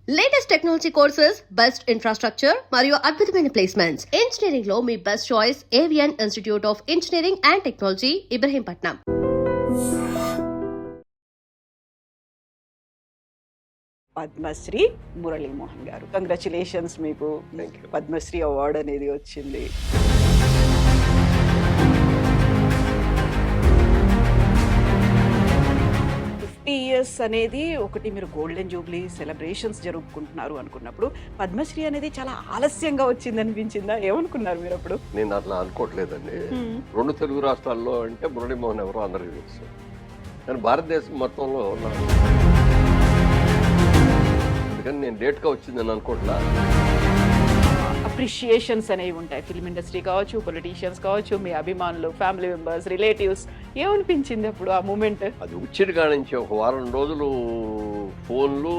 Latest technology courses, best infrastructure మరియు అద్భుతమైన placements. Engineering లో మీ best choice AVN institute of engineering and technology, Ibrahimpatnam. Padma Shri Murali Mohan గారు, కంగ్రాచులేషన్స్. మీకు పద్మశ్రీ అవార్డు అనేది వచ్చింది. ఇయర్స్ అనేది ఒకటి, మీరు గోల్డెన్ జూబ్లీ సెలబ్రేషన్స్ జరుపుకుంటున్నారు అనుకున్నప్పుడు పద్మశ్రీ అనేది చాలా ఆలస్యంగా వచ్చింది అనిపించిందా? ఏమనుకున్నారు మీరు అప్పుడు? నేను అట్లా అనుకోవట్లేదండి. రెండు తెలుగు రాష్ట్రాల్లో అంటే మురళీమోహన్ ఎవరో అందరికీ తెలుసు, కానీ భారతదేశం మొత్తంలో అందుకని నేను లేట్గా వచ్చిందని అనుకోవట్లా. అప్రిషియేషన్స్ అనేవి ఉంటాయి, ఫిల్మ్ ఇండస్ట్రీ కావచ్చు, పొలిటీషియన్స్ కావచ్చు, మీ అభిమానులు, ఫ్యామిలీ మెంబర్స్, రిలేటివ్స్. ఏమనిపించింది అప్పుడు ఆ మూమెంట్? అది వచ్చిన కాడి నుంచి ఒక వారం రోజులు ఫోన్లు,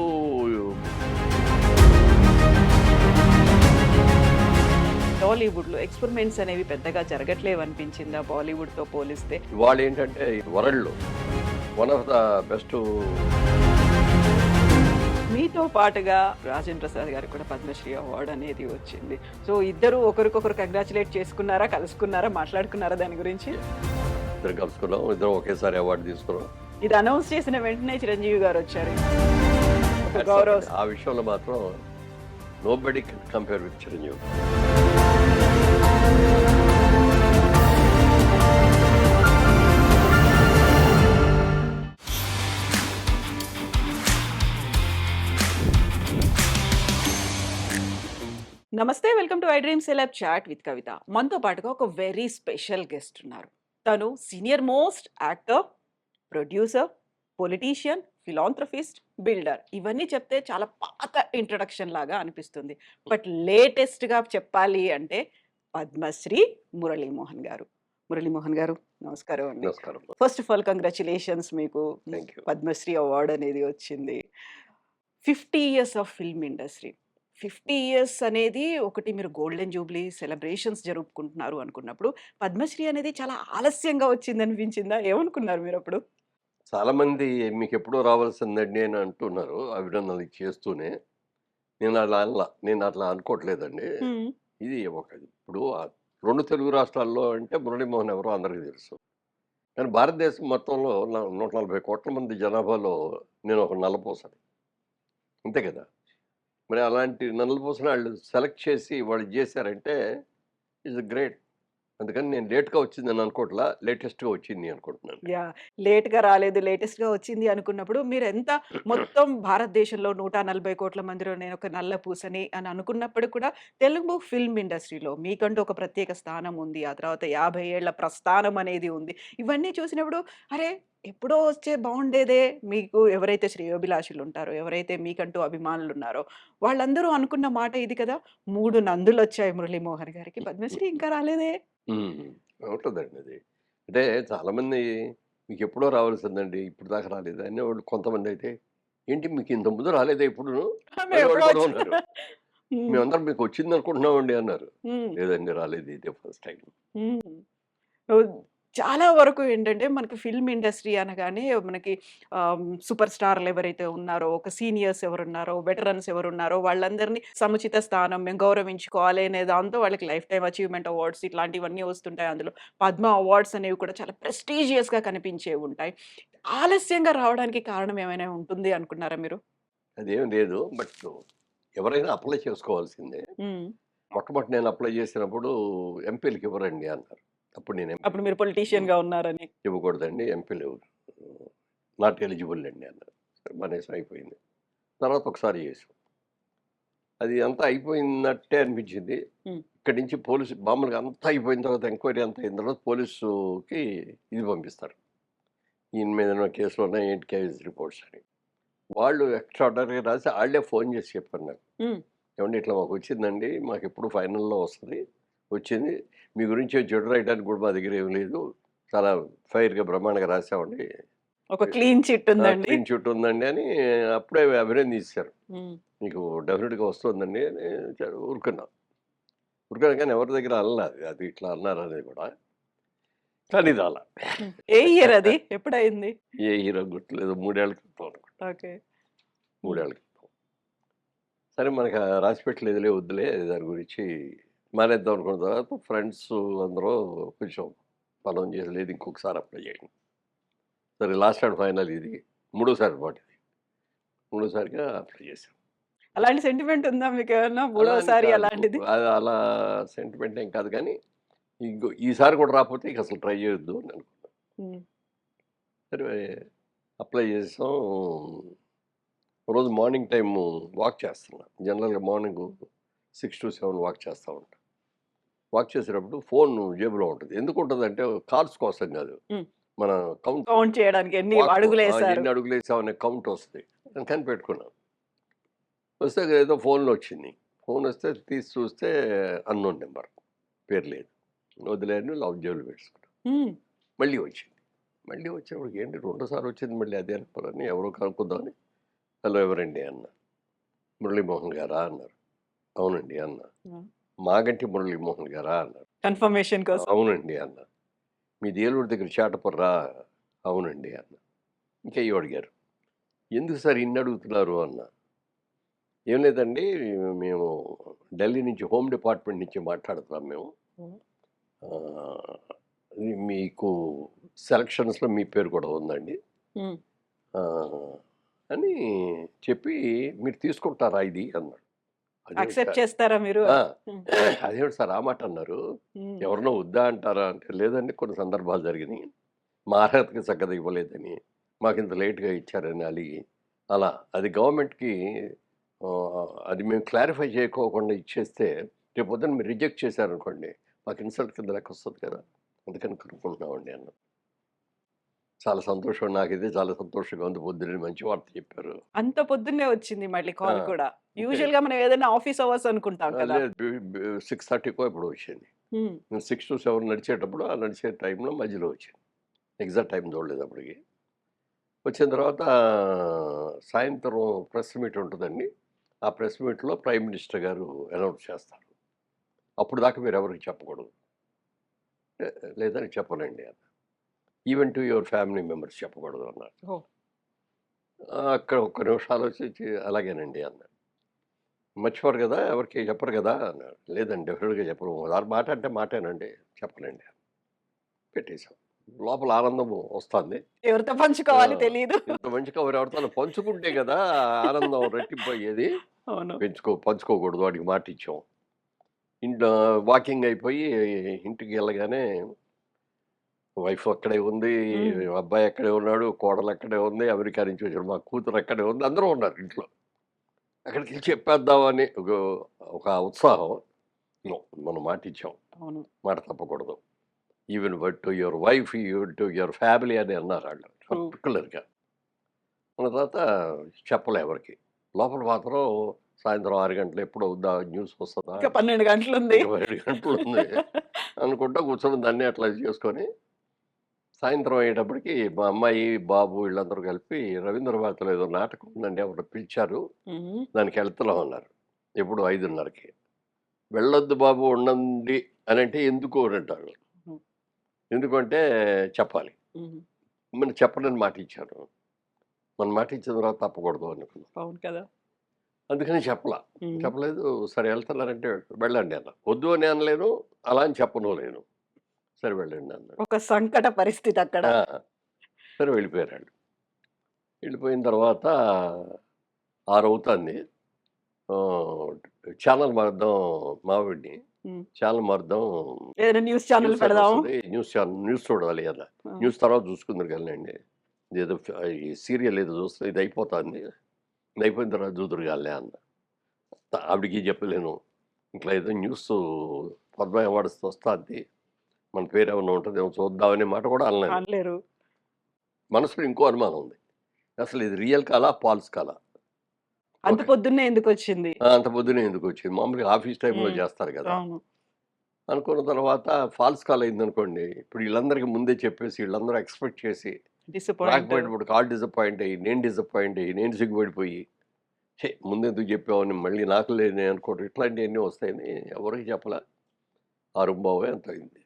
టాలీవుడ్లో ఎక్స్పెరిమెంట్స్ అనేవి పెద్దగా జరగట్లేవు అనిపించిందా బాలీవుడ్తో పోలిస్తే? ఇవాళ ఏంటంటే వరల్డ్లో వన్ ఆఫ్ ద బెస్ట్. మీతో పాటుగా రాజేంద్ర ప్రసాద్ గారికి కూడా పద్మశ్రీ అవార్డు అనేది వచ్చింది. సో ఇద్దరు ఒకరికొకరు కంగ్రాచులేట్ చేసుకున్నారా, కలుసుకున్నారా, మాట్లాడుకున్నారా దాని గురించి? ఇద్దరు కలుసుకున్నాం, ఇద్దరు ఒకేసారి అవార్డు తీసుకున్నాం. ఇది అనౌన్స్ చేసిన వెంటనే చిరంజీవి గారు వచ్చారు. గౌరవ్, ఆ విషయంలో మాత్రం nobody can compare with Chiranjeevi. Namaste, welcome to I Dream celeb chat with Kavitha. మనతో పాటుగా ఒక వెరీ స్పెషల్ గెస్ట్ ఉన్నారు. తను senior most actor, producer, politician, philanthropist, builder. ఇవన్నీ చెప్తే చాలా పాత ఇంట్రడక్షన్ లాగా అనిపిస్తుంది. బట్ లేటెస్ట్గా చెప్పాలి అంటే పద్మశ్రీ మురళీమోహన్ గారు. మురళీమోహన్ గారు, నమస్కారం అండి. నమస్కారం. ఫస్ట్ ఆఫ్ ఆల్ కంగ్రాచులేషన్స్, మీకు పద్మశ్రీ అవార్డు అనేది వచ్చింది. 50 years of film industry. 50 years అనేది ఒకటి, మీరు గోల్డెన్ జూబ్లీ సెలబ్రేషన్స్ జరుపుకుంటున్నారు అనుకున్నప్పుడు పద్మశ్రీ అనేది చాలా ఆలస్యంగా వచ్చింది అనిపించిందా? ఏమనుకున్నారు మీరు అప్పుడు? చాలా మంది మీకు ఎప్పుడో రావాల్సిందండి అని అంటున్నారు, అభినందనలు చేస్తూనే. నేను అట్లా అనుకోవట్లేదండి. ఇది ఇప్పుడు రెండు తెలుగు రాష్ట్రాల్లో అంటే మురళీమోహన్ ఎవరో అందరికీ తెలుసు, కానీ భారతదేశం మొత్తంలో 140 కోట్ల మంది జనాభాలో నేను ఒక నల్లపూసని, అంతే కదా. మరి అలాంటి నల్లపూసని వాళ్ళు సెలెక్ట్ చేసి వాళ్ళు చేశారంటే ఇట్స్ గ్రేట్. అందుకని నేను లేట్గా వచ్చిందని అనుకోవట్లా, లేటెస్ట్గా వచ్చింది అనుకుంటున్నాను. యా, లేట్గా రాలేదు, లేటెస్ట్గా వచ్చింది అనుకున్నప్పుడు మీరు ఎంత మొత్తం భారతదేశంలో 140 కోట్ల మందిలో నేను ఒక నల్ల పూసని అని అనుకున్నప్పుడు కూడా తెలుగు ఫిల్మ్ ఇండస్ట్రీలో మీకంటూ ఒక ప్రత్యేక స్థానం ఉంది. ఆ తర్వాత 50 ఏళ్ల ప్రస్థానం అనేది ఉంది. ఇవన్నీ చూసినప్పుడు అరే ఎప్పుడో వచ్చే బాగుండేదే. మీకు ఎవరైతే శ్రేయోభిలాషులు ఉంటారో, ఎవరైతే మీకంటూ అభిమానులు ఉన్నారో వాళ్ళందరూ అనుకున్న మాట ఇది కదా, 3 నందులు వచ్చాయి మురళీమోహన్ గారికి, పద్మశ్రీ ఇంకా రాలేదే. ఉంటుందండి అది. అంటే చాలామంది మీకు ఎప్పుడో రావాల్సిందండి, ఇప్పుడు దాకా రాలేదు అనేవాళ్ళు. కొంతమంది అయితే ఏంటి మీకు ఇంత ముందు రాలేదా ఇప్పుడు ఉన్నారు, మేమందరం మీకు వచ్చింది అనుకుంటున్నామండి అన్నారు. లేదండి, రాలేదు, ఇదే ఫస్ట్ టైం. చాలా వరకు ఏంటంటే మనకి ఫిల్మ్ ఇండస్ట్రీ అనగానే మనకి సూపర్ స్టార్లు ఎవరైతే ఉన్నారో, ఒక సీనియర్స్ ఎవరున్నారో, వెటరన్స్ ఎవరున్నారో వాళ్ళందరినీ సముచిత స్థానం మేము గౌరవించుకోవాలి అనే దాంతో వాళ్ళకి లైఫ్ టైమ్ అచీవ్మెంట్ అవార్డ్స్ ఇట్లాంటివన్నీ వస్తుంటాయి. అందులో పద్మ అవార్డ్స్ అనేవి కూడా చాలా ప్రెస్టీజియస్గా కనిపించేవి ఉంటాయి. ఆలస్యంగా రావడానికి కారణం ఏమైనా ఉంటుంది అనుకున్నారా మీరు? అదేం లేదు, బట్ ఎవరైనా అప్లై చేసుకోవాల్సిందే. మొట్టమొదటి నేను అప్లై చేసినప్పుడు ఎంపీలకి ఇవ్వరండి అన్నారు. అప్పుడు మీరు పొలిటీషియన్ గా ఉన్నారని. ఇవ్వకూడదండి, ఎంపీలు నాట్ ఎలిజిబుల్ అండి అన్నారు. మనీసం అయిపోయింది. తర్వాత ఒకసారి చేసాం, అది అంతా అయిపోయినట్టే అనిపించింది. ఇక్కడి నుంచి పోలీసు మామూలుగా అంతా అయిపోయిన తర్వాత, ఎంక్వైరీ అంతా అయిన తర్వాత పోలీసుకి ఇది పంపిస్తారు, ఈయన మీద కేసులు ఉన్నాయి ఏంటి, కేస్ రిపోర్ట్స్ అని. వాళ్ళు ఎక్స్ట్రాడనరీగా రాసి వాళ్ళే ఫోన్ చేసి చెప్పారు నాకు, ఏమంటే ఇట్లా మాకు వచ్చిందండి, మాకు ఎప్పుడు ఫైనల్లో వస్తుంది, వచ్చింది, మీ గురించి చెడు రాయడానికి కూడా మా దగ్గర ఏం లేదు, చాలా ఫైర్గా బ్రహ్మాండంగా రాసామండి, ఒక క్లీన్ చిట్ ఉందండి, క్లీన్ చిట్ ఉందండి అని అప్పుడే అభినందించారు. మీకు డెఫినెట్గా వస్తుందండి అని ఊరుకున్నా కానీ ఎవరి దగ్గర అన్నారు అది ఇట్లా అన్నారు అనేది కూడా. కానీ ఇది అలా ఏ ఇయర్ అది, ఎప్పుడైంది? ఏ హీరో గుర్తులేదు, 3 ఏళ్ల క్రితం అనుకుంటా. 3 ఏళ్ల క్రితం. సరే మనకు రాసి పెట్టలేదులే వద్దులే దాని గురించి మానేద్దాం అనుకున్న తర్వాత ఫ్రెండ్స్ అందరూ కొంచెం మనం చేయలేదు ఇంకొకసారి అప్లై చేయండి. సరే లాస్ట్ అండ్ ఫైనల్ ఇది మూడోసారి అనమాట ఇది. మూడోసారిగా అప్లై చేశాను. అలాంటి సెంటిమెంట్ ఉందా మీకేమన్నా అలా అని మూడోసారి కాదు. అలాంటిది? అది అలా సెంటిమెంట్ ఏం కాదు కానీ ఈసారి కూడా రాకపోతే ఇక అసలు ట్రై చేయొద్దు అని అనుకున్నాను. హ్మ్. సరే అప్లై చేసాం. రోజు మార్నింగ్ టైము వాక్ చేస్తున్నా. జనరల్‌గా మార్నింగ్ 6-7 వాక్ చేస్తా ఉంటా. వాక్ చేసేటప్పుడు ఫోన్ జేబులో ఉంటది. ఎందుకుంటదంటే కాల్స్ కోసం కాదు. హ్మ్. మన కౌంట్ కౌంట్ చేయడానికి ఎన్ని వాక్ అడుగులేశారు? ఎన్ని అడుగులేసామనే కౌంట్ వస్తది. అందుకని పెట్టుకున్నాను. వస్తే ఏదో ఫోన్‌లో వచ్చింది. ఫోన్ వస్తే తీసి చూస్తే అన్‌నోన్ నంబర్. పేరు లేదు. వదిలేయని జేబులో పెట్టేసుకున్నా. హ్మ్. మళ్ళీ వచ్చింది. మళ్ళీ వచ్చేప్పటికి ఏంటి రెండోసారి వచ్చింది మళ్ళీ అదే అనుకోని ఎవరో కనుక్కుందామని హలో ఎవరండి అన్నా. మురళీమోహన్ గారా అన్నారు. అవునండి అన్నా. ఆ! మాగంటి మురళీమోహన్ గారా అన్నారు. కన్ఫర్మేషన్ కోసం. అవునండి అన్నా. మీది ఏలూరు దగ్గర చాటపుర్రా? అవునండి అన్నా. ఇంకెయ్యో అడిగారు. ఎందుకు సార్ ఇన్ని అడుగుతున్నారు అన్నా. ఏం లేదండి మేము ఢిల్లీ నుంచి హోమ్ డిపార్ట్మెంట్ నుంచి మాట్లాడుతున్నాం మేము. హ్మ్. మీకు సెలక్షన్స్‌లో మీ పేరు కూడా ఉందండి. హ్మ్. ఆహ్, అని చెప్పి మీరు తీసుకుంటారా ఇది అన్నాడు. అదేంటి యాక్సెప్ట్ సార్ చేస్తారా మీరు? ఆ! హ్మ్. అదేంటి సార్ ఆ మాట అన్నారు. హ్మ్. ఎవరినో వద్దా అంటారా అంటే, లేదండి కొన్ని సందర్భాలు జరిగినియి. మా అర్హతకి చక్కగా ఇవ్వలేదని, మాకింత లేట్‌గా ఇచ్చారని అలిగి, అలా అది గవర్నమెంట్‌కి అది మేము క్లారిఫై చేయకోకుండా ఇచ్చేస్తే, రేపొద్దున మీరు రిజెక్ట్ చేశారనుకోండి, మాకు ఇన్సల్ట్ కింద లెక్కొస్తది కదా! అందుకని కనుక్కుంటున్నామండి అన్నాను. చాలా సంతోషం నాకైతే చాలా సంతోషంగా ఉంది. పొద్దున్నే మంచి వార్త చెప్పారు. అంత పొద్దున్నే వచ్చింది మళ్ళీ ఆ! కాల్ కూడా. అంటే యూజువల్‌గా మనం ఏదైనా ఆఫీస్ అవర్స్ అనుకుంటాం కదా! లేదు 6:30కో ఎప్పుడో వచ్చింది. హ్మ్. నేను 6-7 నడిచేటప్పుడు, ఆ నడిచే టైంలో మధ్యలో వచ్చింది. ఎగ్జాక్ట్ టైం చూడలేదు అప్పటికి. వచ్చిన తర్వాత సాయంత్రం ప్రెస్ మీట్ ఉంటదండి. ఆ ప్రెస్ మీట్‌లో ప్రైమ్ మినిస్టర్ గారు అనౌన్స్ చేస్తారు. అప్పుడు దాకా మీరెవరికీ చెప్పకూడదు. "లే లేదండి చెప్పనండి" అన్నా. "Even to your family members చెప్పకూడదు" అన్నారు. ఓహ్! అక్కడ ఒక్క నిమిషం ఆలోచించి "అలాగేనండి" అన్నా. "మర్చిపోరు కదా! ఎవరికీ చెప్పరు కదా!" అన్నాడు. "లేదండి డెఫినిట్‌గా చెప్పను. ఒకసారి మాట అంటే మాటేనండి. చెప్పనండి." పెట్టేసాం. లోపల ఆనందం వస్తాంది. ఎవరితో ఆ! పంచుకోవాలి తెలీదు. ఇంత మంచి కబురు ఎవరితోనా పంచుకుంటే గదా! ఆనందం రెట్టింపయ్యేది. అవును. పంచుకోకూడదు. వాడికి మాటిచ్చాం. ఇంట్లో వాకింగ్ అయిపోయి ఇంటికెళ్ళగానే వైఫ్ అక్కడే ఉంది. హ్మ్. అబ్బాయి అక్కడే ఉన్నాడు. కోడలు అక్కడే ఉంది. అమెరికా నుంచి వచ్చిన మా కూతురు అక్కడే ఉంది. అందరూ ఉన్నారు ఇంట్లో. అక్కడికెళ్ళి చెప్పేద్దామని ఒక ఉత్సాహం. నో. మనం మాటిచ్చాం. అవును. మాట తప్పకూడదు. Even to your wife, to your family అని అన్నారాళ్ళు. ట్రూ. పర్టిక్యులర్‌గా. అన్న తర్వాత చెప్పలే ఎవరికీ. లోపల మాత్రం సాయంత్రం 6 గంటలు ఎప్పుడు అవుద్దా న్యూస్ వస్తదా? ఇంకా 12 గంటలుంది. ఇంకా 12 గంటలుంది అనుకుంటా కూర్చొని దాన్ని అట్లా చేసుకొని, సాయంత్రం అయ్యేటప్పటికి మా అమ్మాయి, బాబు వీళ్ళందరూ కలిపి రవీంద్ర భారతిలో ఏదో నాటకం ఉందండి ఎవరో పిలిచారు. హుహు. దానికెళ్తున్నాం అన్నారు. ఎప్పుడు 5:30కి. వెళ్ళొద్దు బాబు ఉండండి అనంటే ఎందుకు అనంటారు. హ్మ్. ఎందుకంటే చెప్పాలి. హుహు. మరి చెప్పనని మాటిచ్చాను. మనం మాటిచ్చిన తర్వాత తప్పకూడదు అనుకున్నాం. అవును కదా! అందుకని చెప్పలా. హ్మ్. చెప్పలేదు. సరే ఎళ్తున్నారంటే వెళ్ళండి అన్నా. వద్దు అని అనలేను. అలా అని చెప్పను లేను. సరే వెళ్ళండి అన్నాడు. ఒక సంకట పరిస్థితి అక్కడ. ఆ! సరే వెళ్ళిపోయారాళ్ళు. వెళ్ళిపోయిన తర్వాత 6 అవుతాంది. ఆహ్, ఛానెల్ మారుద్దాం మావోడిని. హ్మ్. ఛానెల్ మారుద్దాం. ఏదైనా న్యూస్ ఛానెల్ న్యూస్ అని పెడదాం. వస్తది. న్యూస్ చూడాలి అన్నా. ఆ! న్యూస్ తర్వాత చూసుకుందురు గానిలెండి. ఇదేదో ఈ సీరియల్ ఏదో చూస్తే ఇది అయిపోతాంది. ఇది అయిపోయిన తర్వాత చూదురు గానిలే అన్నా. ఆవిడకి చెప్పలేను. ఇట్లా ఏదో న్యూసు పద్మ అవార్డ్స్ వస్తాంది. మన పేరేమన్నా ఉంటదేమో చూద్దామనే మాట కూడా అనలేను. అనలేరు. మనసులో ఇంకో అనుమానం ఉంది. అసలు ఇది రియల్ కాలా? ఫాల్స్ కాలా? అంత ఓకే. పొద్దున్నే ఎందుకొచ్చింది? అంత పొద్దున్నే ఎందుకొచ్చింది? మామూలుగా ఆఫీస్ టైమ్‌లో హ్మ్. చేస్తారు గదా! అవును. అనుకున్న తర్వాత ఫాల్స్ కాల్ అయిందనుకోండి. ఇప్పుడు ఈళ్ళందరికి ముందే చెప్పేసి ఈళ్ళందరూ ఎక్స్‌పెక్ట్ చేసి డిసప్పాయింట్. రాకపోయేటప్పుడు కాల్ డిసప్పాయింట్ అయ్యి, నేను డిసప్పాయింట్ అయ్యి, నేను సిగ్గుపడిపోయి, ఛీ! ముందెందుకు చెప్పావని మళ్ళీ నాకు లేని అనుకోవడం ఇట్లాంటియన్నీ వస్తాయని ఎవరికీ చెప్పలా. 6:15 ఎంతో అయింది.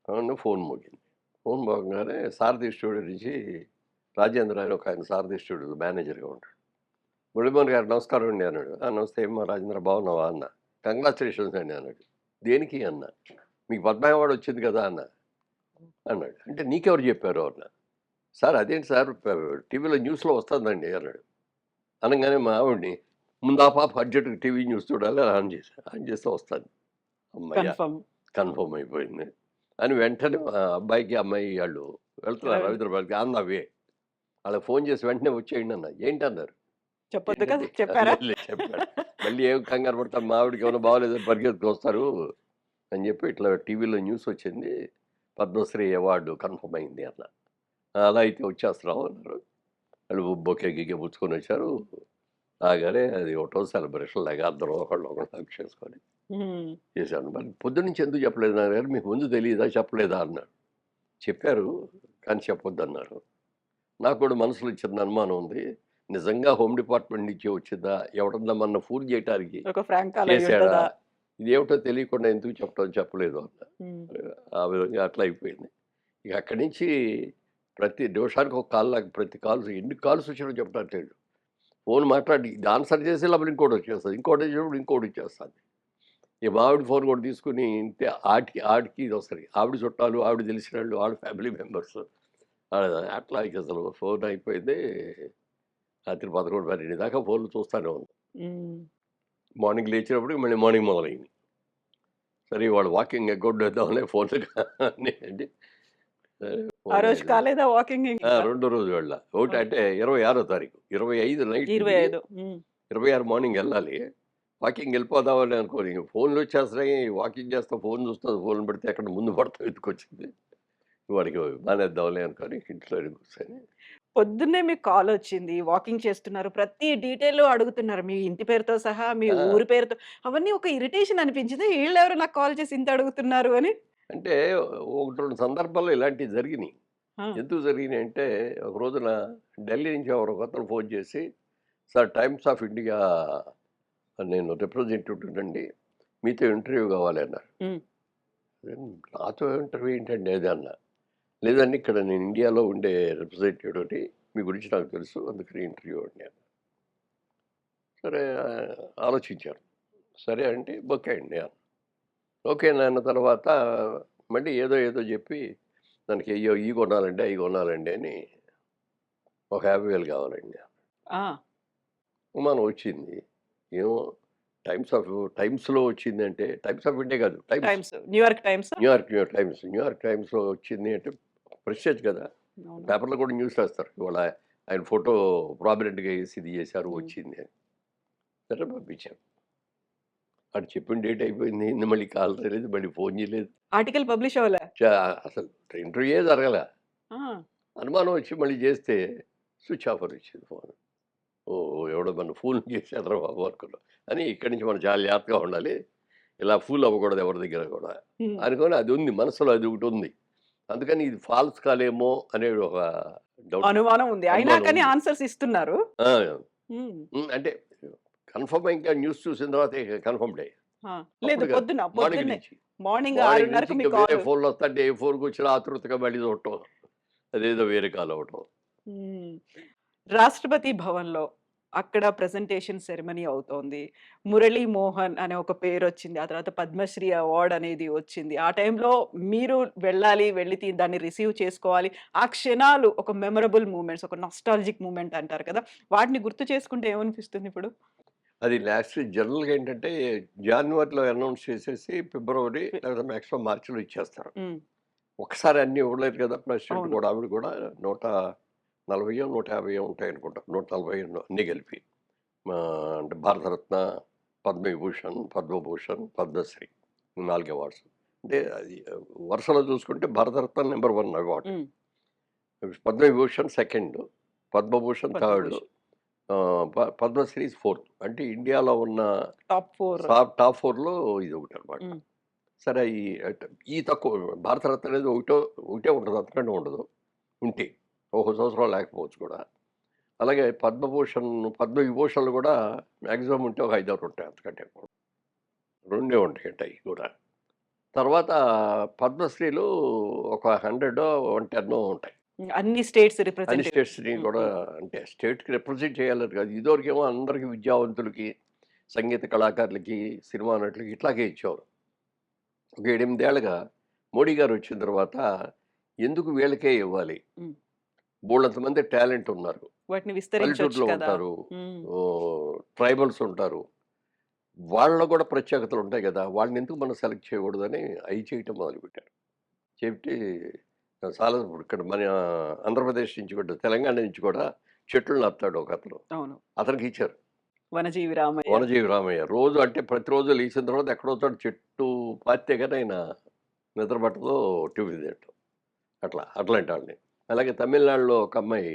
అవును. ఫోన్ మోగింది. ఫోన్ మోగంగానే సారథి స్టూడియో నుంచి రాజేంద్ర అని ఒకాయన సారథి స్టూడియోలో మేనేజర్‌గా ఉంటాడు. మురళీమోహన్ గారు నమస్కారం అండి అన్నాడు. నమస్తే ఏమ్మా రాజేంద్ర బాగున్నావా అన్న. కంగ్రాచులేషన్స్ అండి అన్నాడు. దేనికి అన్న. మీకు పద్మ అవార్డ్ వచ్చింది కదా అన్నాడు. అంటే నీకెవరు చెప్పారు అన్న. సార్ అదేంటి సార్ టీవీలో న్యూస్లో వస్తుందండి అన్నాడు. అనగానే మా ఆవిడని ముందు ఆ పాప అర్జెంటుగా టీవీ న్యూస్ చూడాలి ఆన్ చేస్తే వస్తాను. అమ్మయ్య కన్ఫర్మ్. కన్ఫర్మ్ అయిపోయింది అని వెంటనే మా అబ్బాయికి అమ్మాయి వాళ్ళు వెళ్తున్నారు రవీంద్రబాద్కి ఆన్ ద వే. వాళ్ళకి ఫోన్ చేసి వెంటనే వచ్చేయండి అన్న. ఏంటన్నారు. చెప్పొద్దు కదా, ఏంటంటే చెప్పారా? చెప్పాడు. మళ్ళీ ఏం కంగారు పడతాం మా ఆవిడకి ఏమైనా బాగోలేదని పరిగెత్తుకు వస్తారు అని చెప్పి ఇట్లా టీవీలో న్యూస్ వచ్చింది పద్మశ్రీ అవార్డు కన్ఫర్మ్ అయింది అన్న. అలా అయితే వచ్చేస్తున్నాం అన్నారు. వాళ్ళు బొకే గికే పుచ్చుకొని వచ్చారు. రాగానే అది ఒకటో సెలబ్రేషన్ లాగా అందరూ ఒకళ్ళు హక్ చేసుకొని చేశాను. మరి పొద్దున్నుంచి ఎందుకు చెప్పలేదు నాన్నగారు, మీకు ముందు తెలియదా చెప్పలేదా అన్నాడు. చెప్పారు కానీ చెప్పొద్దు అన్నారు. నాకు కూడా మనసులో చిన్న అనుమానం ఉంది. నిజంగా హోమ్ డిపార్ట్మెంట్ నుంచి వచ్చిందా, ఎవడన్నా మన ఫూల్ చేయడానికి ఒక ఫ్రాంక్ కాల్ అయి చేశాడా, ఉంటదా? ఇదేమిటో తెలియకుండా ఎందుకు చెప్పలేదు అన్న. హ్మ్. ఆ విధంగా అట్లా అయిపోయింది. ఇక అక్కడి నుంచి ప్రతి నిమిషానికి ఒక కాల్, నాకు ప్రతి కాల్స్ ఎన్ని కాల్స్ వచ్చినా చెప్పడానికి లేదు. ఫోన్ మాట్లాడి ఇది ఆన్సర్ చేసే లోపల ఇంకోటి వచ్చేస్తుంది, ఇంకోటి వచ్చినప్పుడు ఇంకోటి వచ్చేస్తుంది. ఇక మా ఆవిడ ఫోన్ కూడా తీసుకుని ఇంతే ఆడికి ఇది వస్తుంది. ఆవిడ చుట్టాలు, ఆవిడ తెలిసిన వాళ్ళు, ఆవిడ ఫ్యామిలీ మెంబర్స్ అట్లా ఇక అసలు ఫోన్ అయిపోయింది. రాత్రి 11, 12 దాకా ఫోన్లు చూస్తూనే ఉన్నాం. హ్మ్. మార్నింగ్ లేచినప్పుడు మళ్ళీ మార్నింగ్ మొదలైంది. సరే ఇవాళ వాకింగ్ ఎగ్గొట్టేద్దామనే ఫోన్లు అంటే సరే ఆ ఫోన్ రోజు కాలేదా వాకింగ్ ఇంకా? రెండో రోజు వెళ్ళా. ఒకటి అంటే 26వ తారీఖు, 25 నైట్, 25. హ్మ్. 26 మార్నింగ్ వెళ్ళాలి. వాకింగ్ వెళ్ళిపోదామని అనుకోని ఫోన్లు వచ్చేస్తున్నాయి. వాకింగ్ చేస్తా ఫోన్ చూస్తా, ఫోన్ పెడితే ఎక్కడ ముందు పడతా ఎత్తుకొచ్చింది. వాడికి మానేద్దాంలే అనుకొని ఇంట్లో కూర్చొని పొద్దున్నే మీకు కాలొచ్చింది. వాకింగ్ చేస్తున్నారు. ప్రతి డీటెయిల్ అడుగుతున్నారు. మీ ఇంటి పేరుతో సహా, మీ ఆ, ఊరి పేరుతో అవన్నీ ఒక ఇరిటేషన్ అనిపించిందా? ఈళ్ళెవరు నాకు కాల్ చేసి ఇంత అడుగుతున్నారు అని? అంటే ఒకటి రెండు సందర్భాల్లో ఇలాంటివి జరిగినాయి. ఆ! ఎందుకు జరిగినాయి అంటే ఒక రోజున ఢిల్లీ నుంచి ఎవరో ఒకతను ఫోన్ చేసి, సార్ టైమ్స్ ఆఫ్ ఇండియా నేను రిప్రజెంటేటివ్ అండి, మీతో ఇంటర్వ్యూ కావాలి అన్నారు. హ్మ్. నాతో ఇంటర్వ్యూ ఏంటండి అది అన్న. లేదండి ఇక్కడ నేను ఇండియాలో ఉండే రిప్రజెంటేటివ్ని, మీ గురించి నాకు తెలుసు అందుకని ఇంటర్వ్యూ అండి అన్న. సరే ఆలోచించాను. సరే అంటే ఓకే అండి అన్న. ఓకే అన్న తర్వాత మళ్ళీ ఏదో ఏదో చెప్పి దానికి అయ్యో ఇవి కొనాలండి అవి కొనాలండి అని ఒక 50,000 కావాలండి. ఆ! మనం వచ్చింది ఏమో టైమ్స్లో వచ్చిందంటే టైమ్స్ ఆఫ్ ఇండియా కాదు, టైమ్స్, టైమ్స్. న్యూయార్క్ టైమ్సా? న్యూయార్క్ టైమ్స్లో వచ్చింది అంటే ప్రెస్టేజ్ కదా. అవును. పేపర్లో కూడా న్యూస్ రాస్తారు ఇవాళ ఆయన ఫోటో ప్రామినెంట్గా వేసి ఇది చేశారు హ్మ్. వచ్చింది అని. సరే పంపించాను. అటు చెప్పిన డేట్ అయిపోయింది, మళ్ళీ కాల్ చేయలేదు, మళ్ళీ ఫోన్ చేయలేదు. ఆర్టికల్ పబ్లిష్ అవ్వలే? అసలు ఇంటర్వ్యూయే జరగల. ఆ! అనుమానం వచ్చి మళ్ళీ చేస్తే స్విచ్ ఆఫ్ అని వచ్చింది ఫోన్. ఎవడో మన ఫూల్ చేశారు బాబు అనుకున్నాం. అని ఇక్కడి నుంచి మనం చాలా జాగ్రత్తగా ఉండాలి, ఇలా ఫూల్ అవ్వకూడదు ఎవరి దగ్గర కూడా హ్మ్. అనుకొని అది ఉంది మనసులో, అది ఒకటి ఉంది. అందుకని ఇది ఫాల్స్ కాలేమో అనేది ఒక డౌట్, అనుమానం ఉంది. అయినా అనుమానం కానీ ఉంది. ఆన్సర్స్ ఇస్తున్నారు. ఆ, హ్మ్. అంటే కన్ఫర్మ్ ఇంకా న్యూస్ చూసిన తర్వాత కన్ఫర్మ్డ్ అయ్యి ఆ! లేదు అప్పుడు కాదు, మార్నింగ్ పొద్దున్నే నుంచి మార్నింగ్ మార్నింగ్ నుంచి 6:30కు మీ ఇంకా వేరే కాల్. ఫోన్లు వస్తుంటే ఏ ఫోన్కి వచ్చినా ఆతృతగా మళ్ళీ చూడటం, అదేదో వేరే కాల్ అవ్వటం. హ్మ్. రాష్ట్రపతి భవన్‌లో అక్కడ ప్రెజెంటేషన్ సెరమనీ అవుతోంది. మురళీ మోహన్ అనే ఒక పేరొచ్చింది. ఆ తర్వాత పద్మశ్రీ అవార్డ్ అనేది వచ్చింది. ఆ టైంలో మీరు వెళ్ళాలి, వెళ్లి దాన్ని రిసీవ్ చేసుకోవాలి. ఆ క్షణాలు ఒక మెమరబుల్ మూమెంట్స్, ఒక నాస్టాల్జిక్ మూమెంట్ అంటారు కదా! వాటిని గుర్తు చేసుకుంటే ఏమనిపిస్తుంది ఇప్పుడు? అది లాస్ట్ జనరల్‌గా ఏంటంటే జాన్యువరిలో అనౌన్స్ చేసేసి ఫిబ్రవరి ఫి లేదా మాక్సిమం మార్చిలో ఇచ్చేస్తారు. హ్మ్. ఒకసారి అన్నీ ఇవ్వలేరు కదా! ప్రెసిడెంట్ అవును. కూడా ఆవిడ కూడా 140 150 ఉంటాయనుకుంటా. 140 అన్నీ కలిపి. అంటే భారతరత్న, పద్మవిభూషణ్, పద్మభూషణ్, పద్మశ్రీ ఈ 4 అవార్డ్స్. అంటే అది వరుసలో చూసుకుంటే Bharat Ratna number 1 award. Hmm. Padma Vibhushan second, Padma Bhushan third, Padma Bhushan. Padma Shri fourth. అంటే ఇండియాలో ఉన్న టాప్ 4. టాప్ 4లో ఇదొకటనమాట. హ్మ్. సరే ఈ తక్కువ భారతరత్న అనేది ఒకటే ఉంటది. అంతకంటే ఉండదు. ఉంటే ఒక సంవత్సరం లేకపోవచ్చు కూడా. అలాగే పద్మభూషణ్, పద్మవిభూషణ్‌లు కూడా మాక్సిమం ఉంటే ఒక 5, 6 ఉంటాయి. అంతకంటే ఎక్కువ. రెండే ఉంటాయట అయి కూడా. తర్వాత పద్మశ్రీలు ఒక 100 110 ఉంటాయి. అన్ని స్టేట్స్ అన్ని రిప్రజెంట్. స్టేట్స్ని కూడా అంటే స్టేట్కి రిప్రజెంట్ చేయాలని కాదు, ఇదివరకేమో అందరికి విద్యావంతులకి, సంగీత కళాకారులకి, సినిమా నటులకి ఇట్లాగే ఇచ్చేవారు. ఒక 8 ఏళ్ళగా మోడీ గారు వచ్చిన తర్వాత ఎందుకు వీళ్ళకే ఇవ్వాలి, బోళ్ళంతమంది టాలెంట్ ఉన్నారు, వాటిని విస్తరించొచ్చు పల్లెటూరులో కదా. ఉంటారు, ట్రైబల్స్ ఉంటారు, వాళ్ళలో కూడా ప్రత్యేకతలు ఉంటాయి కదా, వాళ్ళని ఎందుకు మనం సెలెక్ట్ చేయకూడదని అవి చేయటం మొదలుపెట్టారు. చెప్తే చాలా ఇప్పుడు ఇక్కడ మన ఆంధ్రప్రదేశ్ నుంచి కూడా, తెలంగాణ నుంచి కూడా చెట్లు నాటుతాడు ఒక అతను, అవును. అతనికి ఇచ్చారు వనజీవి రామయ్య. వనజీవి రామయ్య. రోజు అంటే ప్రతిరోజు లేచిన తర్వాత ఎక్కడో చోట చెట్టు పాతే కానీ ఆయన నిద్ర పట్టదో, టీవీ తింటాం అట్లా అట్లాంటి వాళ్ళని. అలాగే తమిళనాడులో ఒక అమ్మాయి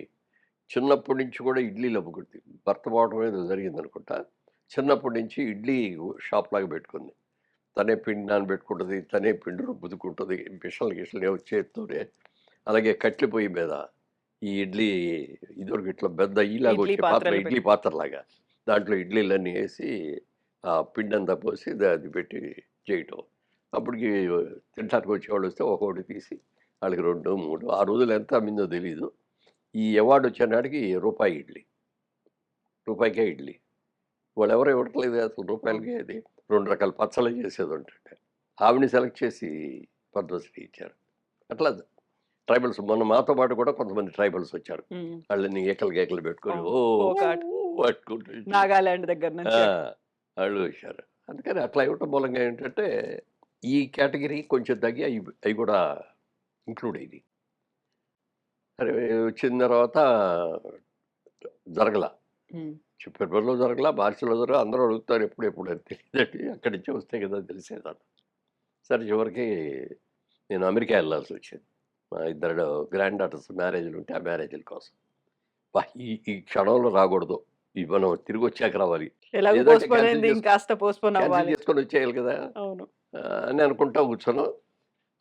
చిన్నప్పటి నుంచి కూడా ఇడ్లీలు అమ్ముకుంది, భర్త పోవడం ఏదో జరిగింది అనుకుంటా, చిన్నప్పటి నుంచి ఇడ్లీ షాప్ లాగా పెట్టుకుంది. తనే పిండి నానబెట్టుకుంటుంది, తనే పిండి రుబ్బుతుకుంటుంది, గిషలు ఏవో చేత్తోనే. అలాగే కట్టెల పొయ్యి మీద ఈ ఇడ్లీ ఇదివరకు ఇట్లా పెద్ద ఇలాగ ఇడ్లీ వచ్చే పాత్ర, పాత్రలు ఇడ్లీ పాత్రలాగా, దాంట్లో ఇడ్లీలన్నీ వేసి ఆ పిండి అంతా పోసి అది పెట్టి చేయటం. అప్పటికి తింటానికి వచ్చేవాళ్ళు వస్తే ఒక్కొక్కటి తీసి వాళ్ళకి 2, 3 ఆ రోజులు ఎంత అమ్మిందో తెలీదు. ఈ అవార్డు వచ్చే నాటికి రూపాయి ఇడ్లీ, రూపాయికే ఇడ్లీ. వాళ్ళు ఎవరు ఇవ్వట్లేదు అసలు రూపాయలకి. అది 2 రకాల పచ్చళ్ళు చేసేది ఉంటుంటే ఆవిడని సెలెక్ట్ చేసి పద్మశ్రీ ఇచ్చారు. అట్లా ట్రైబల్స్ మొన్న మాతో పాటు కూడా కొంతమంది ట్రైబల్స్ వచ్చారు, వాళ్ళని ఏకలు పెట్టుకొని ఓ ఒక ఆట. పట్టుకుంటూ నాగాలాండ్ దగ్గర నుంచి. వాళ్ళు వచ్చారు. అందుకని అట్లా ఇవ్వటం మూలంగా ఏంటంటే ఈ కేటగిరీ కొంచెం తగ్గి అవి కూడా ఇంక్లూడ్ అయ్యింది. సరే వచ్చిన తర్వాత జరగల, ఫిబ్రవరిలో జరగల, మార్చిలో జరగల. అందరూ అడుగుతారు ఎప్పుడు అని తెలియదండి, అక్కడి నుంచి వస్తే కదా తెలిసేదాన్ని. సరే చివరికి నేను అమెరికా వెళ్ళాల్సి వచ్చింది. మా 2 గ్రాండ్ డాటర్స్ మ్యారేజ్లు ఉంటే ఆ మ్యారేజ్ల కోసం. ఈ ఈ క్షణంలో రాకూడదు, ఇవి మనం తిరిగి వచ్చాక రావాలి, ఎలాగో లేదంటే పోస్ట్‌పోన్ క్యాన్సిల్ అయింది, ఇంకాస్త పోస్ట్‌పోన్ క్యాన్సిల్ అవ్వాలి. చేసుకొని వచ్చేయాలి కదా అవును. అని అనుకుంటా కూర్చోను.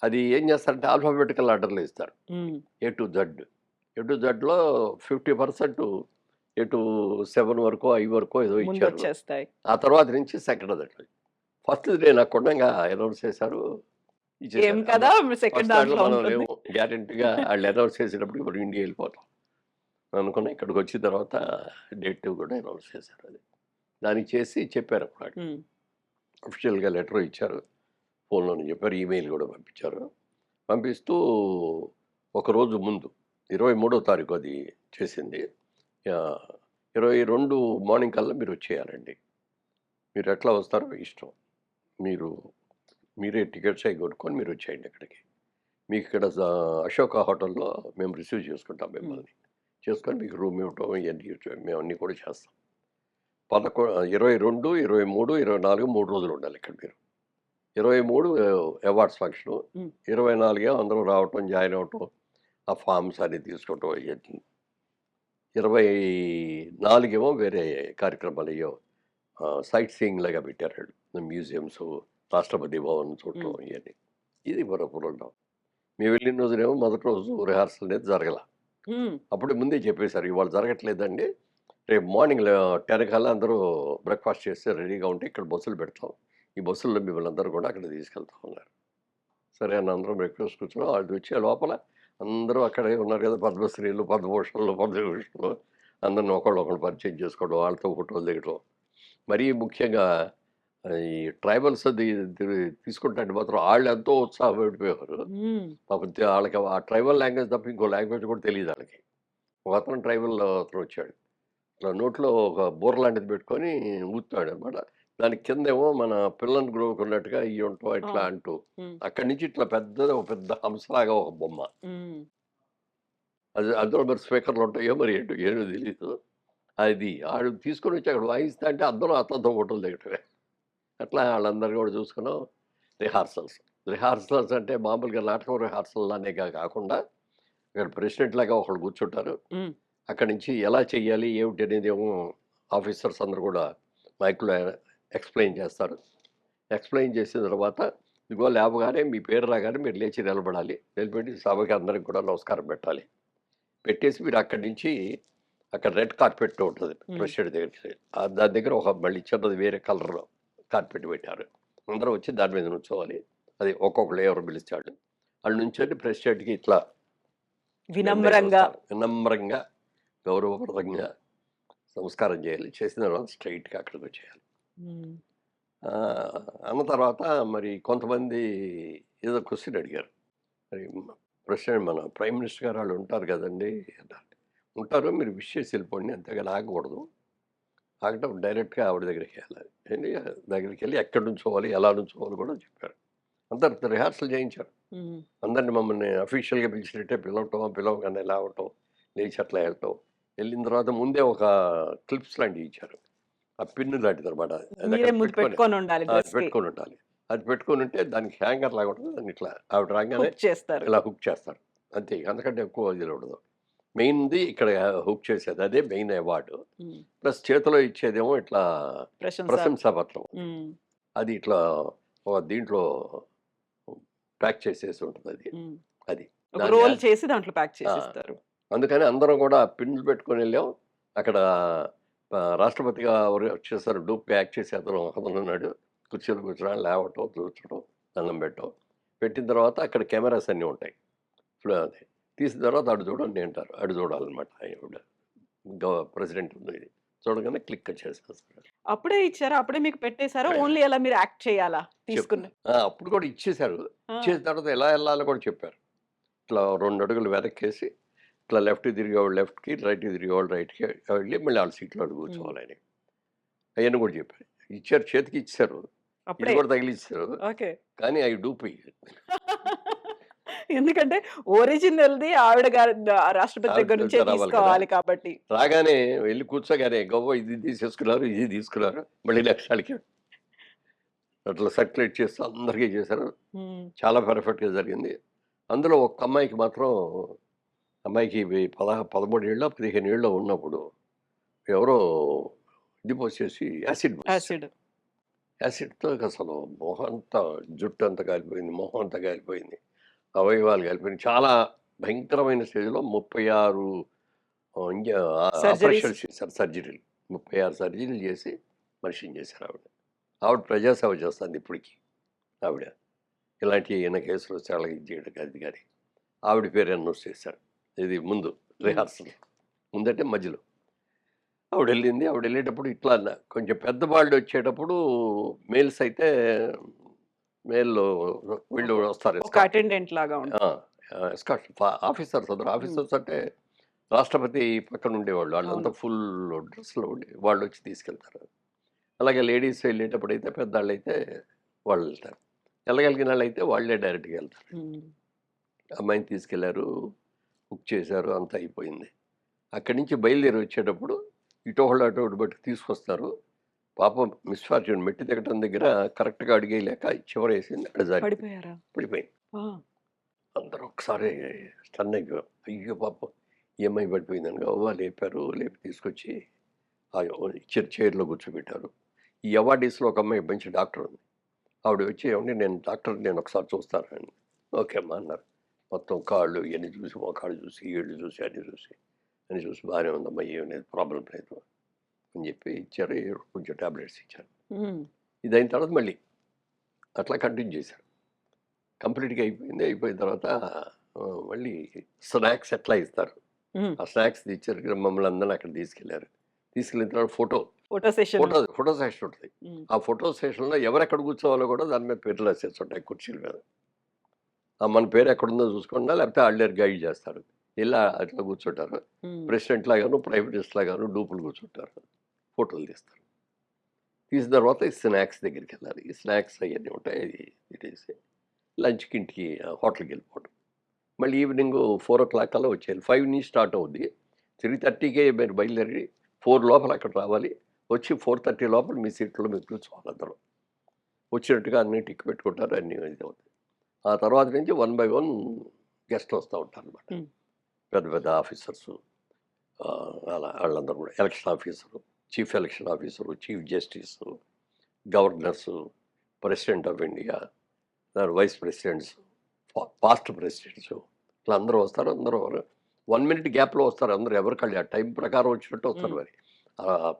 అది ఏం చేస్తారంటే ఆల్ఫాబెటికల్ ఆర్డర్లో ఇస్తారు, A to Z. A to జడ్లో 50% ఏ టు 7 వరకు 5 వరకు ఏదో ముందు ఇచ్చారు. వచ్చేస్తాయి. ఆ తర్వాత నుంచి సెకండ్ దట్. ఫస్ట్ డే నాకు కొండంగా అనౌన్స్ చేశారు, ఏం ఇచ్చేసారు. కదా సెకండ్ ఫస్ట్ దాంట్లో దాంట్లో మనం ఉంటుంది. లేము, గ్యారెంటీగా వాళ్ళు అనౌన్స్ చేసేటప్పటికి మనం ఇండియా వెళ్ళిపోతాం అనుకున్నా. ఇక్కడికి వచ్చిన తర్వాత డేట్ కూడా అనౌన్స్ చేశారు. అది దానికి చేసి చెప్పారు అప్పుడు, అఫీషియల్గా లెటర్ ఇచ్చారు, ఫోన్లోనే చెప్పారు, ఈమెయిల్ కూడా పంపించారు. పంపిస్తూ ఒకరోజు ముందు 23వ తారీఖు అది చేసింది. 22 మార్నింగ్ కల్లా మీరు వచ్చేయాలండి, మీరు ఎట్లా వస్తారో మీ ఇష్టం, మీరే టికెట్స్ అవి కొనుక్కొని మీరు వచ్చేయండి అక్కడికి, మీకు ఇక్కడ అశోక హోటల్లో మేము రిసీవ్ చేసుకుంటాం మిమ్మల్ని, చేసుకొని మీకు రూమ్ ఇవ్వటం ఇవన్నీ మేము అన్నీ కూడా చేస్తాం. 22, 23, 24 3 రోజులు ఉండాలి ఇక్కడ మీరు. 23 అవార్డ్స్ ఫంక్షను, 24 అందరూ రావటం, జాయిన్ అవ్వటం, ఆ ఫామ్స్ అన్ని తీసుకోవటం ఇవన్నీ. 24 వేరే కార్యక్రమాలు అయ్యో సైట్ సీయింగ్ లాగా పెట్టారు, మ్యూజియంస్, రాష్ట్రపతి భవన్ చూడటం ఇవన్నీ. ఇది మరొకరు మేము వెళ్ళిన రోజునేమో మొదటి రోజు రిహార్సల్ అనేది జరగల. అప్పుడు ముందే చెప్పేశారు, ఇవాళ జరగట్లేదండి, రేపు మార్నింగ్ 10 కల్లా అందరూ బ్రేక్ఫాస్ట్ చేస్తే రెడీగా ఉంటే ఇక్కడ బస్సులు పెడతాం, ఈ బస్సుల్లో మిమ్మల్ని అందరూ కూడా అక్కడ తీసుకెళ్తాం అన్నారు. సరే అని అందరం బ్రేక్ఫాస్ట్ కూర్చున్నాం. వాళ్ళు వచ్చే లోపల అందరూ అక్కడే ఉన్నారు కదా, పద్మశ్రీలు, పద్మభూషణలు, పద్మవిష్ణులు, అందరిని ఒకళ్ళు పరిచయం చేసుకోవడం, వాళ్ళతో ఫోటోలు దిగటం. మరీ ముఖ్యంగా ఈ ట్రైబల్స్ అది తీసుకుంటే మాత్రం వాళ్ళు ఎంతో ఉత్సాహపడిపోయారు. పాపం వాళ్ళకి ఆ ట్రైబల్ లాంగ్వేజ్ తప్ప ఇంకో లాంగ్వేజ్ కూడా తెలియదు వాళ్ళకి. ఒక అతను ట్రైబల్ అతను వచ్చాడు, ఇట్లా నోట్లో ఒక బూర లాంటిది పెట్టుకొని ఊతున్నాడు అనమాట. దాని కిందేమో మన పిల్లలను గ్రోకున్నట్టుగా ఇవి ఉంటాం ఇట్లా అంటూ, అక్కడి నుంచి ఇట్లా ఒక పెద్ద హంసలాగా ఒక బొమ్మ, అది అందులో మరి స్పీకర్లు ఉంటాయో మరి ఏంటో ఏమో తెలియదు. అది ఆడు తీసుకొని వచ్చి అక్కడ వాయిస్తా అంటే అందరూ అతనితో ఫోటోలు దిగటమే. అట్లా వాళ్ళందరూ కూడా చూసుకున్నాం. రిహార్సల్స్ అంటే మామూలుగా నాటకం రిహార్సల్ అనే కాకుండా ఇక్కడ ప్రెసిడెంట్ లాగా ఒకళ్ళు కూర్చుంటారు, అక్కడి నుంచి ఎలా చెయ్యాలి ఏమిటి అనేది ఏమో ఆఫీసర్స్ అందరూ కూడా మైక్లో ఎక్స్ప్లెయిన్ చేస్తారు. ఎక్స్ప్లెయిన్ చేసిన తర్వాత ఇదిగో లేవగానే మీ పేరు రాగానే మీరు లేచి నిలబడాలి, నిలబెట్టి సభకి అందరికి కూడా నమస్కారం పెట్టాలి, పెట్టేసి మీరు అక్కడి నుంచి అక్కడ రెడ్ కార్పెట్ ఉంటుంది ప్రెసిడెంట్ దగ్గరికి, దాని దగ్గర ఒక మళ్ళీ చిన్నది వేరే కలర్ కార్పెట్ పెట్టారు, అందరూ వచ్చి దాని మీద నుంచోవాలి. అది ఒక్కొక్కళ్ళు ఎవరు పిలుస్తాడు, వాళ్ళు నుంచి ప్రెసిడెంట్కి ఇట్లా వినమ్రంగా. వినమ్రంగా గౌరవప్రదంగా సంస్కారం చేయాలి. చేసిన తర్వాత స్ట్రైట్గా అక్కడికి వచ్చేయాలి. హ్మ్. అన్న తర్వాత మరి కొంతమంది ఏదో క్వశ్చన్ అడిగారు. మరి ప్రెసిడెంట్ మన ప్రైమ్ మినిస్టర్ గారు వాళ్ళు ఉంటారు కదండి అన్నారు. ఉంటారు, మీరు విష్ చేసి వెళ్ళిపోండి, అంతేగాని ఆగకూడదు. ఆగటం డైరెక్ట్గా ఆవిడ దగ్గరికి వెళ్ళాలి. వెళ్ళి దగ్గరికి వెళ్ళి ఎక్కడి నుంచోవాలి, ఎలా నుంచోవాలి కూడా చెప్పారు. అంతా రిహార్సల్ చేయించారు. హ్మ్. అందరిని మమ్మల్ని అఫీషియల్గా పిలిచినట్టే పిలవగానే లేవటం, లేచి అట్లా వెళ్ళటం. వెళ్ళిన తర్వాత ముందే ఒక క్లిప్స్ లాంటివి ఇచ్చారు. ఆ పిన్ను లాంటిది అనమాట. అది మీరే అక్కడ ముందు పెట్టుకొని ఉండాలి అది డ్రెస్‌కి. పెట్టుకొని ఉండాలి. అది పెట్టుకొని ఉంటే దానికి హ్యాంగర్ లాగా ఉంటుంది. దాన్ని ఇట్లా ఆవిడ రాగానే హుక్ చేస్తారు. ఇలా హుక్ చేస్తారు. అంతే, అంతకంటే ఎక్కువ ఇది ఉండదు. మెయిన్‌ది ఇక్కడ హుక్ చేసేది అదే మెయిన్ అవార్డు. హ్మ్. ప్లస్ చేతిలో ఇచ్చేదేమో ఇట్లా ప్రశంస. ప్రశంసాపత్రం. హ్మ్. అది ఇట్లా ఒక దీంట్లో ప్యాక్ చేసేసి ఉంటుంది అది. హ్మ్. అది. ఒక దాన్ని రోల్ యాజ్ చేసి దాంట్లో ప్యాక్ ఆ! చేసిస్తారు. అందుకని అందరం కూడా పిన్నులు పెట్టుకొని వెళ్ళాం. అక్కడ రాష్ట్రపతిగా ఎవరో వచ్చేసారు. డూప్‌గా యాక్ట్ చేసే ఒకతనున్నాడు. కుర్చీలో కూర్చోవడం, లేవటం, కూర్చోవడం, దండం పెట్టడం. పెట్టిన తర్వాత అక్కడ కెమెరాస్ అన్నీ ఉంటాయి. ఇప్పుడు అది తీసిన తర్వాత అటు చూడండి అంటారు. అటు చూడాలన్నమాట. ఆవిడ ప్రెసిడెంట్ ఉంది. చూడగానే క్లిక్ చేసేస్తారు. అప్పుడే ఇచ్చారా? అప్పుడే మీకు పెట్టేసారా? ఆ! ఓన్లీ అలా మీరు యాక్ట్ చేయాలా? తీసుకున్న అప్పుడు కూడా ఇచ్చేశారు. ఆ! ఇచ్చేసిన తర్వాత ఎలా వెళ్ళాలో కూడా చెప్పారు. ఇట్లా 2 అడుగులు వెనక్కేసి ఇట్లా లెఫ్ట్‌కి తిరిగేవాళ్ళు లెఫ్ట్‌కి, రైట్‌కి తిరిగేవాళ్ళు రైట్‌కి వెళ్ళి మళ్ళీ ఆళ్ళ సీట్‌లో హ్మ్. కూర్చోవాలని. అయన్నీ కూడా చెప్పారు. ఇచ్చారు, చేతికి ఇచ్చేసారు. ఇది అప్పుడే. కూడా తగిలిచ్చారు. ఓకే. కానీ అయి డూపి. ఎందుకంటే ఒరిజినల్‌ది ఆవిడ గారి రాష్ట్రపతి దగ్గర నుంచే రావాలి కదా! తీసుకోవాలి కాబట్టి. రాగానే వెళ్లి కూర్చోగానే గవ్వ ఇది తీసేసుకున్నారు, ఇది తీసుకున్నారు. మళ్ళీ నెక్స్ట్ ఆళ్ళకి అట్లా సర్క్యులేట్ చేస్తూ అందరికీ చేశారు. హ్మ్. చాలా పర్ఫెక్ట్‌గా జరిగింది. అందులో ఒక్క అమ్మాయికి మాత్రం అమ్మాయికి 13 ఏళ్ళో, 15 ఏళ్ళో ఉన్నప్పుడు ఎవరో ఇది పోసేసి యాసిడ్ పోసేసారు. యాసిడ్. యాసిడ్‌తో అసలు మొహం అంతా జుట్టంతా కాలిపోయింది. మొహం అంతా కాలిపోయింది. అవయవాలు కాలిపోయినాయి. చాలా భయంకరమైన స్టేజ్‌లో 36 సర్జరీస్. ఆపరేషన్స్ చేశారు, సర్జరీలు. 36 సర్జరీలు చేసి మనిషిని చేశారు ఆవిడ. ఆవిడ ప్రజాసేవ చేస్తుంది ఇప్పటికి ఆవిడ. ఇలాంటి ఏమైనా కేసులు వస్తే వాళ్ళకి ఇది చేయడం అది గాని. ఆవిడ పేరు అనౌన్స్ చేశారు. ఇది ముందు హ్మ్. రిహార్సల్. ముందంటే మధ్యలో. ఆవిడెళ్ళింది. ఆవిడెళ్ళేటప్పుడు ఇట్లా కొంచెం పెద్దవాళ్ళు వచ్చేటప్పుడు మేల్స్ అయితే మేల్‌లో వీళ్ళు ఒక వస్తారు ఒక ఎస్కార్ట్. అటెండెంట్ లాగా ఆ! ఉంటారు. ఎస్కార్ట్ ఆఫీసర్స్ అందరూ. హ్మ్. ఆఫీసర్స్ అంటే రాష్ట్రపతి పక్కన ఉండేవాళ్ళు. వాళ్ళంతా అవును. ఫుల్ డ్రెస్‌లో ఉండి వాళ్ళొచ్చి తీసుకెళ్తారు. అలాగే లేడీస్ వెళ్ళేటప్పుడైతే పెద్దాళ్ళైతే వాళ్ళెళ్తారు. వెళ్ళగలిగిన వాళ్ళైతే వాళ్ళే డైరెక్ట్‌గా వెళ్తారు. హ్మ్. అమ్మాయిని తీసుకెళ్లారు. బుక్ చేశారు. అంతా అయిపోయింది. అక్కడి నుంచి బయలుదేరి వచ్చేటప్పుడు ఇటోళ్ళు అటోళ్ళు బట్టి తీసుకొస్తారు. పాపం మిస్‌ఫార్చ్యూన్ మెట్టు దిగటం దగ్గర కరెక్ట్‌గా అడుగేయలేక చివరేసింది. అక్కడ జారిపోయింది. పడిపోయారా? పడిపోయింది. ఆ! అందరూ ఒకసారి స్టన్ అయిపోయాం. అయ్యో పాపం! ఈ అమ్మాయి పడిపోయిందని గబగబా లేపారు. లేపి తీసుకొచ్చి ఇచ్చిన చైర్‌లో కూర్చోబెట్టారు. ఈ అవార్డీస్‌లో ఒక అమ్మాయి మంచి డాక్టర్ ఉంది. ఆవిడ వచ్చి ఏవండీ నేను డాక్టర్‌ని నేను ఒకసారి చూస్తాను అని. ఓకే అమ్మా అన్నారు. మొత్తం కాళ్ళు ఇయన్నీ చూసి, మోకాళ్ళు చూసి, ఏళ్ళు చూసి, అన్నీ చూసి బాగానే ఉందమ్మా, ఏం లేదు, ప్రాబ్లమ్ లేదు అని చెప్పి ఇచ్చారు. కొంచెం టాబ్లెట్స్ ఇచ్చారు. హ్మ్. ఇదయిన తర్వాత మళ్ళీ అట్లా కంటిన్యూ చేశారు. కంప్లీట్‌గా అయిపోయింది. అయిపోయిన తర్వాత మళ్ళీ స్నాక్స్ ఎట్లా ఇస్తారు. హ్మ్. ఆ స్నాక్స్ ఇచ్చారు. మమ్మల్ని అందరిని అక్కడ తీసుకెళ్లారు. తీసుకెళ్ళిన తర్వాత ఫోటో సెషన్. ఫోటో సెషన్ ఉంటుంది. హ్మ్. ఆ ఫోటో సెషన్‌లో ఎవరెక్కడ కూర్చోవాలో కూడా దాని మీద పేర్లు రాసేసి ఉంటాయి కుర్చీల మీద. మన పేరు ఎక్కడుందో చూసుకున్నా లేకపోతే ఆళ్ళే గైడ్ చేస్తారు. ఇలా అట్లా కూర్చుంటారు. హ్మ్. ప్రెసిడెంట్ లాగాను, ప్రైమ్ మినిస్టర్ లాగాను డూపులు కూర్చుంటారు. ఫోటోలు తీస్తారు. తీసిన తర్వాత ఈ స్నాక్స్ దగ్గరికెళ్ళాలి. ఈ స్నాక్స్ అయన్నీ ఉంటాయి. అది తినేసి లంచ్‌కి ఇంటికి హోటల్‌కి వెళ్ళిపోవడం. మళ్ళీ ఈవినింగ్ 4:00 కల్లా వచ్చేయాలి. 5 నుంచి స్టార్ట్ అవుద్ది. 3:30కే మీరు బయలుదేరి 4 లోపల అక్కడ రావాలి. వచ్చి 4:30 లోపల మీ సీట్‌లో మీరు కూర్చోవాలి అందరూ. వచ్చినట్టుగా అన్నీ టిక్ పెట్టుకుంటారు. అన్నీ ఇదవుతాయి. ఆ తర్వాత నుంచి వన్ బై వన్ గెస్ట్‌లు వస్తా ఉంటారనమాట. హ్మ్. పెద్ద పెద్ద ఆఫీసర్సు, అలా ఆళ్ళందరూ కూడా election officer, chief election officer, chief justice, governors, president of India, vice presidents, past presidents ఇట్లా అందరూ వస్తారు. అందరూ 1 మినిట్ గ్యాప్‌లో వస్తారు. అందరూ ఎవరికాళ్ళు ఆ టైం ప్రకారం వచ్చినట్టు వస్తారు హ్మ్. మరి.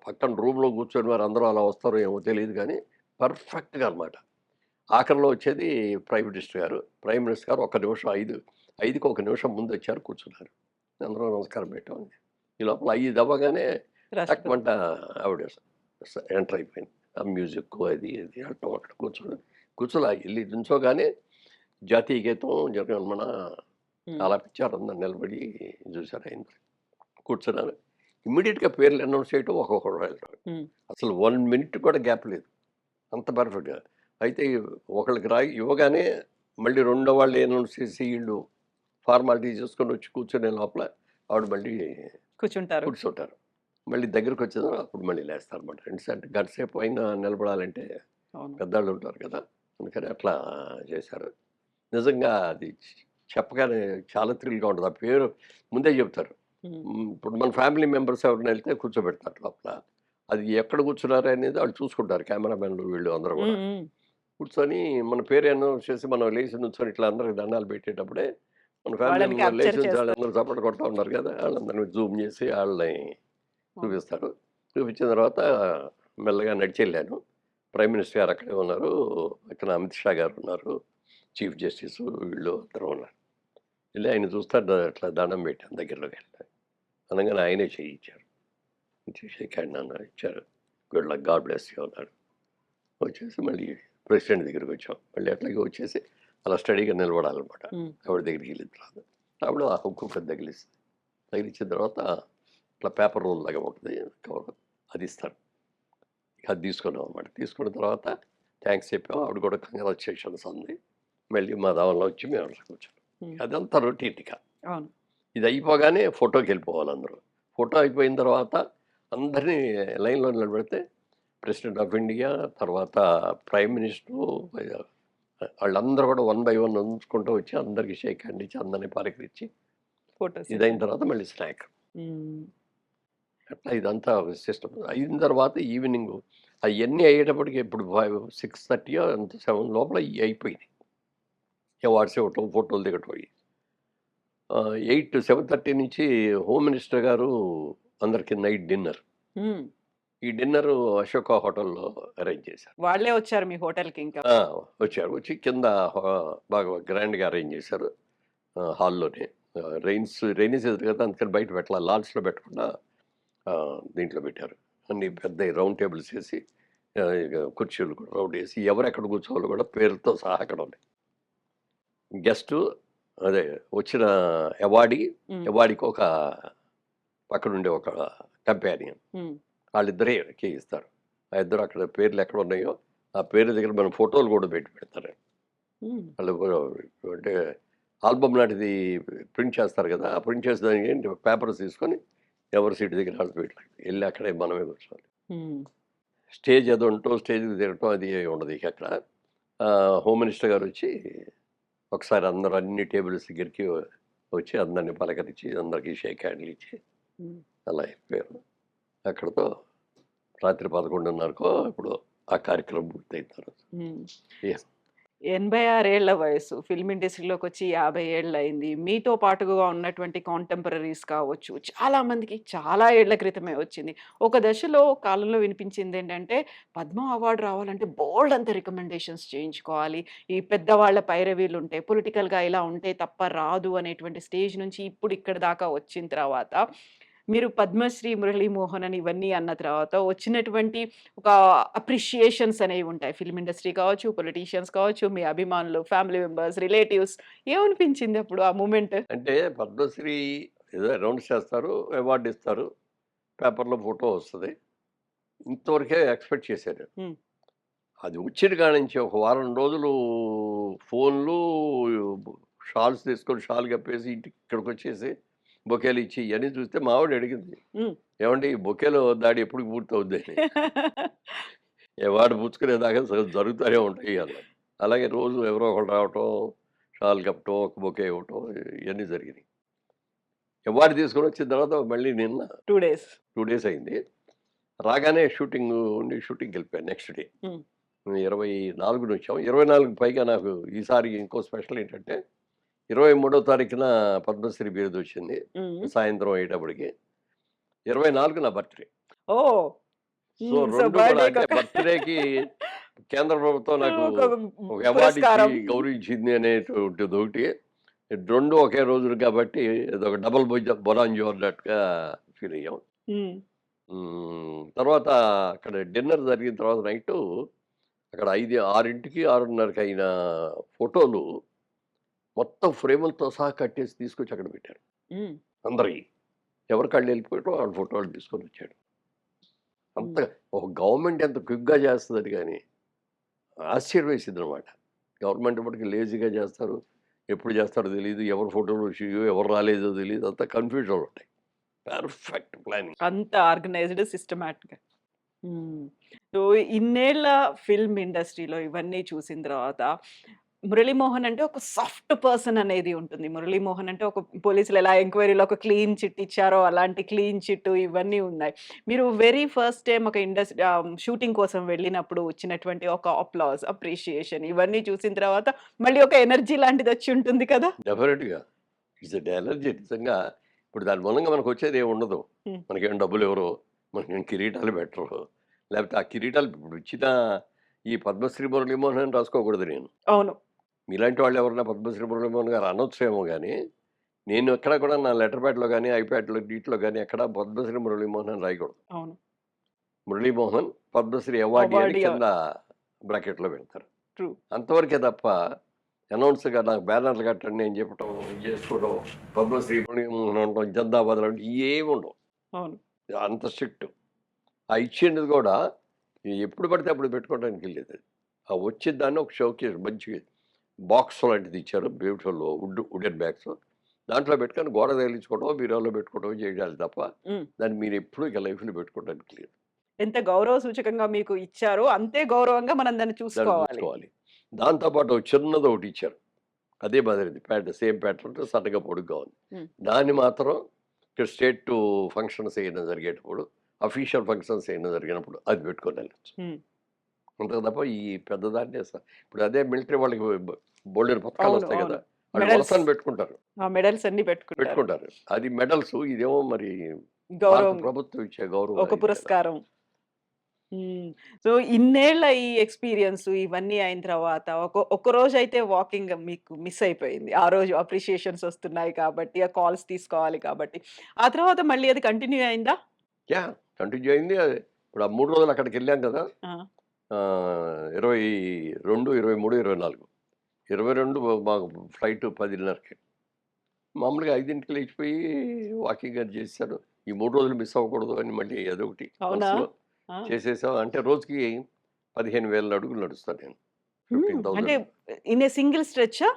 పక్కన రూమ్‌లో కూర్చొని మరి అందరూ అలా వస్తారో ఏమో తెలీదు గానీ పర్ఫెక్ట్‌గా అనమాట. ఆఖరిలో వచ్చేది ప్రైమ్ మినిస్టర్ గారు. ప్రైమ్ మినిస్టర్ గారు ఒక్క నిమిషం 5కి ఒక నిమిషం ముందు వచ్చారు, కూర్చున్నారు. అందరూ నమస్కారం పెట్టాం. ఈ లోపల 5 అవ్వగానే రష్. టక్మంట ఆవిడ ఎంటర్ అయిపోయింది. ఆ మ్యూజిక్ అది ఇది అంటాం, అక్కడ కూర్చోలా వెళ్ళి నుంచోగానే జాతీయ గీతం జనగణమన ఆలపించారు. అందరు నిలబడి చూశారు. ఆయన కూర్చున్నారు. ఇమ్మీడియట్గా పేర్లు అనౌన్స్ చేయటం, ఒక్కొక్కరు వెళ్ళడం. అసలు 1 మినిట్ కూడా గ్యాప్ లేదు, అంత పర్ఫెక్ట్గా. అయితే ఒకళ్ళకి ఇవ్వగానే మళ్ళీ రెండో వాళ్ళు అనౌన్స్ చేసి వీళ్ళు ఫార్మాలిటీ చేసుకొని వచ్చి కూర్చునే లోపల ఆవిడ మళ్ళీ కూర్చుంటారు. మళ్ళీ దగ్గరికి వచ్చేదో అప్పుడు మళ్ళీ లేస్తారు అన్నమాట. ఎందుకంటే గంట సేపు అయినా నిలబడాలంటే పెద్దవాళ్ళు ఉంటారు కదా, అందుకని అట్లా చేశారు. నిజంగా అది చెప్పగానే చాలా థ్రిల్గా ఉంటుంది. ఆ పేరు ముందే చెప్తారు. ఇప్పుడు మన ఫ్యామిలీ మెంబర్స్ ఎవరైనా వెళ్తే కూర్చోబెడతారు లోపల. అది ఎక్కడ కూర్చున్నారు అనేది వాళ్ళు చూసుకుంటారు, కెమెరామెన్లు వీళ్ళు అందరూ కూడా. కూర్చొని మన పేరు అనౌన్స్ చేసి మనం లేచి నుంచొని ఇట్లా అందరికి దండాలు పెట్టేటప్పుడే మన ఫ్యామిలీ మెంబర్ లేచి నుంచి వాళ్ళందరూ చప్పట్లు కొడతా ఉన్నారు కదా, వాళ్ళందరినీ జూమ్ చేసి వాళ్ళని చూపిస్తారు. చూపించిన తర్వాత మెల్లగా నడిచి వెళ్ళాను. ప్రైమ్ మినిస్టర్ గారు అక్కడే ఉన్నారు, ఇక్కడ అమిత్ షా గారు ఉన్నారు, చీఫ్ జస్టిస్ వీళ్ళు అందరూ ఉన్నారు. వెళ్ళి ఆయన చూస్తారు, అట్లా దండం పెట్టాను దగ్గరలోకి వెళ్ళి. అనగానే ఆయనే చేయించారు. షేక్ హ్యాండ్ అన్న ఇచ్చారు. Good luck, God bless you అన్నాడు. వచ్చేసి మళ్ళీ ప్రెసిడెంట్ దగ్గరికి వచ్చాం. మళ్ళీ అట్లాగే వచ్చేసి అలా స్టడీగా నిలబడాలన్నమాట. ఆవిడ దగ్గరికి వెళ్ళిన తర్వాత ఆవిడ ఆ హుక్కు పెద్ద తగిలిస్తుంది. తగిలించిన తర్వాత ఇట్లా పేపర్ రోల్ లాగా ఉంటుంది కవర్, అది ఇస్తారు. అది తీసుకున్నాం అన్నమాట. తీసుకున్న తర్వాత థ్యాంక్స్ చెప్పాము. ఆవిడ కూడా కంగ్రాచులేషన్స్ అంది. మళ్ళీ మా దావల్లో వచ్చి మేము అట్లా కూర్చోం. అదంతా రొటీన్గా. ఇది అయిపోగానే ఫోటోకి వెళ్ళిపోవాలి అందరూ. ఫోటో అయిపోయిన తర్వాత అందరినీ లైన్లో నిలబెడితే ప్రెసిడెంట్ ఆఫ్ ఇండియా, తర్వాత ప్రైమ్ మినిస్టరు, వాళ్ళందరూ కూడా 1 by 1 ఉంచుకుంటూ వచ్చి అందరికి షేక్ హ్యాండ్ ఇచ్చి అందరినీ పలకరించి ఫోటోస్ ఇదైన తర్వాత మళ్ళీ స్నాక్. అట్లా ఇదంతా సిస్టమ్ అయిన తర్వాత ఈవినింగ్ అవన్నీ అయ్యేటప్పటికి ఇప్పుడు 6:30 అంత 7 లోపల అయిపోయింది. అవార్డ్స్ ఇవ్వటం, ఫోటోలు దిగటం. 7:30 నుంచి హోమ్ మినిస్టర్ గారు అందరికి నైట్ డిన్నర్. ఈ డిన్నర్ అశోక హోటల్లో అరేంజ్ చేశారు. వాళ్ళే వచ్చారు మీ హోటల్కి? ఇంకా వచ్చారు. వచ్చి కింద బాగా గ్రాండ్గా అరేంజ్ చేశారు హాల్లోనే. రైనీ సీజన్ కదా, అందుకని బయట పెట్టాలి, లాడ్జ్లో పెట్టకుండా దీంట్లో పెట్టారు. అన్ని పెద్ద రౌండ్ టేబుల్స్ వేసి కుర్చీలు కూడా రౌండ్ వేసి ఎవరు ఎక్కడ కూర్చోవాలో కూడా పేరుతో సహా అక్కడ ఉన్నాయి. గెస్ట్ అదే వచ్చిన అవార్డీకి ఒక పక్కనుండే ఒక కంపానియన్, వాళ్ళిద్దరే ఇస్తారు. ఆ ఇద్దరు అక్కడ పేర్లు ఎక్కడ ఉన్నాయో ఆ పేరు దగ్గర మనం ఫోటోలు కూడా పెడతారు. వాళ్ళు అంటే ఆల్బమ్ లాంటిది ప్రింట్ చేస్తారు కదా, ఆ ప్రింట్ చేసేదానికి పేపర్స్ తీసుకొని ఎవరి సీటు దగ్గర వాళ్ళు వెళ్ళి అక్కడే మనమే కూర్చోవాలి. స్టేజ్ ఏదో ఉంటో స్టేజ్కి తిరగటం అది ఉండదు. ఇక అక్కడ హోమ్ మినిస్టర్ గారు వచ్చి ఒకసారి అందరూ అన్ని టేబుల్స్ దగ్గరికి వచ్చి అందరినీ పలకరించి అందరికీ షేక్ హ్యాండ్లు ఇచ్చి అలా అయిపోయారు. అక్కడతో రాత్రి 11:30కో ఇప్పుడు ఆ కార్యక్రమం పూర్తయినారు. 86 ఏళ్ల వయసు, ఫిల్మ్ ఇండస్ట్రీలోకి వచ్చి 50 ఏళ్ళు అయింది. మీతో పాటుగా ఉన్నటువంటి కాంటెంపరీస్ కావచ్చు, చాలా మందికి చాలా ఏళ్ల క్రితమే వచ్చింది. ఒక దశలో కాలంలో వినిపించింది ఏంటంటే పద్మ అవార్డు రావాలంటే బోల్డ్ అంత రికమెండేషన్స్ చేయించుకోవాలి, ఈ పెద్దవాళ్ళ పైరవీలు ఉంటాయి, పొలిటికల్గా ఇలా ఉంటే తప్ప రాదు అనేటువంటి స్టేజ్ నుంచి ఇప్పుడు ఇక్కడ దాకా వచ్చిన తర్వాత మీరు పద్మశ్రీ మురళీమోహన్ అని ఇవన్నీ అన్న తర్వాత వచ్చినటువంటి ఒక అప్రిషియేషన్స్ అనేవి ఉంటాయి. ఫిల్మ్ ఇండస్ట్రీ కావచ్చు, పొలిటీషియన్స్ కావచ్చు, మీ అభిమానులు, ఫ్యామిలీ మెంబర్స్, రిలేటివ్స్. ఏమనిపించింది అప్పుడు ఆ మూమెంట్? అంటే పద్మశ్రీ ఏదో అనౌన్స్ చేస్తారు, అవార్డు ఇస్తారు, పేపర్లో ఫోటో వస్తుంది, ఇంతవరకే ఎక్స్పెక్ట్ చేశారు. అది వచ్చిన కాడి నుంచి ఒక వారం రోజులు ఫోన్లు, షాల్స్ తీసుకొని షాల్ కప్పేసి ఇంటికి ఇక్కడికి వచ్చేసి బొకేలు ఇచ్చి ఇవన్నీ చూస్తే మా ఆవిడ అడిగింది, ఏమండి ఈ బొకేలో దాడి ఎప్పుడు పూర్తవుద్ది అని. అవార్డు పుచ్చుకునేదాకా జరుగుతూనే ఉంటాయి అలా. అలాగే రోజు ఎవరో ఒకళ్ళు రావటం, షాల్ కప్పటం, ఒక బొకే ఇవ్వటం, ఇవన్నీ జరిగినాయి. అవార్డు తీసుకొని వచ్చిన తర్వాత మళ్ళీ నిన్న 2 days అయింది. రాగానే షూటింగ్కి వెళ్ళిపోయాను. నెక్స్ట్ డే 24 వచ్చాం. 24 పైగా నాకు ఈసారి ఇంకో స్పెషల్ ఏంటంటే 23వ తారీఖున పద్మశ్రీ బిరుదు వచ్చింది సాయంత్రం అయ్యేటప్పటికి. 24 నా బర్త్డే. సో 2 కూడా అంటే బర్త్డేకి కేంద్ర ప్రభుత్వం నాకు ఒక అవార్డు ఇచ్చి గౌరవించింది అనేటువంటిది ఒకటి, రెండు ఒకే రోజులు కాబట్టి ఇదొక డబుల్ బొరాంజో అన్నట్టుగా ఫీల్ అయ్యాం. హ్మ్. తర్వాత అక్కడ డిన్నర్ జరిగిన తర్వాత నైటు అక్కడ 6కి 6:30కి అయిన ఫోటోలు మొత్తం ఫ్రేములతో సహా కట్టేసి తీసుకొచ్చి అక్కడ పెట్టారు. హ్మ్. అందరియి. ఎవరి కాళ్ళు వెళ్ళిపోయారో వాళ్ళ ఫోటోలు తీసుకొనొచ్చాడు. అంత హ్మ్. ఒక గవర్నమెంట్ ఎంత క్విక్‌గా చేస్తదని గానీ ఆశ్చర్యం వేసిందనమాట. గవర్నమెంట్ మటుకు లేజీగా చేస్తారు. ఎప్పుడు చేస్తారో తెలీదు. ఎవరి ఫోటోలు వచ్చినాయో, ఎవరు రాలేదో తెలీదు. అంతా కన్‌ఫ్యూజన్‌లో ఉంటాయి. Perfect planning. అంత ఆర్గనైజ్డ్ సిస్టమాటిక్‌గా. హ్మ్. సో, ఇన్నేళ్ల ఫిల్మ్ ఇండస్ట్రీలో ఇవన్నీ చూసిన తర్వాత 'మురళీమోహన్' అంటే ఒక సాఫ్ట్ పర్సన్ అనేది ఉంటుంది. 'మురళీమోహన్' అంటే ఒక పోలీసులు ఎలా ఎంక్వైరీలో ఒక క్లీన్ చిట్ ఇచ్చారో అలాంటి క్లీన్ చిట్ ఇవన్నీ ఉన్నాయి. మీరు వెరీ ఫస్ట్ టైమ్ ఒక షూటింగ్ కోసం వెళ్ళినప్పుడు వచ్చినటువంటి ఒక అప్లాజ్, అప్రిషియేషన్ ఇవన్నీ చూసిన తర్వాత మళ్ళీ ఒక ఎనర్జీ లాంటిదొచ్చి ఉంటుంది కదా! డెఫినిట్‌గా. ఇట్స్ ఎ ఎనర్జీ నిజంగా. ఇప్పుడు దాని మూలంగా మనకొచ్చేది ఏమి ఉండదు. హ్మ్. మనకేం డబ్బులివ్వరు. మనకేం కిరీటాలు పెట్టరు. లేకపోతే ఆ కిరీటాలు ఇప్పుడు ఇచ్చిన ఈ పద్మశ్రీ మురళీమోహన్ అని రాసుకోకూడదు నేను. అవును. మీలాంటి వాళ్ళు ఎవరైనా పద్మశ్రీ మురళీమోహన్ గారు అనొచ్చేమో గానీ, నేను ఎక్కడ కూడా నా లెటర్ ప్యాడ్‌లో గానీ, ఐప్యాడ్‌లో వీటిలో గానీ ఎక్కడ పద్మశ్రీ మురళీమోహన్ అని రాయకూడదు. అవును. మురళీమోహన్ పద్మశ్రీ అవార్డీ అని అవార్డియా కింద బ్రాకెట్‌లో పెడతారు. ట్రూ. అంతవరకే తప్ప అనౌన్స్‌గా నాకు బ్యానర్లు కట్టండి అని చెప్పటం, ఇది చేసుకోవడం, పద్మశ్రీ మురళీమోహన్ అనడం, జందాబాద్‌లు అంటే ఇయేమి ఉండవు. అవును. అంత స్ట్రిక్ట్. ఆ ఇచ్చింది కూడా ఎప్పుడు పడితే అప్పుడు పెట్టుకోవడానికి వీల్లేదది. ఆ వచ్చేదాన్ని ఒక షోకేస్ మంచి బాక్స్ లాంటిది ఇచ్చారు. Beautiful wooden bags. దాంట్లో పెట్టుకొని గోడ తగిలించుకోవడమో, బీరువాలో పెట్టుకోవడమో చేయాలి తప్ప, హ్మ్. దాన్ని మీరెప్పుడూ ఇక లైఫ్‌లో పెట్టుకోవడానికి లేదు. ఎంత గౌరవ సూచకంగా మీకు ఇచ్చారో, అంతే గౌరవంగా మనం దాన్ని దాన్ని చూసుకోవాలి. చూసుకోవాలి. దాంతో పాటు ఒక చిన్నది ఒకటి ఇచ్చారు. అదే మాదిరిది సేమ్ ప్యాటర్న్ సన్నగా పొడుగ్గా ఉంది. హ్మ్. దాన్ని మాత్రం ఇక్కడ స్టేట్ ఫంక్షన్స్ ఏమైనా జరిగేటప్పుడు, అఫీషియల్ ఫంక్షన్స్ ఏమైనా జరిగినప్పుడు అది పెట్టుకొని వెళ్ళొచ్చు. హ్మ్. అంతే తప్ప ఈ పెద్దదాన్నే ఇప్పుడు అదే మిలిటరీ వాళ్ళకి బోలెడన్ని పథకాలు అవును. వస్తాయి అవును. కదా! వాళ్ళు మెడల్స్. వరుసని పెట్టుకుంటారు. ఆ మెడల్స్ అన్నీ పెట్టుకుంటారు. పెట్టుకుంటారు. అది మెడల్స్ ఇదేమో మరి భారత గౌరవం. ప్రభుత్వం ఇచ్చే గౌరవం ఒక ఇది కదా! పురస్కారం. హ్మ్. సో, ఇన్నేళ్ల ఈ ఎక్స్‌పీరియన్స్ ఇవన్నీ అయిన తర్వాత ఒక్కరోజైతే వాకింగ్ మీకు మిస్ అయిపోయింది. ఆ రోజు అప్రిషియేషన్స్ వస్తున్నాయి కాబట్టి, ఆ కాల్స్ తీసుకోవాలి కాబట్టి. ఆ తర్వాత మళ్ళీ అది కంటిన్యూ అయిందా? యాహ్! కంటిన్యూ అయింది. ఇప్పుడు ఆ 3 రోజులు అక్కడికెళ్ళాం కదా! ఆ! 22, 23, 24. 22 మాకు ఫ్లైట్ 10:30కి. మామూలుగా 5కి లేచిపోయి వాకింగ్ అది చేసేసాను. ఈ 3 రోజులు మిస్ అవ్వకూడదు అని మళ్ళీ అదొకటి అవునా? మనసులో ఆ! చేసేసాం. అంటే రోజుకి 15,000 అడుగులు నడుస్తాను నేను. హ్మ్. అంటే 15,000. ఇన్ ఎ సింగిల్ స్ట్రెచా?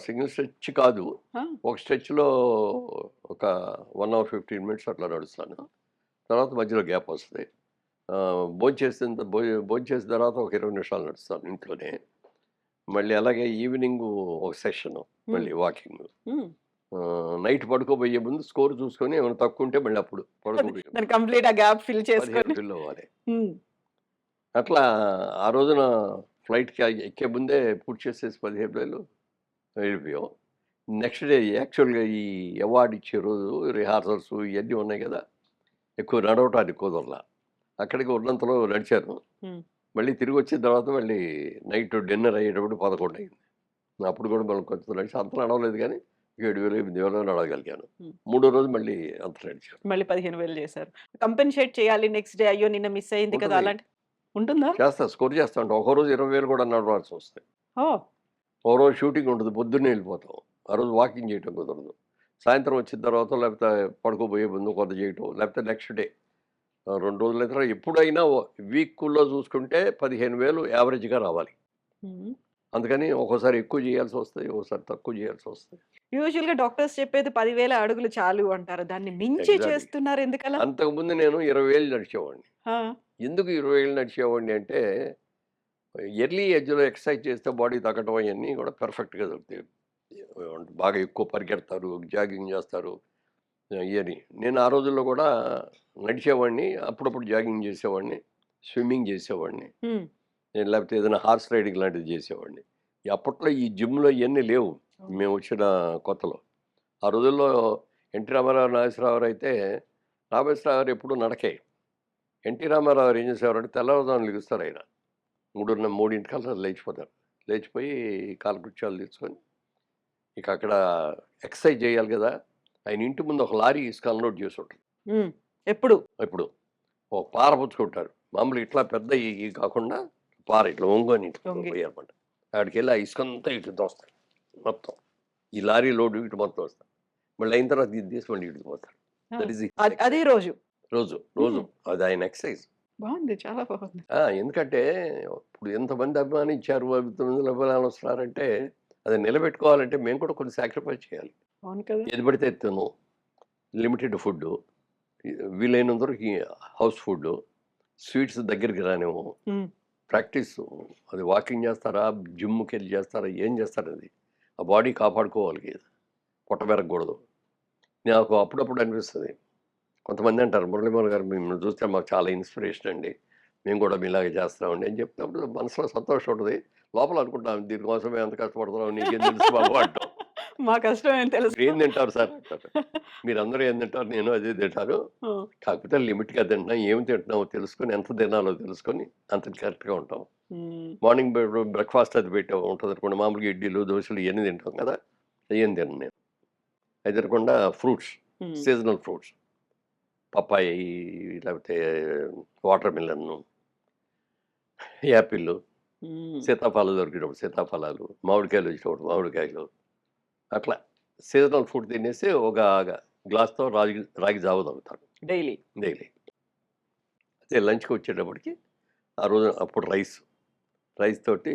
సింగిల్ స్ట్రెచ్ కాదు. ఆ! ఒక స్ట్రెచ్‌లో ఒక 1 అవర్ 15 మినిట్స్ అట్లా నడుస్తాను. తర్వాత మధ్యలో గ్యాప్ వస్తది. భోంచేసిన తర్వాత ఒక 20 నిమిషాలు నడుస్తాను ఇంట్లోనే. మళ్ళీ అలాగే ఈవినింగు ఒక సెషను హ్మ్. మళ్ళీ వాకింగు. హ్మ్. నైట్ పడుకోబోయే ముందు స్కోర్ చూసుకొని ఏమైనా తక్కువుంటే మళ్ళీ అప్పుడు పడుకోబోయే దాన్ని కంప్లీట్ ఆ గ్యాప్ ఫిల్ 15 చేసుకొని. ఫిల్ అవ్వాలి. హ్మ్. అట్లా ఆ రోజున ఫ్లైట్‌కి ఎక్కే ముందే పూర్తి చేసేసి 15,000 వెళ్ళిపోయాం. నెక్స్ట్ డే యాక్చువల్‌గా ఈ అవార్డ్ ఇచ్చే రోజు రిహార్సల్స్ ఇయన్నీ ఉన్నాయి కదా! ఎక్కువ నడవటానికి కుదరల. అక్కడికి ఉన్నంతలో నడిచాను. హ్మ్. మళ్ళీ తిరిగొచ్చిన తర్వాత మళ్ళీ నైట్ డిన్నర్ అయ్యేటప్పుడు 11 అయింది. అప్పుడు కూడా మనం కొంచెం నడిచి అంత నడవలేదు గానీ 7,000, 8,000 నడవగలిగాను. హ్మ్. మూడో రోజు మళ్ళీ అంత నడిచాను. మళ్ళీ 15,000 చేశారు. కంపెన్సేట్ చేయాలి నెక్స్ట్ డే. అయ్యో! నిన్న మిస్ అయింది కదా! ఉంటది. అలాంటి ఉంటుందా? స్కోర్ చేస్తా ఉంటాం. ఒక్కో రోజు 20,000 కూడా నడవాల్సొస్తాయి. ఓహ్! ఓ రోజు షూటింగ్ ఉంటది. పొద్దున్నే వెళ్ళిపోతాం. ఆ రోజు వాకింగ్ చేయటం కుదరదు. సాయంత్రం వచ్చిన తర్వాత లేకపోతే పడుకోబోయే ముందు కొంత చేయటం. లేకపోతే నెక్స్ట్ డే 2 రోజులైతే ఎప్పుడైనా వీక్‌లో చూసుకుంటే 15,000 యావరేజ్‌గా రావాలి. హ్మ్. అందుకని ఒక్కోసారి ఎక్కువ చేయాల్సొస్తాయి. ఒక్కోసారి తక్కువ చేయాల్సొస్తాయి. యూజువల్‌గా డాక్టర్స్ చెప్పేది 10,000 అడుగులు చాలు అంటారు. దాన్ని మించి ఎగ్జాక్ట్‌లీ. చేస్తున్నారు ఎందుకలా? అంతకుముందు నేను 20,000 నడిచేవాడిని. ఆ! ఎందుకు 20,000 నడిచేవాడిని అంటే ఎర్లీ ఏజ్‌లో ఎక్సర్సైజ్ చేస్తే బాడీ తగ్గడం అయన్నీ కూడా పర్ఫెక్ట్‌గా దొరుకుతాయి. బాగా ఎక్కువ పరిగెడతారు, జాగింగ్ చేస్తారు ఇయని. నేను ఆ రోజుల్లో కూడా నడిచేవాడిని. అప్పుడప్పుడు జాగింగ్ చేసేవాడిని. స్విమ్మింగ్ చేసేవాడిని. హ్మ్. నేను లేకపోతే ఏదైనా హార్స్ రైడింగ్ లాంటిది చేసేవాడిని. అప్పట్లో ఈ జిమ్‌లో ఇయన్నీ లేవు. అవును. మేము వచ్చిన కొత్తలో. ఆ రోజుల్లో ఎన్టీ రామారావు, నాగేశ్వరరావు అయితే నాగేశ్వరరావు గారు ఎప్పుడూ నడకే. ఎన్టీ రామారావు గారు ఏం చేసేవారంటే తెల్లవారుజామున లెగుస్తారాయన. 3:30 లేచిపోతారు. లేచిపోయి కాలకృత్యాలు తీర్చుకొని ఇక అక్కడ ఎక్సర్సైజ్ చేయాలి కదా! ఆయన ఇంటి ముందు ఒక లారీ ఇసుక అన్‌లోడ్ చేసి ఉంటుంది. హ్మ్. ఎప్పుడు? ఎప్పుడు ఒక పార పుచ్చుకుంటారు. మామూలుగా ఇట్లా పెద్ద ఇయి కాకుండా పార ఇట్లా ఒంగోని ఇట్లా వంగి. పోయారన్నమాట. ఆడికెళ్ళి ఆ ఇసుకంతా ఇటు దోస్తారు మొత్తం. ఈ లారీ లోడ్ ఇటు మొత్తం వస్తారు. మళ్ళీ అయిన తర్వాత ఇది తీసి మళ్ళీ ఇటు పోతారు. ఆ! దట్ ఈస్ ది అది రోజు. రోజు. హుహు. అది ఆయన ఎక్సర్సైజ్. బావుంది. చాలా బావుంది. ఎందుకంటే ఇప్పుడు ఎంతమంది అభిమానించారు, 900 అభిమానులు వస్తున్నారంటే అది నిలబెట్టుకోవాలంటే మేము కూడా కొన్ని సాక్రిఫైస్ చేయాలి. అవును కదా! ఏది పడితే అది తినం. Limited food. వీలైనంత వరకు హౌస్ ఫుడ్డు. స్వీట్స్ దగ్గరికి రానివ్వం. హ్మ్. ప్రాక్టీసు అది వాకింగ్ చేస్తారా, జిమ్‌కెళ్ళి చేస్తారా, ఏం చేస్తారది. ఆ బాడీ కాపాడుకోవాలి. పొట్ట పెరగకూడదు. నాకు అప్పుడప్పుడు అనిపిస్తది. కొంతమంది అంటారు, "మురళీమోహన్ గారు మిమ్మల్ని చూస్తే మాకు చాలా ఇన్స్పిరేషన్ అండి. మేము కూడా మీలాగే చేస్తామండి" అని చెప్పినప్పుడు మనసులో సంతోషం ఉంటది. లోపల అనుకుంటాం, "దీనికోసం మేము ఎంత కష్టపడుతున్నామో నీకేం తెలుసు బాబు" అంటాం. మా కష్టం ఏం తెలుసు. "మీరేం తింటారు సార్" అంటారు. "మీరందరూ ఏం తింటారు, నేను అదే తింటాను. ఆ! కాకపోతే లిమిట్‌గా తింటున్నాం. ఏమి తింటున్నామో తెలుసుకొని, ఎంత తినాలో తెలుసుకొని అంత కరెక్ట్‌గా ఉంటాం." హ్మ్. మార్నింగ్ బ్రేక్‌ఫాస్ట్ అది పెట్టాం ఉంటదనుకోండి. మామూలుగా ఇడ్లీలు, దోసలు ఇయన్నీ తింటాం కదా! అయ్యేం తినను నేను. అయి తినకుండా ఫ్రూట్స్, హ్మ్. Seasonal fruits. పపాయి లేకపోతే వాటర్ మిలన్ను, యాపిల్లు, హ్మ్. సీతాఫలాలు దొరికినప్పుడు సీతాఫలాలు, మామిడికాయలు వచ్చినప్పుడు మామిడికాయలు. అట్లా సీజనల్ ఫుడ్ తినేసి ఒక గ్లాస్‌తో రాగి జావ తాగుతాను డైలీ. డైలీ. అదే లంచ్‌కి వచ్చేటప్పటికి ఆ రోజు అప్పుడు రైస్ తోటి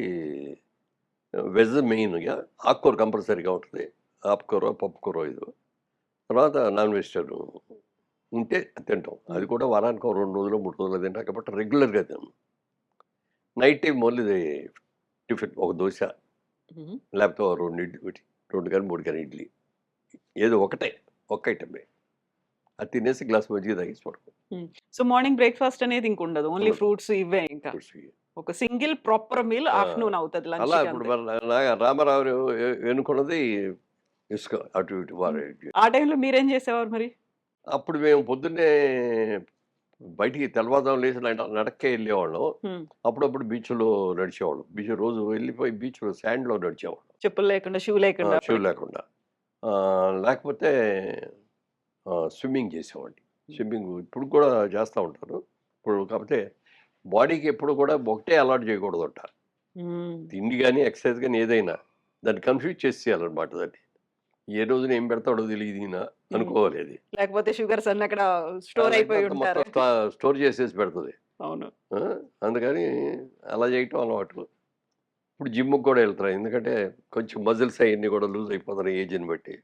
వెజ్ మెయిన్‌గా ఆకుకూర కంపల్సరీగా ఉంటది. ఆకుకూర, పప్పుకూర ఇది. తర్వాత నాన్ వెజిటేరియన్ ఉంటే తింటాం. అది కూడా వారానికి ఓ 2 రోజులో, 3 రోజులో తింటాం కాబట్టి రెగ్యులర్‌గా తినను. నైట్ టైమ్ ఓన్లీ టిఫిన్ ఒక దోస, హుహు. లేకపోతే ఓ 2 గాని, 3 గాని ఇడ్లీ. ఏదో ఒకటే, ఒక్క ఐటమే. అది తినేసి గ్లాస్ మజ్జిగ తాగేసి పడుకో. హ్మ్. సో, మార్నింగ్ బ్రేక్‌ఫాస్ట్ అనేది ఇంకుండదు. ఓన్లీ ఉండదు. ఫ్రూట్స్ ఇవే ఇంకా. ఫ్రూట్స్. ఒక సింగిల్ ప్రాపర్ మీల్ ఆ! ఆఫ్టర్‌నూన్ అవుతది అలా లంచ్‌కి ఇప్పుడు అంతే. మన రామారావు ఎన్నుకున్నది ఇసుక అటు ఇటు హ్మ్. ఆ టైంలో మీరేం చేసేవారు మరి? అప్పుడు మేము పొద్దున్నే బయటికి తెల్లవారుజామున లేసి నడక్కే వెళ్ళేవాళ్ళం. హ్మ్. అప్పుడప్పుడు బీచ్‌లో నడిచేవాళ్ళం. బీచ్ వెళ్ళిపోయి బీచ్‌లో శాండ్‌లో నడిచేవాళ్ళం. చెప్పులు లేకుండా, షూ లేకుండా షూ అప్పటికి. లేకుండా. లేకపోతే స్విమ్మింగ్ చేసేవాడిని. స్విమ్మింగ్ ఇప్పుడు కూడా చేస్తా ఉంటాను. ఇప్పుడు కాకపోతే బాడీకి ఎప్పుడు కూడా ఒకటే అలవాటు చేయకూడదంట. హ్మ్. తిండి గాని, ఎక్సర్సైజ్ గాని ఏదైనా దాన్ని కన్‌ఫ్యూజ్ చేసేయాలన్నమాట దాన్ని. ఏ రోజున ఏం పెడతాడో తెలీదు ఈయన హ్మ్. అనుకోవాలి అది. లేకపోతే షుగర్స్ అన్నీ అక్కడ స్టోర్ లేకపోతే అయిపోయి అంతా మొత్తం ఉంటారు. స్టోర్ చేసేసి పెడతది. అవును. ఆ! అందుకని అలా చేయటం అలవాటు. ఇప్పుడు జిమ్‌కి కూడా ఎళ్తున్నా. ఎందుకంటే కొంచెం మజిల్స్ అయన్నీ కూడా లూజ్ అయిపోతున్నాయి ఏజ్‌ని బట్టి.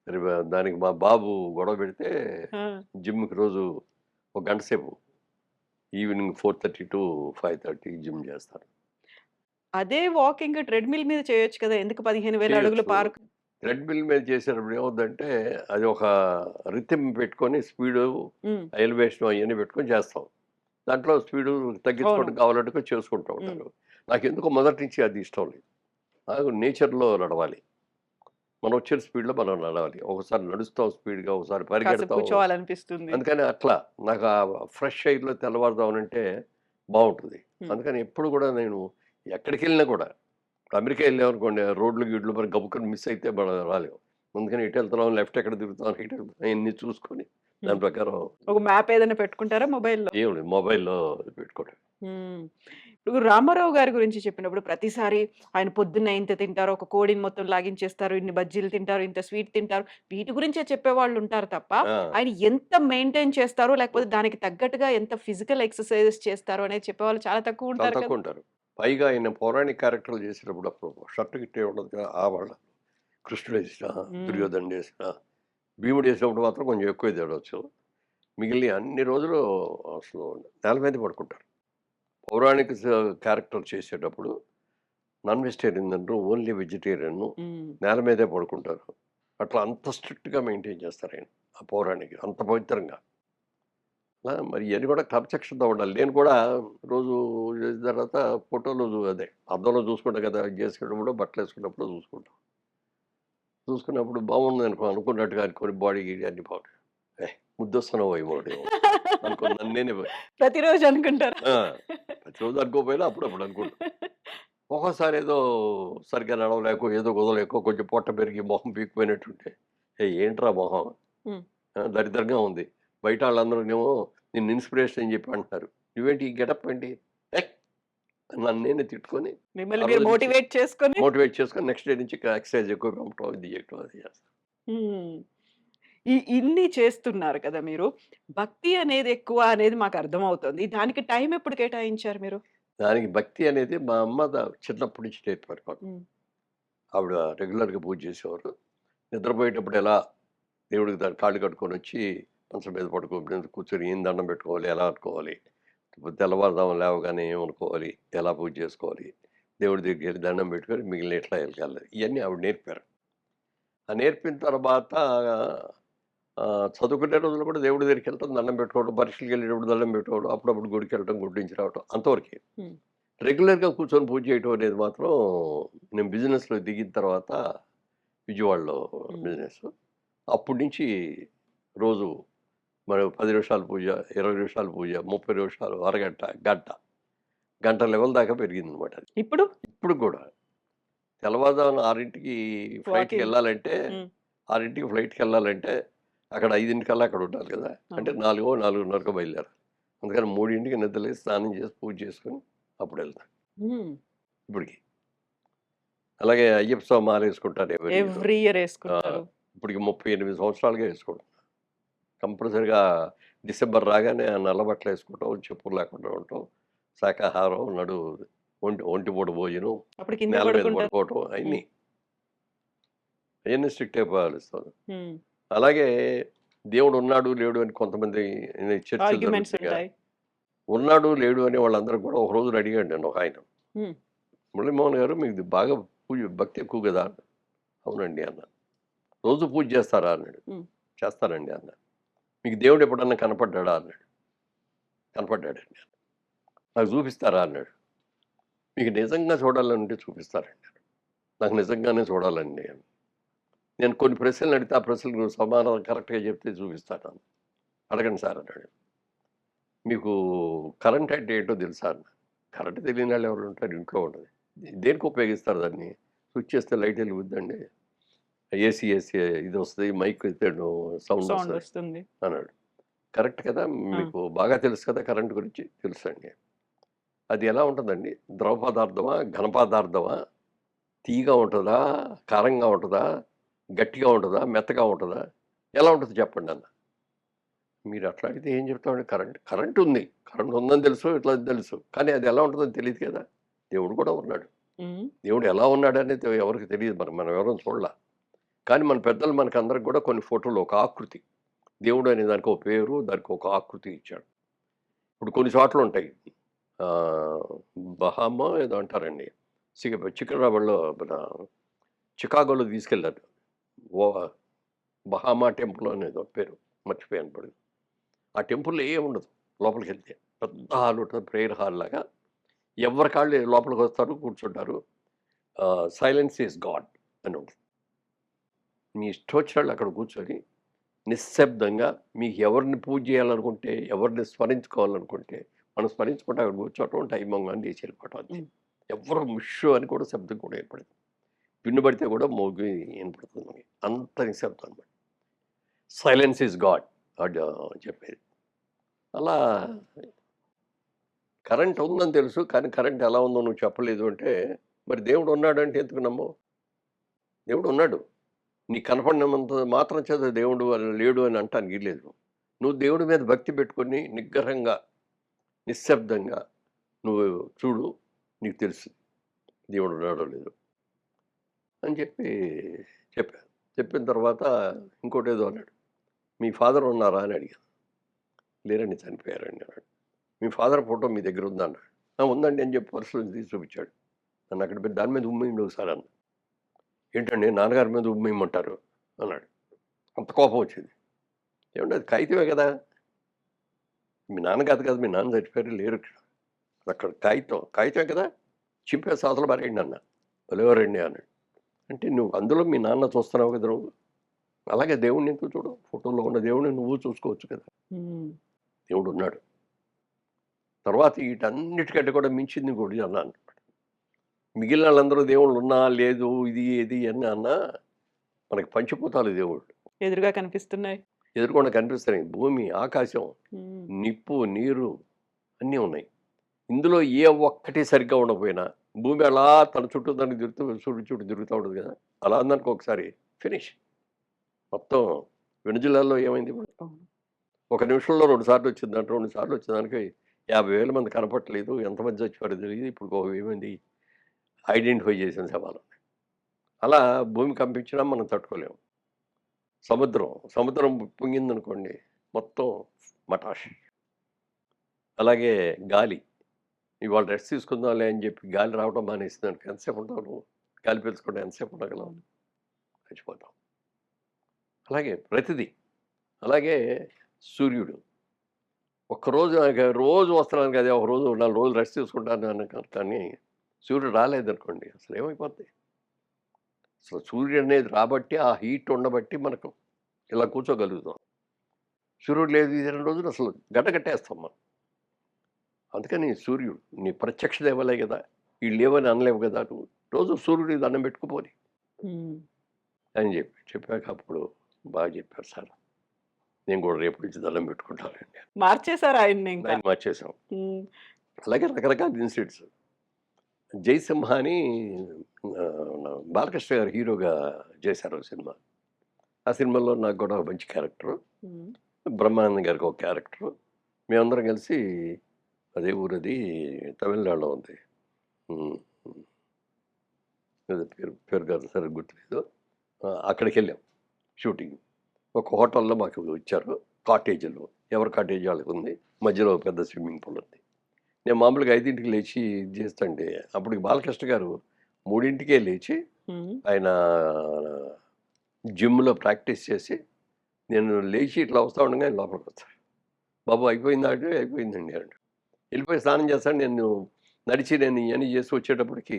మరి దానికి మా బాబు గొడవ పెడితే ఆ! జిమ్‌కి రోజు ఒక గంట సేపు ఈవినింగ్ 4:30-5:30 జిమ్ చేస్తాను. అదే వాకింగ్ ట్రెడ్‌మిల్ మీద చేయొచ్చు కదా! ఎందుకు 15,000 అడుగుల చేయొచ్చు. పార్క్? థ్రెడ్‌మిల్ మీద చేసేటప్పుడు ఏమవుద్దంటే అది ఒక రిథమ్ పెట్టుకొని స్పీడు, హ్మ్. ఎలివేషన్ అయన్నీ పెట్టుకొని చేస్తాం. దాంట్లో స్పీడు అవును. తగ్గించుకోవడం కావాలంటే కూడా చేసుకుంటూ హ్మ్. ఉంటారు. నాకెందుకో మొదటి నుంచి అది ఇష్టం లేదు. నాకు నేచర్‌లో నడవాలి. మనం వచ్చిన స్పీడ్‌లో మనం నడవాలి. ఒకసారి నడుస్తాం స్పీడ్‌గా, ఒకసారి కాసేపు పరిగెడతాం. కూర్చోవాలనిపిస్తుంది. అందుకని అట్లా నాకు ఆ ఫ్రెష్ ఎయిర్‌లో తెల్లవారుజామునంటే బావుంటది. హ్మ్. అందుకని ఎప్పుడు కూడా నేను ఎక్కడికెళ్ళినా కూడా అమెరికా ఎళ్ళామనుకోండి రోడ్లు, గీడ్లు మరి గబుక్కన మిస్ అయితే మనం రాలేం. అందుకని ఎటెళ్తున్నాం, లెఫ్ట్ ఎక్కడ తిరుగుతున్నాం, రైట్ ఎక్కడ అయన్నీ చూసుకొని హ్మ్. దాని ప్రకారం ఒక మ్యాప్ ఏదైనా పెట్టుకుంటారా మొబైల్‌లో? ఏం లేదు మొబైల్‌లో పెట్టుకోవడమే. హ్మ్. ఇప్పుడు రామారావు గారి గురించి చెప్పినప్పుడు ప్రతిసారి ఆయన పొద్దున్న ఇంత తింటారు, ఒక కోడిని మొత్తం లాగించేస్తారు, ఇన్ని బజ్జీలు తింటారు, ఇంత స్వీట్ తింటారు. వీటి గురించే చెప్పేవాళ్ళుంటారు తప్ప, ఆ! ఆయన ఎంత మెయింటైన్ చేస్తారో, లేకపోతే దానికి తగ్గట్టుగా ఎంత ఫిజికల్ ఎక్సర్‌సైజెస్ చేస్తారో అనేది చెప్పేవాళ్ళు చాలా చాలా తక్కువుంటారు కదా! తక్కువుంటారు. పైగా ఆయన పౌరాణిక క్యారెక్టర్‌లు చేసేటప్పుడు అప్పుడు షర్ట్ గిట్టే ఉండదు కదా! వాళ్ళ కృష్ణుడేసినా, హ్మ్. దుర్యోధనుడేసినా, భీముడేసినప్పుడు మాత్రం కొంచెం ఎక్కువే తేడొచ్చు. మిగిలిన అన్ని రోజులు అసలు నేల మీదే పడుకుంటారు. పౌరాణిక క్యారెక్టర్ చేసేటప్పుడు నాన్ వెజిటేరియన్ తినరు. Only vegetarian. హ్మ్. నేల మీదే పడుకుంటారు. అట్లా అంత స్ట్రిక్ట్‌గా మెయింటైన్ చేస్తారాయన. ఆ పౌరాణిక అంత పవిత్రంగా. మరి ఇయన్నీ కూడా క్రమశిక్షణతో ఉండాలి. నేను కూడా రోజు చేసిన తర్వాత ఫోటోలు అదే అద్దంలో చూసుకుంటా కదా! ఇది చేసుకునేటప్పుడు బట్టలేసుకున్నప్పుడు చూసుకుంటాం. చూసుకున్నప్పుడు బాగుందనుకో అనుకున్నట్టుగా అనుకోని బాడీ గీడీ అన్నీ బాగుంటాయి. ముద్దొస్తున్నావోయ్ మోడేమో అనుకోని నన్ను నేనే ప్రతిరోజు అనుకుంటారా? ఆ! ప్రతిరోజు అనుకోకపోయినా అప్పుడప్పుడు అనుకుంటా. ఒక్కోసారి ఏదో సరిగ్గా నడవలేకో, ఏదో కుదరలేకో కొంచెం పొట్ట పెరిగి మొహం పీకిపోయినట్టుంటే, ఏంట్రా మొహం హ్మ్. దరిద్రంగా ఉంది. బయట వాళ్ళందరూనేమో నిన్ను ఇన్స్‌పిరేషన్ అని చెప్పి అంటున్నారు. నువ్వేంటి ఈ గెటప్ ఏంటి? ఏయ్! నన్ను నేనే తిట్టుకొని, మిమ్మల్ని ఆ మీరు రోజు నుంచి మోటివేట్ చేసుకొని మోటివేట్ చేసుకొని నెక్స్ట్ డే నుంచి ఎక్సర్సైజ్ ఎక్కువ పంపటం, ఇది చేయటం అది చేస్తా. హ్మ్. ఇన్ని చేస్తున్నారు కదా మీరు. భక్తి అనేది ఎక్కువ అనేది మాకు అర్థమవుతుంది. దానికి టైం ఎప్పుడు కేటాయించారు మీరు? దానికి భక్తి అనేది మా అమ్మ చిన్నప్పటి నుంచి నేర్పారు మాకు. హ్మ్. ఆవిడ రెగ్యులర్‌గా పూజ చేసేవారు. నిద్రపోయేటప్పుడు ఎలా దేవుడికి కాళ్ళు కట్టుకొనొచ్చి మంచం మీద పడుకోబెట్టి కూర్చొని ఏం దండం పెట్టుకోవాలి, ఎలా అనుకోవాలి, తెల్లవారుజామున లేవగానే ఏమనుకోవాలి, ఎలా పూజ చేసుకోవాలి, దేవుడి దగ్గరికెళ్ళి దండం పెట్టుకొని మిగిలిన ఎట్లా ఎళ్ళగాలి, ఇయన్నీ ఆవిడ నేర్పారు. ఆ నేర్పిన తర్వాత చదువుకునే రోజుల్లో కూడా దేవుడి దగ్గరికెళ్ళటం, దండం పెట్టుకోవడం, పరీక్షలకెళ్ళేటప్పుడు దండం పెట్టుకోవడం, అప్పుడప్పుడు గుడికెళ్ళటం, గుడి నుంచి రావటం అంతవరకే. హ్మ్. రెగ్యులర్‌గా కూర్చొని పూజ చేయటం అనేది మాత్రం నేను బిజినెస్‌లో దిగిన తర్వాత విజయవాడలో హ్మ్. బిజినెస్. అప్పటి నుంచి రోజు మరి 10 నిమిషాలు పూజ, 20 నిమిషాలు పూజ, 30 నిమిషాలు, అరగంట, గంట, గంట లెవెల్ దాకా పెరిగిందనమాట అది. ఇప్పుడు ఇప్పుడు కూడా తెల్లవారుజామున 6కి వాకింగ్. ఫ్లైట్‌కెళ్ళాలంటే హ్మ్. 6కి ఫ్లైట్‌కెళ్ళాలంటే అక్కడ 5కల్లా అక్కడ ఉండాలి కదా! అంటే అవును. 4, 4:30కో బయలుదేరాలి. అందుకని 3కి నిద్రలేసి స్నానం చేసి పూజ చేసుకొని అప్పుడెళ్తా హ్మ్. ఇప్పటికి. అలాగే అయ్యప్ప స్వామి మాలేసుకుంటాను ఎవరీ ఇయర్. ఎవ్రీ ఇయర్ ఆ! యేసుకుంటారు. ఇప్పటికి 38 సంవత్సరాలుగా వేసుకోవడం. కంపల్సరీగా డిసెంబర్ రాగానే ఆ నల్ల బట్టలేసుకోవటం, చెప్పులు లేకుండా ఉండటం, శాకాహారం, ఒంటిపూట భోజనం, అప్పుడు కిందే నేల మీద పడుకుంటారు. పడుకోవటం హ్మ్. అయన్నీ స్ట్రిక్ట్‌గా పాటిస్తాను. హ్మ్. అలాగే దేవుడు ఉన్నాడు, లేడు అని కొంతమంది చర్చలు ఆర్గ్యుమెంట్స్ జరుగుతాయిగా. ఉంటాయి. ఉన్నాడు, లేడు అనే వాళ్ళందరూ కూడా ఒక రోజున అడిగాడు నన్ను ఒకాయన. హ్మ్. "మురళీమోహన్ గారు మీకు బాగా భక్తి ఎక్కువ కదా?" "అవునండి" అన్నాను. "రోజు పూజ చేస్తారా?" అన్నాడు. హ్మ్. "చేస్తానండి" అన్నా. "మీకు దేవుడు ఎప్పుడన్నా కనపడ్డాడా?" అన్నాడు. "కనపడ్డాడండి." "నాకు చూపిస్తారా?" అన్నాడు. "మీకు నిజంగా చూడాలనుంటే చూపిస్తానండి." "నాకు నిజంగానే చూడాలండి." అని. నేను కొన్ని ప్రశ్నలు అడిగితే ఆ ప్రశ్నలకు సమాధానం కరెక్ట్‌గా చెప్తే చూపిస్తాను. "అడగండి సార్" అన్నాడు. "మీకు కరెంట్ అంటే ఏంటో తెలుసా?" అన్నా. "కరెంట్ తెలియని వాళ్ళు ఎవరు ఉంటారు? ఇంట్లో ఉండదు." "దేనికి ఉపయోగిస్తారు దాన్ని?" "స్విచ్ చేస్తే లైట్ వెలుగుద్దండి. ఏసీ ఇదొస్తది. మైక్ ఎత్తాడు సౌండ్ సౌండ్ వస్తది" వస్తుంది. అన్నాడు. "కరెక్ట్ కదా! ఆ! మీకు బాగా తెలుసు కదా కరెంట్ గురించి?" "తెలుసండి." "అది ఎలా ఉంటదండి? ద్రవ పదార్థమా? ఘన పదార్థమా? తియ్యగా ఉంటదా? కారంగా ఉంటదా? గట్టిగా ఉంటదా? మెత్తగా ఉంటదా? ఎలా ఉంటది చెప్పండన్నా." "మీరు అట్లా అడిగితే ఏం చెప్తామండి కరెంట్ ఉంది. కరెంట్ ఉందని తెలుసు. ఇట్లా తెలుసు. కానీ అది ఎలా ఉంటదని తెలీదు కదా!" దేవుడు కూడా ఉన్నాడు. హ్మ్. దేవుడు ఎలా ఉన్నాడనేది ఎవరికీ తెలీదు. మనం ఎవరం చూడల. కానీ మన పెద్దలు మనకందరికి కూడా కొన్ని ఫోటోలు ఒక ఆకృతి. దేవుడు అనే దానికి ఒక పేరు, దానికి ఒక ఆకృతి ఇచ్చాడు. ఇప్పుడు కొన్ని చోట్లుంటాయి. ఆహ్, బహామా ఏదో అంటారండి. సికింద్రాబాద్‌లో మన చికాగోలో తీసుకెళ్లారు. ఓ బహామా టెంపుల్ అనేదో పేరు. మర్చిపోయాను ఇప్పుడు. ఆ టెంపుల్‌లో ఏముండదు లోపలికెళ్తే. పెద్ద హాల్ ఉంటది. ప్రేయర్ హాల్ లాగా. ఎవరికాళ్ళు లోపలికొస్తారు, కూర్చుంటారు. 'సైలెన్స్ ఈస్ గాడ్' అని ఉంటది. మీ ఇష్టమొచ్చినోళ్ళు అక్కడ కూర్చొని నిశ్శబ్దంగా మీకు ఎవరిని పూజ చేయాలనుకుంటే, ఎవరిని స్మరించుకోవాలనుకుంటే, మనం స్మరించుకుంటే అక్కడ కూర్చోవటం, టైం అవ్వంగానే లేచి వెళ్ళిపోవటం అంతే. హ్మ్. ఎవ్వరు ముష్షు అని కూడా శబ్దం కూడా ఏర్పడదు. వినబడితే కూడా మోగి వినపడుతుంది మనకి. అంత నిశ్శబ్దం అనమాట. సైలెన్స్ ఈస్ గాడ్ అని చెప్పేది. అలా కరెంట్ ఉందని తెలుసు. కానీ కరెంట్ ఎలా ఉందో నువ్వు చెప్పలేదు అంటే, మరి దేవుడు ఉన్నాడంటే ఎందుకు నమ్మవు? దేవుడు ఉన్నాడు. నీకు కనపడినంత మాత్రం చేత దేవుడు లేడు అని అంటానికి లేదు. నువ్వు దేవుడి మీద భక్తి పెట్టుకొని నిగ్రహంగా, నిశ్శబ్దంగా నువ్వు చూడు. నీకు తెలుసు దేవుడు ఉన్నాడో లేదో అని చెప్పాను. చెప్పిన తర్వాత ఇంకోటేదో అన్నాడు. "మీ ఫాదర్ ఉన్నారా?" అని అడిగాను. "లేరండి చనిపోయారండి" అన్నాడు. "మీ ఫాదర్ ఫోటో మీ దగ్గర ఉందా?" అన్నాడు. "ఆ! ఉందండి" అని చెప్పి పర్స్‌లో తీసి చూపించాడు. నన్ను అక్కడ పెట్టి దాని మీద ఉమ్మేయండి ఒకసారి అన్నా. "ఏంటండి నాన్నగారి మీద ఉమ్మేయమంటారు" అన్నాడు. అంత కోపం వచ్చింది. "ఏవండీ అది కాగితమే కదా! మీ నాన్న కాదు కదా! మీ నాన్న చచ్చిపోయారు లేరిక్కడ. అక్కడ కాగితమే కదా! చింపేసి అవతల పారేయండి" అన్నా. "భలేవారండి" అన్నాడు. "అంటే నువ్వు అందులో మీ నాన్న చూస్తున్నావు కదా నువ్వు. అలాగే దేవుడిని ఎందుకు చూడవు? ఫోటోలో ఉన్న దేవుడిని నువ్వు చూసుకోవచ్చు కదా! హ్మ్. దేవుడున్నాడు. తర్వాత వీటన్నిటికంటే కూడా మించింది ఇంకోటి అన్నాను. మిగిలిన వాళ్ళందరూ దేవుళ్ళు ఉన్నా లేదు ఇది ఇది అని అన్నా మనకి పంచభూతాలు దేవుళ్ళు ఎదురుగా కనిపిస్తున్నాయి. ఎదురుకుండా కనిపిస్తున్నాయి. భూమి, ఆకాశం, హ్మ్. నిప్పు, నీరు అన్నీ ఉన్నాయి. ఇందులో ఏ ఒక్కటి సరిగ్గా ఉండకపోయినా భూమి అలా తన చుట్టూ దానికి తిరుగుతూ సూర్యుడి చుట్టూ తిరుగుతూ ఉంటుంది కదా! అలా అందరికి ఒకసారి ఫినిష్. మొత్తం వెనుజులాలో ఏమైంది ఇప్పుడు? అవును. ఒక నిమిషంలో 2 సార్లు వచ్చిందంట. 2 సార్లు వచ్చేదానికి 50,000 మంది కనపడట్లేదు. ఎంతమంది చచ్చిపోయారో తెలీదు. ఇప్పుడు ఒక 1000 మంది ఐడెంటిఫై చేసిన శవాలు. అలా భూమి కంపించినా మనం తట్టుకోలేము. సముద్రం పొంగిందనుకోండి మొత్తం మటాష్. అలాగే గాలి. ఇవాళ రెస్ట్ తీసుకుందాంలే అని చెప్పి గాలి రావడం మానేసిందనుకో ఎంతసేపు ఉంటావు నువ్వు? గాలి పీల్చుకుంటే ఎంతసేపు ఉండగలవు? చచ్చిపోతాం. అలాగే ప్రతిదీ. అలాగే సూర్యుడు. ఒక్కరోజు నాకు రోజు వస్తున్నాను కదా! ఒకరోజు 4 రోజులు రెస్ట్ తీసుకుంటాను కానీ సూర్యుడు రాలేదనుకోండి అసలు ఏమైపోద్ది? అసలు సూర్యుడు అనేది రాబట్టి ఆ హీట్ ఉండబట్టి మనకు ఇలా కూర్చోగలుగుతాం. సూర్యుడు లేదు ఈ 2 రోజులు అసలు గడ్డకట్టేస్తాం మనం. అందుకని సూర్యుడు నీ ప్రత్యక్ష దేవాలే కదా! ఈళ్ళు లేవని అనలేవు కదా! నువ్వు రోజు సూర్యుడికి దండం పెట్టుకుపోని హ్మ్. అని చెప్పాక అప్పుడు బాగా చెప్పారు సార్. నేను కూడా రేపు నుంచి దండం పెట్టుకుంటానండి. మార్చేసారు ఆయన్ని ఇంకా. ఆయన మార్చేసాం. హ్మ్. అలాగే రకరకాల ఇన్సిడెంట్స్. 'జయసింహ' అని బాలకృష్ణ గారు హీరోగా చేశారు ఓ సినిమా. ఆ సినిమాలో నాకు కూడా ఒక మంచి క్యారెక్టరు. హ్మ్. బ్రహ్మానందం గారికి ఒక క్యారెక్టరు. మేమందరం కలిసి అదే ఊరది తమిళనాడులో ఉంది. హ్మ్. ఏదో పేరు కాదు సరిగ్గా గుర్తులేదు. అక్కడికెళ్ళాం షూటింగ్. ఒక హోటల్‌లో మాకు ఇచ్చారు. కాటేజ్‌లో. ఎవరి కాటేజ్ వాళ్ళకుంది. మధ్యలో పెద్ద స్విమ్మింగ్ పూల్ ఉంది. నేను మామూలుగా 5కి లేచి ఇది చేస్తుంటే అప్పటికి బాలకృష్ణ గారు 3కే లేచి హ్మ్. ఆయన జిమ్‌లో ప్రాక్టీస్ చేసి నేను లేచి ఇట్లా వస్తా ఉండగా ఆయన లోపలికొచ్చారు. బాబు అయిపోయిందా అంటే అయిపోయిందండి అన్నాడు. వెళ్ళిపోయి స్నానం చేస్తాను నేను నేను ఇవన్నీ చేసి వచ్చేటప్పటికి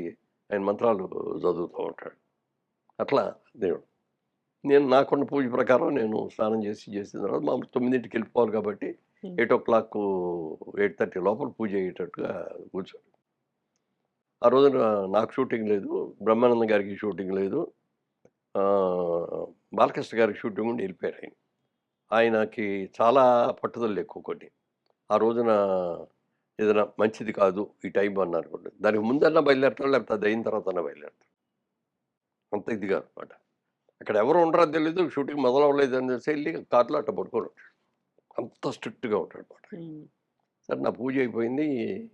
ఆయన మంత్రాలు చదువుతూ ఉంటాడు. అట్లా దేవుడు. నేను నాకున్న పూజ ప్రకారం నేను స్నానం చేసిన తర్వాత మామూలు 9కి వెళ్ళిపోవాలి కాబట్టి హ్మ్. 8:30 లోపల పూజ అయ్యేటట్టుగా కూర్చోను. ఆ రోజున నాకు షూటింగ్ లేదు. బ్రహ్మానందం గారికి షూటింగ్ లేదు. బాలకృష్ణ గారికి షూటింగ్ ఉండి వెళ్ళిపోయారు ఆయన. ఆయనకి చాలా పట్టుదలలు ఎక్కువ కొన్ని. ఆ రోజున ఏదైనా మంచిది కాదు ఈ టైం అన్నారనుకోండి. దానికి ముందన్నా బయలుదేరతాడు లేకపోతే అది అయిన తర్వాతన్నా బయలుదేరతాడు. అంత ఇదిగా అనమాట. అక్కడ ఎవరు ఉండరో తెలీదు. షూటింగ్ మొదలవ్వలేదు అని తెలిసి ఎళ్లి కార్‌లో అట్ట పడుకొని ఉంటాడు. అంత స్ట్రిక్ట్‌గా ఉంటాడనమాట. హ్మ్. సరే నా పూజ అయిపోయింది.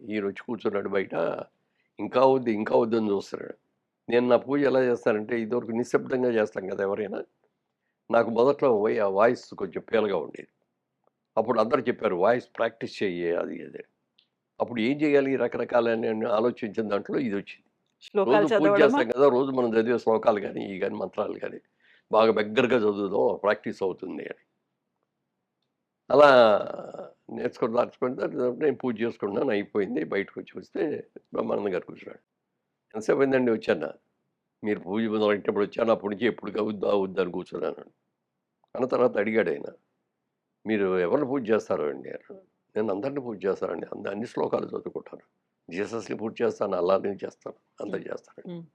ఈయనొచ్చి కూర్చున్నాడు బయట. ఇంకా వద్దు అని చూస్తున్నాడు. నేను నా పూజ ఎలా చేస్తానంటే ఇదివరకు నిశ్శబ్దంగా చేస్తాం కదా ఎవరైనా. నాకు మొదట్లో ఆ వాయిస్ కొంచెం పీలగా ఉండేది. అప్పుడు అందరూ చెప్పారు వాయిస్ ప్రాక్టీస్ చెయ్యి అది ఇది. అప్పుడు ఏం చేయాలి రకరకాలని ఆలోచించిన దాంట్లో ఇదొచ్చింది. రోజు శ్లోకాలు పూజ చదవడమా? చేస్తాం కదా! రోజు మనం చదివే శ్లోకాలు గాని, ఇయి గాని మంత్రాలు గాని బాగా బిగ్గరగా చదువుదాం ప్రాక్టీస్ అవుతుంది అని. అలా నేర్చుకొని నేను పూజ చేసుకుంటున్నాను అయిపోయింది. బయటకొచ్చి చూస్తే బ్రహ్మానందం గారు కూర్చున్నాడు. "ఎంతసేపు అయిందండి వచ్చానా?" "మీరు పూజ మొదలెట్టినప్పుడు వచ్చాను. అప్పటి నుంచి ఎప్పుడు అవుద్దా? అవుద్దా? అని కూర్చున్నాను." అన్న తర్వాత అడిగాడాయన. "మీరు ఎవరిని పూజ చేస్తారు అండి?" అన్నాడు. "నేను అందరిని పూజ చేస్తానండి. అన్ని శ్లోకాలు చదువుకుంటాను. జీసస్‌ని పూజ చేస్తాను. అల్లాని చేస్తాను. హ్మ్. అందరికి చేస్తానండి." హ్మ్.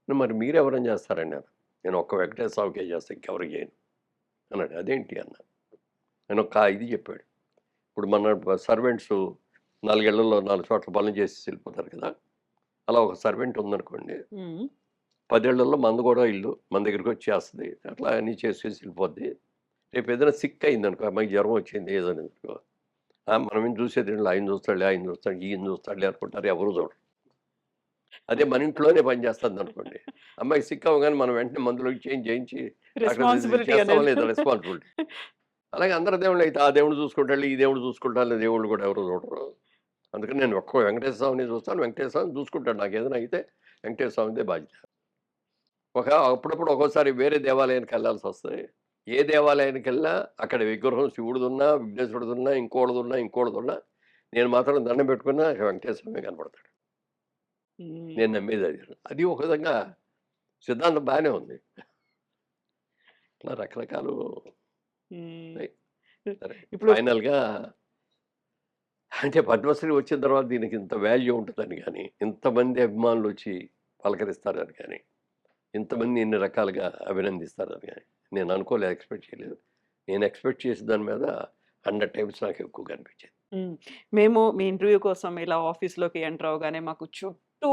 "మరి మీరెవరిని చేస్తారండి?" అన్నాను. "నేను ఒక్క వెంకటేశ్వర స్వామికే చేస్తా. ఇంకెవరికి చేయను." అన్నాడు. "అదేంటి?" అన్నా. ఆయన ఒక ఇది చెప్పాడు. ఇప్పుడు మన సర్వెంట్సు 4 ఇళ్లలో 4 చోట్ల పనులు చేసేసి వెళ్ళిపోతారు కదా! అలా ఒక సర్వెంట్ ఉందనుకోండి. హ్మ్. 10 ఏళ్లలో మనది కూడా ఇల్లు మన దగ్గరికొచ్చి చేస్తది. అట్లా అన్నీ చేసేసి వెళ్ళిపోద్ది. రేపు ఏదైనా సిక్ అయిందనుకో, అమ్మాయికి జ్వరం వచ్చింది ఏదైనా అనుకో, మనం ఏం చూసేదేంటి ఆయన చూస్తాడులే, ఈయన చూస్తాడులే అనుకుంటారు. ఎవరు చూడరు. అదే మన ఇంట్లోనే పని చేస్తుందనుకోండి. అమ్మాయికి సిక్ అవ్వగానే మనం వెంటనే మందులో చేయించి డాక్టర్ దగ్గరికి రెస్పాన్సిబిలిటీ చేస్తామా అనేది. లేదా రెస్పాన్సిబిలిటీ. అలాగే అందరి దేవుళ్ళైతే ఆ దేవుడు చూసుకుంటాడులే, ఈ దేవుడు చూసుకుంటాడులే దేవుళ్ళు కూడా ఎవరు చూడరు. అందుకని నేను ఒక్క వెంకటేశ్వర స్వామిని చూస్తాను. వెంకటేశ్వర స్వామి చూసుకుంటాడు. నాకేదైనా అయితే వెంకటేశ్వర స్వామిదే బాధ్యత. అప్పుడప్పుడు ఒక్కోసారి వేరే దేవాలయానికి వెళ్ళాల్సొస్తది. ఏ దేవాలయానికెళ్ళినా అక్కడ విగ్రహం శివుడిదున్నా, విఘ్నేశ్వరుడిదున్నా, ఇంకోడిదున్నా నేను మాత్రం దండం పెట్టుకున్నా వెంకటేశ్వర స్వామే కనపడతాడు. హ్మ్. నేను నమ్మేది అది. అది ఒక విధంగా సిద్ధాంతం బానే ఉంది. ఇట్లా రకరకాలు హ్మ్. ఉన్నాయి. సరే ఇప్పుడు ఫైనల్‌గా అంటే పద్మశ్రీ వచ్చిన తర్వాత దీనికి ఇంత వాల్యూ ఉంటుందని కానీ, ఇంతమంది అభిమానులు వచ్చి పలకరిస్తారని కానీ, ఇంతమంది ఇన్ని రకాలుగా అభినందిస్తారని కానీ నేను అనుకోలేదు, ఎక్స్‌పెక్ట్ చేయలేదు. నేను ఎక్స్‌పెక్ట్ చేసిన దాని మీద 100 టైమ్స్ నాకు ఎక్కువగా అనిపించింది. హ్మ్. మేము మీ ఇంటర్వ్యూ కోసం ఇలా ఆఫీస్‌లోకి ఎంటర్ అవ్వగానే మాకు చుట్టూ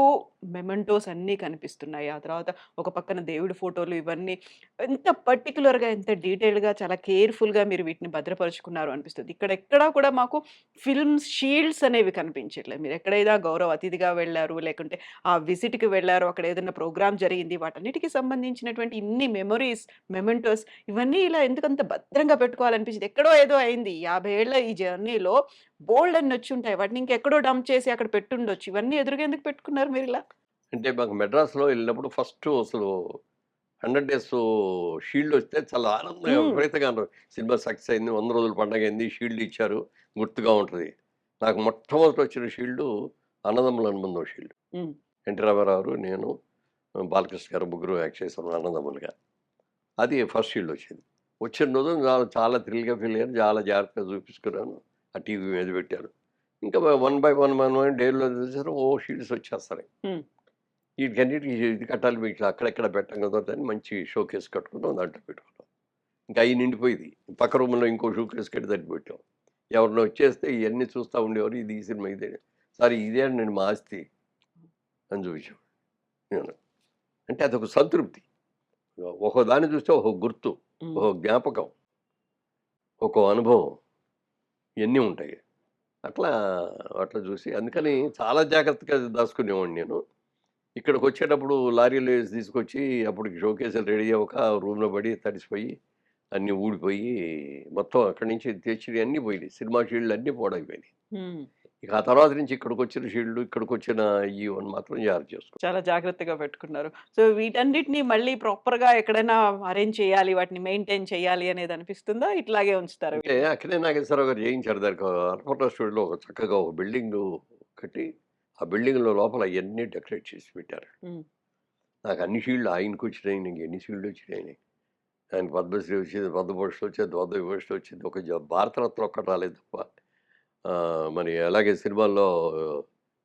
మెమెంటోస్ అన్నీ కనిపిస్తున్నాయి. ఆ తర్వాత ఒక పక్కన దేవుడి ఫోటోలు ఇవన్నీ ఎంత పర్టిక్యులర్‌గా, ఎంత డీటెయిల్డ్‌గా, చాలా కేర్‌ఫుల్‌గా మీరు వీటిని భద్రపరుచుకున్నారు అనిపిస్తుంది. ఇక్కడ ఎక్కడా కూడా మాకు ఫిల్మ్స్ షీల్డ్స్ అనేవి కనిపించట్లేదు. మీరు ఎక్కడైనా గౌరవ అతిథిగా వెళ్లారు, లేకుంటే ఆ విజిట్‌కి వెళ్లారు, అక్కడ ఏదైనా ప్రోగ్రామ్ జరిగింది, వాటన్నిటికి సంబంధించినటువంటి ఇన్ని మెమోరీస్, మెమెంటోస్ ఇవన్నీ ఇలా ఎందుకంత భద్రంగా పెట్టుకోవాలనిపించింది? ఎక్కడో ఏదో అయింది. 50 ఏళ్ల ఈ జర్నీలో బోలెడన్ని వచ్చుంటాయి. వాటిని ఇంకెక్కడో డంప్ చేసి అక్కడ పెట్టుండొచ్చు. ఇవన్నీ ఎదురుగా ఎందుకు పెట్టుకున్నారు మీరిలా? అంటే మాకు మెడ్రాస్‌లో వెళ్ళినప్పుడు ఫస్ట్ అసలు 100 డేస్ షీల్డ్ వస్తే చాలా ఆనందంగా హ్మ్. విపరీతంగా సినిమా సక్సెస్ అయింది. 100 రోజుల పండగయింది. షీల్డ్ ఇచ్చారు. గుర్తుగా ఉంటది. నాకు మొట్టమొదట వచ్చిన షీల్డు అన్నదమ్ముల అనుబంధం షీల్డ్. హ్మ్. ఎన్టీ రామారావు గారు, నేను, బాలకృష్ణ గారు ముగ్గురు యాక్ట్ చేసాం అన్నదమ్ములుగా. అది ఫస్ట్ షీల్డ్ వచ్చింది. వచ్చిన రోజు చాలా చాలా థ్రిల్‌గా ఫీల్ అయ్యాను. చాలా జాగ్రత్తగా చూపించుకున్నాను. ఆ టీవీ మీద పెట్టాను. ఇంకా వన్ బై వన్ డేలో చూసారు షీల్డ్స్ వచ్చేస్తున్నాయి. హ్మ్. వీటికన్నిటికి ఇది కట్టాలి వీటిలో అక్కడెక్కడ పెట్టం కుదరదని మంచి షోకేస్ కట్టుకున్నాం. దాంట్లో పెట్టుకున్నాం. ఇంకా అయి నిండిపోయింది. పక్క రూమ్‌లో ఇంకో షోకేస్ కట్టి దాంట్లో పెట్టాం. ఎవరైనా వచ్చేస్తే ఇయన్నీ చూస్తా ఉండేవారు. ఇది ఈ సినిమా ఇదే. సార్ ఇదే అండి మా ఆస్తి అని చూపించాం. నేను. అంటే అదొక సంతృప్తి. ఒక్కో దాన్ని చూస్తే ఒక గుర్తు, హ్మ్. ఒక జ్ఞాపకం, ఒక్కో అనుభవం ఇయన్నీ ఉంటాయి. అట్లా అట్లా చూసి అందుకని చాలా జాగ్రత్తగా దాచుకునేవాడిని నేను. ఇక్కడికొచ్చేటప్పుడు లారీలో ఏసి తీసుకొచ్చి అప్పటికి షోకేసులు రెడీ అవ్వక రూమ్‌లో పడి తడిసిపోయి, అన్నీ ఊడిపోయి, మొత్తం అక్కడి నుంచి తెచ్చినయి అన్నీ పోయినాయి. సినిమా షీల్డ్‌లన్నీ పాడైపోయినాయి. హ్మ్. ఇక ఆ తర్వాత నుంచి ఇక్కడికొచ్చిన షీల్డ్‌లు, ఇక్కడికొచ్చిన ఇవన్నీ మాత్రం జాగ్రత్త చేసుకున్నాను. చాలా జాగ్రత్తగా పెట్టుకున్నారు. సో, వీటన్నిటిని మళ్ళీ ప్రాపర్‌గా ఎక్కడైనా అరేంజ్ చేయాలి, వాటిని మెయింటైన్ చేయాలి అనేది అనిపిస్తుందా? ఇట్లాగే ఉంచుతారా అంటే వీటిని? అక్కినేని నాగేశ్వరరావు గారు చేయించారు. దానికి అన్నపూర్ణ స్టూడియోలో ఒక చక్కగా ఒక బిల్డింగు కట్టి, ఆ బిల్డింగ్‌లో లోపల అయన్నీ డెకరేట్ చేసి పెట్టారు. హ్మ్. నాకు అన్ని షీల్డ్‌లు ఆయనకొచ్చినాయి. నీకు ఎన్ని షీల్డ్‌లొచ్చినాయని. ఆయనకి పద్మశ్రీ వచ్చింది, పద్మభూషణ్ వచ్చింది, పద్మవిభూషణ్ వచ్చింది. ఒక భారతరత్న ఒక్కటి రాలేదు తప్ప. మరి అలాగే సినిమాల్లో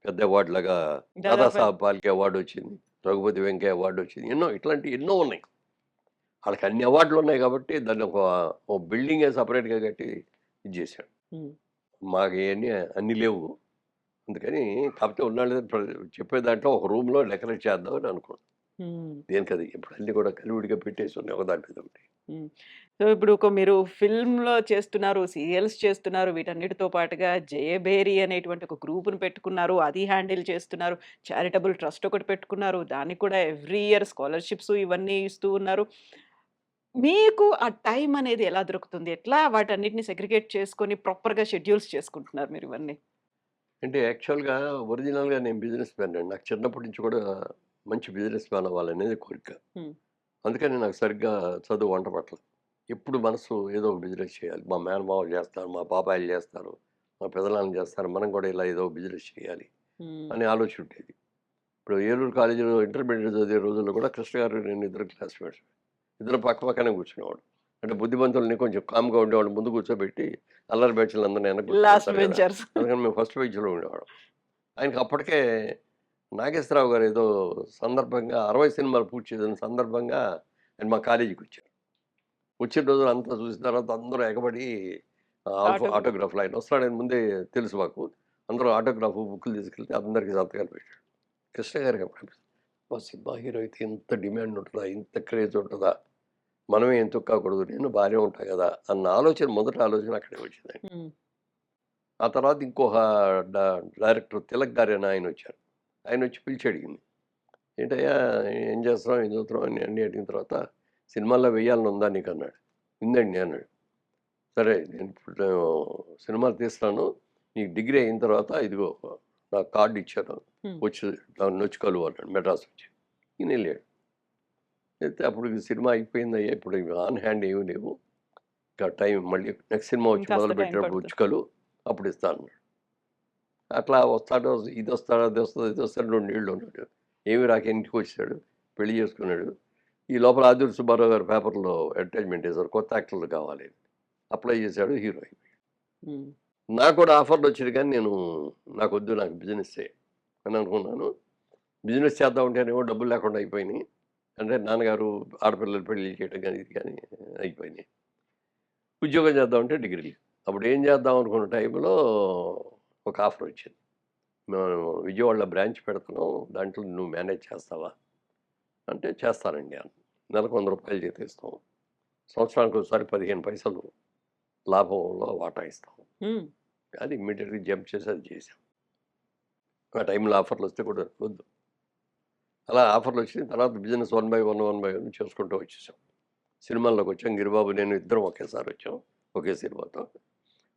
పెద్ద అవార్డులాగా దాదాపు దాదాసాహెబ్ ఫాల్కే అవార్డ్ వచ్చింది. రఘుపతి వెంకయ్య అవార్డ్ వచ్చింది. ఎన్నో ఇట్లాంటివి ఎన్నో ఉన్నాయి. ఆళ్ళకి అన్ని అవార్డులు ఉన్నాయి కాబట్టి దాన్ని ఓ బిల్డింగే సెపరేట్‌గా కట్టి ఇది చేశాడు. హ్మ్. మాకు ఇయన్నీ అన్నీ లేవు. అందుకని కాకపోతే ఉన్నాళ్ళు చెప్పే దాంట్లో ఒక రూమ్‌లో డెకరేట్ చేద్దాం అని అనుకున్నాం. హ్మ్. దేనికది ఇప్పుడు అన్నీ కూడా కలివిడిగా పెట్టేసి ఉన్నాయి ఒకదాని మీద ఒకటి. హ్మ్. సో, ఇప్పుడు మీరు ఫిల్మ్‌లో చేస్తున్నారు, సీరియల్స్ చేస్తున్నారు. వీటన్నిటితో పాటుగా 'జయభేరి' అనేటువంటి ఒక గ్రూప్‌ని పెట్టుకున్నారు. అది హ్యాండిల్ చేస్తున్నారు. చారిటబుల్ ట్రస్ట్ ఒకటి పెట్టుకున్నారు. దానికి కూడా ఎవ్రీ ఇయర్ స్కాలర్‌షిప్స్ ఇవన్నీ ఇస్తూ ఉన్నారు. మీకు ఆ టైం అనేది ఎలా దొరుకుతుంది? ఎట్లా వాటన్నిటిని సెగ్రిగేట్ చేసుకొని ప్రాపర్‌గా షెడ్యూల్స్ చేసుకుంటున్నారు మీరు ఇవన్నీ? అంటే యాక్చువల్‌గా ఒరిజినల్‌గా నేను బిజినెస్ మ్యాన్ అండి. నాకు చిన్నప్పటి నుంచి కూడా మంచి బిజినెస్ మ్యాన్ అవ్వాలనేది కోరిక. హ్మ్. అందుకని నాకు సరిగ్గా చదువు వంట పట్టల. ఎప్పుడు మనసు ఏదో ఒక బిజినెస్ చేయాలి. మా మేనమామలు చేస్తారు, మా బాబాయిలు చేస్తారు, మా పెదనాన్నలు చేస్తారు. మనం కూడా ఇలా ఏదో బిజినెస్ చేయాలి హ్మ్. అనే ఆలోచన ఉండేది. ఇప్పుడు ఏలూరు కాలేజీలో ఇంటర్మీడియేట్ చదివే రోజుల్లో కూడా కృష్ణ గారు, నేను ఇద్దరం క్లాస్‌మేట్స్. ఇద్దరం పక్క పక్కనే కూర్చునేవాళ్ళం. అంటే బుద్ధిమంతుల్ని కొంచెం కామ్‌గా ఉండేవాళ్ళని ముందు కూర్చోబెట్టి, అల్లరి బ్యాచులందరిని వెనక లాస్ట్ కూర్చోబెడతారు కదా! వెంచర్స్. అందుకని మేము ఫస్ట్ బెంచ్‌లో ఉండేవాళ్ళం. ఆయనకి అప్పటికే నాగేశ్వరరావు గారు ఏదో సందర్భంగా 60 సినిమాలు పూర్తి చేసిన సందర్భంగా ఆయన మా కాలేజీకొచ్చారు. వచ్చిన రోజున అంతా చూసిన తర్వాత అందరూ ఎగబడి ఆటోగ్రాఫ్. ఆటోగ్రాఫ్‌లు ఆయన వస్తాడని ముందే తెలుసు మాకు. అందరూ ఆటోగ్రాఫ్ బుక్కులు తీసుకెళ్తే అందరికి సంతకాలు పెట్టాడు. కృష్ణ గారికి అప్పుడు అనిపించింది. అబ్బా! సినిమా హీరో అయితే ఇంత డిమాండ్ ఉంటదా? ఇంత క్రేజ్ ఉంటదా? మనమే ఎందుకు కాకూడదు? నేను బానే ఉంటా గదా! అన్న ఆలోచన మొదటి ఆలోచన అక్కడే వచ్చిందండి. హ్మ్. ఆ తర్వాత ఇంకొక డ డైరెక్టర్ తిలక్ గారు అని ఆయనొచ్చారు. ఆయనొచ్చి పిలిచి అడిగింది. "ఏంటయ్యా ఏం చేస్తున్నావు? ఏం చదువుతున్నావు?" అని అన్నీ అడిగిన తర్వాత, "సినిమాల్లో వెయ్యాలని ఉందా నీకన్నాడు." "ఉందండి" అన్నాడు. "సరే నేను ఇప్పుడు సినిమాలు తీస్తున్నాను. నీకు డిగ్రీ అయిన తర్వాత ఇదిగో నాకు కార్డ్ ఇచ్చాను. హ్మ్. వచ్చి నన్నొచ్చి కలువు" అన్నాడు మెడ్రాస్ వచ్చి. ఈయనెళ్ళాడు. అయితే అప్పుడు ఈ సినిమా అయిపోయిందయ్యా. ఇప్పుడు ఆన్ హ్యాండ్ ఏమి లేవు. ఇంకా టైం మళ్ళీ నెక్స్ట్ సినిమా వచ్చి ఇంకాస్త టైం మొదలుపెట్టినప్పుడు పడుతుంది. వచ్చి కలువు. అప్పుడు ఇస్తా అన్నాడు. అట్లా వస్తాడు, ఇదొస్తాడు, అదొస్తది, ఇదొస్తాడు 2 నెలలు ఉన్నాడు. ఏమి రాక ఇంటికొచ్చేసాడు. పెళ్లి చేసుకున్నాడు. ఈ లోపల ఆదిత్య సుబ్బారావు గారు పేపర్‌లో అడ్వర్టైజ్‌మెంట్ ఏసారు. కొత్త యాక్టర్లు కావాలి అని. అప్లై చేశాడు. హీరో అయిపోయాడు. హ్మ్. నాకు కూడా ఆఫర్లు వచ్చేది కానీ నాకొద్దు, నాకు బిజినెస్సే అని అనుకున్నాను. బిజినెస్ చేద్దాం ఉంటేనేమో డబ్బులు లేకుండా అయిపోయినాయి. అంటే నాన్నగారు ఆడపిల్లలు పెళ్లి చేయడం కానీ ఇది కానీ అయిపోయినాయి. ఉద్యోగం చేద్దామంటే డిగ్రీ. అప్పుడు ఏం చేద్దాం అనుకున్న టైంలో ఒక ఆఫర్ వచ్చింది. మేము విజయవాడలో బ్రాంచ్ పెడుతున్నాం, దాంట్లో నువ్వు మేనేజ్ చేస్తావా అంటే చేస్తానండి అన్న. నెలకు ₹100 జీతం ఇస్తాం, సంవత్సరానికి ఒకసారి 15 పైసలు లాభంలో వాటా ఇస్తాం. హ్మ్. అది ఇమ్మీడియట్గా జంప్ చేసి అది చేసాం. ఆ టైంలో ఆఫర్లు వస్తే కూడా వద్దు. అలా ఆఫర్లు వచ్చిన తర్వాత బిజినెస్ 1 బై 1 చేసుకుంటూ వచ్చేసాం. సినిమాల్లోకి వచ్చాం. గిరిబాబు నేను ఇద్దరం ఒకేసారి వచ్చాం, ఒకే సినిమాతో.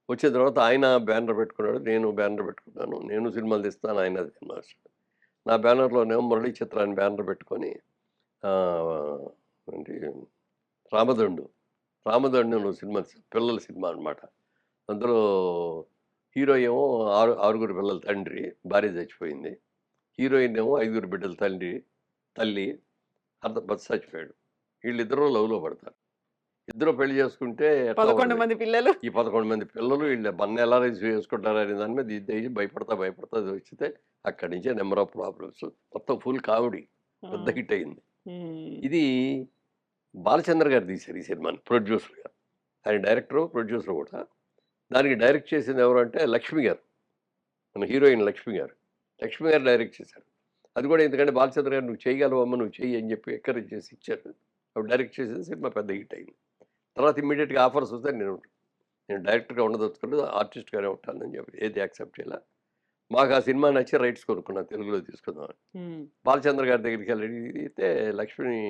వచ్చిన తర్వాత ఆయన బ్యానర్ పెట్టుకున్నాడు, నేను బ్యానర్ పెట్టుకున్నాను. నేను సినిమాలు తీస్తాను, ఆయన సినిమా. నా బ్యానర్లోనేమో మురళీ చిత్రాన్ని బ్యానర్ పెట్టుకొని ఏంటి రామదండు సినిమా, పిల్లల సినిమా అనమాట. అందులో హీరో ఏమో ఆరుగురు పిల్లల తండ్రి, భార్య చచ్చిపోయింది. హీరోయిన్ ఏమో 5 బిడ్డల తల్లి భర్త చచ్చిపోయాడు. వీళ్ళిద్దరూ లవ్లో పడతారు. ఇద్దరు పెళ్లి చేసుకుంటే 11 మంది పిల్లలు. ఈ 11 మంది పిల్లలు వీళ్ళు మన ఎలా రిసీవ్ చేసుకుంటారు అనే దాని మీద ఇది భయపడతా అది వచ్చితే అక్కడి నుంచే నెంబర్ ఆఫ్ ప్రాబ్లమ్స్. మొత్తం ఫుల్ కామెడీ, పెద్ద హిట్ అయింది. ఇది బాలచంద్ర గారు తీశారు ఈ సినిమాని ప్రొడ్యూసర్గా. ఆయన డైరెక్టరు, ప్రొడ్యూసర్ కూడా. దానికి డైరెక్ట్ చేసింది ఎవరు అంటే లక్ష్మి గారు, మన హీరోయిన్ లక్ష్మి గారు డైరెక్ట్ చేశారు. అది కూడా ఎందుకంటే బాలచంద్ర గారు నువ్వు చేయగలవమ్మ, నువ్వు చెయ్యి అని చెప్పి ఎంకరేజ్ చేసి ఇచ్చారు. అప్పుడు డైరెక్ట్ చేసిన సినిమా పెద్ద హిట్ అయింది. తర్వాత ఇమ్మీడియట్గా ఆఫర్స్ వస్తే నేను డైరెక్టర్గా ఉండదలుచుకోలేదు, ఆర్టిస్ట్గానే ఉంటానని చెప్పి ఏది యాక్సెప్ట్ చేయాల. మాకు ఆ సినిమా నచ్చి రైట్స్ కొనుక్కున్నాను, తెలుగులో తీసుకుందామని. బాలచంద్ర గారి దగ్గరికి వెళ్ళితే లక్ష్మిని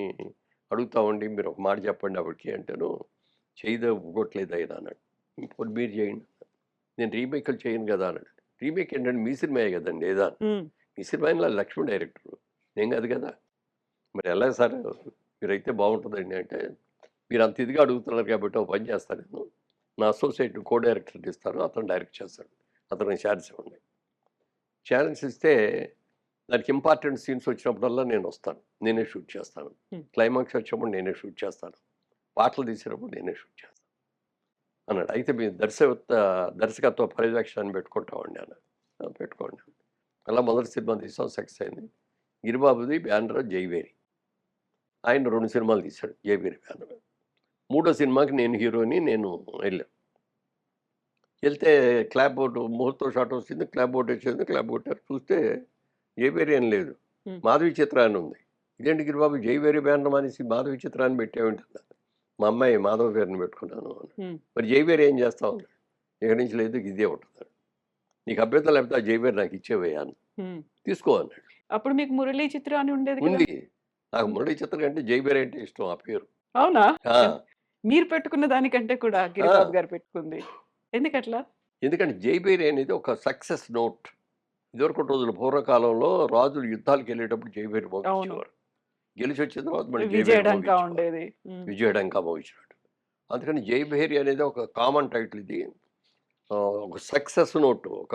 అడుగుతామండి, మీరు ఒక మాట చెప్పండి అప్పటికి అంటేను చేయదొక్కట్లేదు అయినా అన్నాడు. ఇప్పుడు మీరు చేయండి. నేను రీమేక్లు చేయను కదా అన్నాడు. రీమేక్ ఏంటంటే మీ సినిమాయే కదండి ఏదా, మీ సినిమా లక్ష్మి డైరెక్టర్, నేను కాదు కదా. మరి ఎలా సార్ మీరైతే బాగుంటుందండి అంటే, మీరు అంత ఇదిగా అడుగుతున్నారు కాబట్టి ఒక పని చేస్తాను, నేను నా అసోసియేట్ కో డైరెక్టర్ ఇస్తాను, అతను డైరెక్ట్ చేస్తాడు, అతనికి ఛాన్స్ ఇవ్వండి. ఛాన్స్ ఇస్తే దానికి ఇంపార్టెంట్ సీన్స్ వచ్చినప్పుడల్లా నేను వస్తాను, నేనే షూట్ చేస్తాను. క్లైమాక్స్ వచ్చినప్పుడు నేనే షూట్ చేస్తాను, పాటలు తీసినప్పుడు నేనే షూట్ చేస్తాను అన్నాడు. అయితే మీ దర్శకత్వ పర్యవేక్షణని పెట్టుకుంటామండి అన్నాడు. పెట్టుకోండి. అలా మొదటి సినిమా తీసాం, సక్సెస్ అయింది. గిరిబాబుది బ్యానర్ జైవేరి. ఆయన 2 సినిమాలు తీశాడు జైవేరి బ్యానర్. 3వ సినిమాకి నేను హీరోని వెళ్తే క్లాప్ బోర్డు ముహూర్తం షాట్ వచ్చింది, క్లాప్ బోర్డు వచ్చింది, క్లాప్ కొట్టారు. చూస్తే జైవేరి అని లేదు, మాధవి చిత్ర అని ఉంది. ఇదేంటి గిరిబాబు జైవేరి బ్యానర్ మానేసి మాధవి చిత్రాన్ని పెట్టేవింటుందా? మా అమ్మాయి మాధవ పేరుని పెట్టుకున్నాను. మరి జైవేరి ఏం చేస్తావు? ఇక్కడి నుంచి లేదు, ఇదే ఉంటుంది, నీకు అభ్యర్థం లేకపోతే ఆ జైవేరి నాకు ఇచ్చేవేయాను, తీసుకో అన్నాడు. అప్పుడు మీకు మురళీ చిత్రం అని ఉండేది ఉంది. నాకు మురళీ చిత్ర కంటే జైవేరి అంటే ఇష్టం ఆ పేరు. అవునా? మీరు పెట్టుకున్న దానికంటే కూడా గిరిబాబు గారు పెట్టుకుంది ఎందుకట్లా? ఎందుకంటే జైబేరి అనేది ఒక సక్సెస్ నోట్. ఇదివరకు రోజులు పూర్వకాలంలో రాజులు యుద్ధాలకు వెళ్ళేటప్పుడు జైబేరి మోగించేవారు. గెలిచి వచ్చిన తర్వాత మళ్ళీ విజయడంకా ఉండేది, విజయడంకా మోగించినట్టు. అందుకని జైబేరి అనేది ఒక కామన్ టైటిల్. ఇది ఒక సక్సెస్ నోట్, ఒక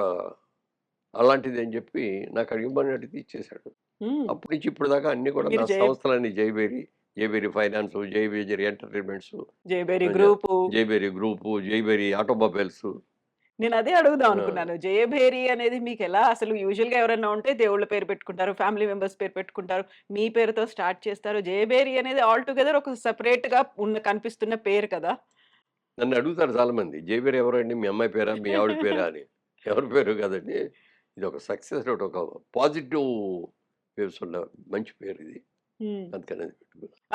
అలాంటిది అని చెప్పి నాకు అడిగినట్టు ఇచ్చేసాడు. అప్పటి నుంచి ఇప్పుడు దాకా అన్ని కూడా నా సంస్థలన్నీ Jayabheri finance, Jayabheri entertainments, Jayabheri group, Jayabheri automobiles. నేను అదే అడుగుదాం అనుకున్నాను. జయభేరి అనేది మీకు ఎలా, అసలు యూజువల్ గా ఎవరైనా ఉంటే దేవుళ్ళ పేరు పెట్టుకుంటారు, ఫ్యామిలీ మెంబర్స్ పేరు పెట్టుకుంటారు, మీ పేరుతో స్టార్ట్ చేస్తారు. జయభేరి అనేది ఆల్ టుగెదర్ ఒక సెపరేట్ గా కనిపిస్తున్న పేరు కదా. నన్ను అడుగుతారు చాలా మంది, జయభేరి ఎవరండి, మీ అమ్మాయి పేరా, మీ ఆవిడ పేరా అని. ఎవరి పేరు కదండి, ఇది ఒక సక్సెస్ నోట్, ఒక పాజిటివ్ వేవ్స్ ఉన్న మంచి పేరు ఇది.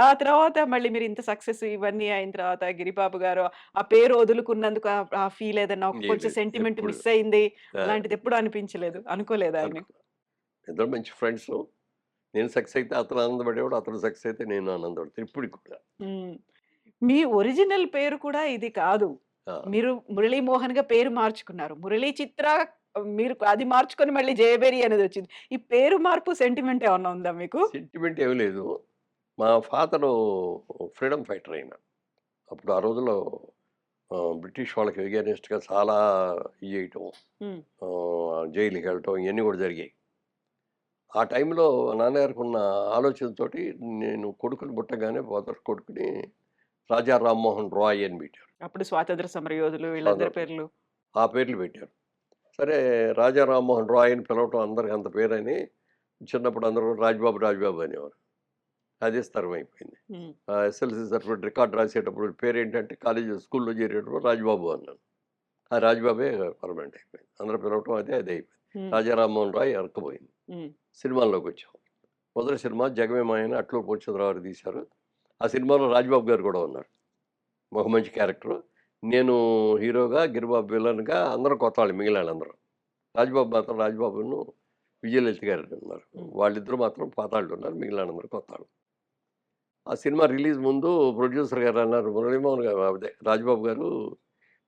ఆ తర్వాత మళ్ళీ మీరు ఇంత సక్సెస్ ఇవన్నీ అయిన తర్వాత గిరిబాబు గారు ఆ పేరు వదులుకున్నందుకు ఆ ఫీల్ ఏదన్నా కొంచెం సెంటిమెంట్ మిస్ అయింది అలాంటిది ఎప్పుడు అనిపించలేదు, అనుకోలేదా? ఇద్దరు మంచి ఫ్రెండ్స్. నేను సక్సెస్ అయితే అతను ఆనందపడేవాడు, అతను సక్సెస్ అయితే నేను ఆనందపడతాను ఇప్పుడు కూడా. మీ ఒరిజినల్ పేరు కూడా ఇది కాదు, మీరు మురళీమోహన్ గా పేరు మార్చుకున్నారు. మురళీ చిత్ర మీరు అది మార్చుకొని మళ్ళీ జయబేరి అనేది వచ్చింది. ఈ పేరు మార్పు సెంటిమెంట్ ఏమన్నా ఉందా మీకు? సెంటిమెంట్ ఏమీ లేదు. మా ఫాదరు ఫ్రీడమ్ ఫైటర్ అయిన అప్పుడు ఆ రోజుల్లో బ్రిటిష్ వాళ్ళకి ఎగెనిస్ట్గా చాలా ఇది చేయటం, జైలుకి వెళ్ళటం, ఇవన్నీ కూడా జరిగాయి. ఆ టైంలో నాన్నగారికి ఉన్న ఆలోచనతోటి నేను కొడుకుని పుట్టగానే మొదటి కొడుకుని రాజా రామ్మోహన్ రాయ్ అని పెట్టారు. అప్పుడు స్వాతంత్ర సమర యోధులు వీళ్ళందరి పేర్లు ఆ పేర్లు పెట్టారు. సరే రాజా రామ్మోహన్ రాయ్ అని పిలవటం అందరికి అంత పేరని చిన్నప్పుడు అందరూ రాజ్‌బాబు, రాజ్‌బాబు అనేవారు. అదే స్థిరమైపోయింది. హ్మ్. ఎస్ఎల్‌సీ సర్టిఫికేట్ రికార్డ్ రాసేటప్పుడు పేరేంటంటే స్కూల్‌లో చేరేటప్పుడు రాజ్‌బాబు అన్నాను. ఆ రాజ్‌బాబే పర్మనెంట్ అయిపోయింది. అందరూ పిలవటం అదే అయిపోయింది. హ్మ్. రాజా రామ్మోహన్ రాయ్ ఎరక్కపోయింది. హ్మ్. సినిమాల్లోకొచ్చాం. మొదటి సినిమా 'జగమే మాయ' అని అట్లూరి పూర్ణచంద్రరావు గారు తీశారు. ఆ సినిమాలో రాజ్‌బాబు గారు కూడా ఉన్నారు. ఒక మంచి క్యారెక్టరు. నేను హీరోగా, గిరిబాబు విలన్‌గా అందరం కొత్తాళ్ళు మిగిలినాళ్ళందరూ. రాజ్‌బాబు మాత్రం రాజ్‌బాబును, విజయలలిత గారు ఉన్నారు. హ్మ్. వాళ్ళిద్దరూ మాత్రం పాతాళులు ఉన్నారు. మిగిలినందరూ కొత్తాళ్ళు. ఆ సినిమా రిలీజ్ ముందు ప్రొడ్యూసర్ గారు అన్నారు, మురళీమోహన్ గారు అదే రాజ్‌బాబు గారు,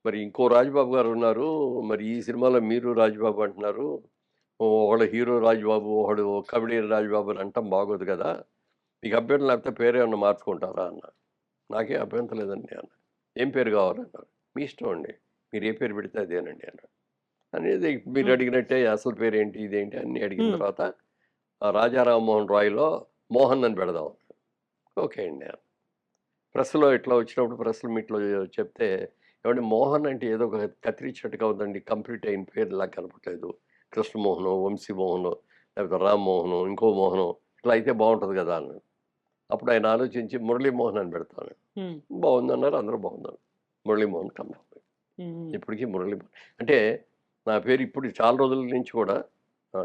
"మరి ఇంకో రాజ్‌బాబు గారు ఉన్నారు. మరి ఈ సినిమాలో మీరు రాజ్‌బాబు అంటున్నారు. ఒకడు హీరో రాజ్‌బాబు, ఒకడు కమెడియన్ రాజ్‌బాబు అని అనటం బాగోదు కదా! మీకు అభ్యంతరం లేకపోతే పేరేమన్నా మార్చుకుంటారా?" అన్నారు. "నాకేం అభ్యంతరం లేదండి" అన్నా. "ఏం పేరు కావాలన్నారు?" "మీ ఇష్టం అండి. మీరు ఏ పేరు పెడితే అదేనండి" అన్నాడు. అనేది మీరు హ్మ్. అడిగినట్టే అసలు పేరేంటి, ఇదేంటి అన్నీ అడిగిన హ్మ్. తర్వాత రాజా రామ్మోహన్ రాయ్‌లో మోహన్ అని పెడదాం. ఓకే అండి. ప్రెస్‌లో ఇట్లా వచ్చినప్పుడు ప్రెస్ మీట్‌లో చెప్తే, "ఏవండీ మోహన్ అంటే ఏదో ఒక కత్తిరించినట్టుగా ఉందండి. కంప్లీట్ అయిన పేరులా కనపట్లేదు. కృష్ణమోహనో, వంశీమోహనో, లేకపోతే రామ్మోహనో, ఇంకో మోహనో ఇట్లా అయితే బావుంటది గదా!" అన్నాడు. అప్పుడు ఆయన ఆలోచించి మురళీమోహన్ అని పెడతాను. హ్మ్. బావుందన్నారు. అందరూ బావుందన్నారు. మురళీమోహన్ కన్ఫర్మ్. హ్మ్. ఇప్పటికి మురళీమోహన్. అంటే నా పేరు ఇప్పుడు చాలా రోజుల నుంచి కూడా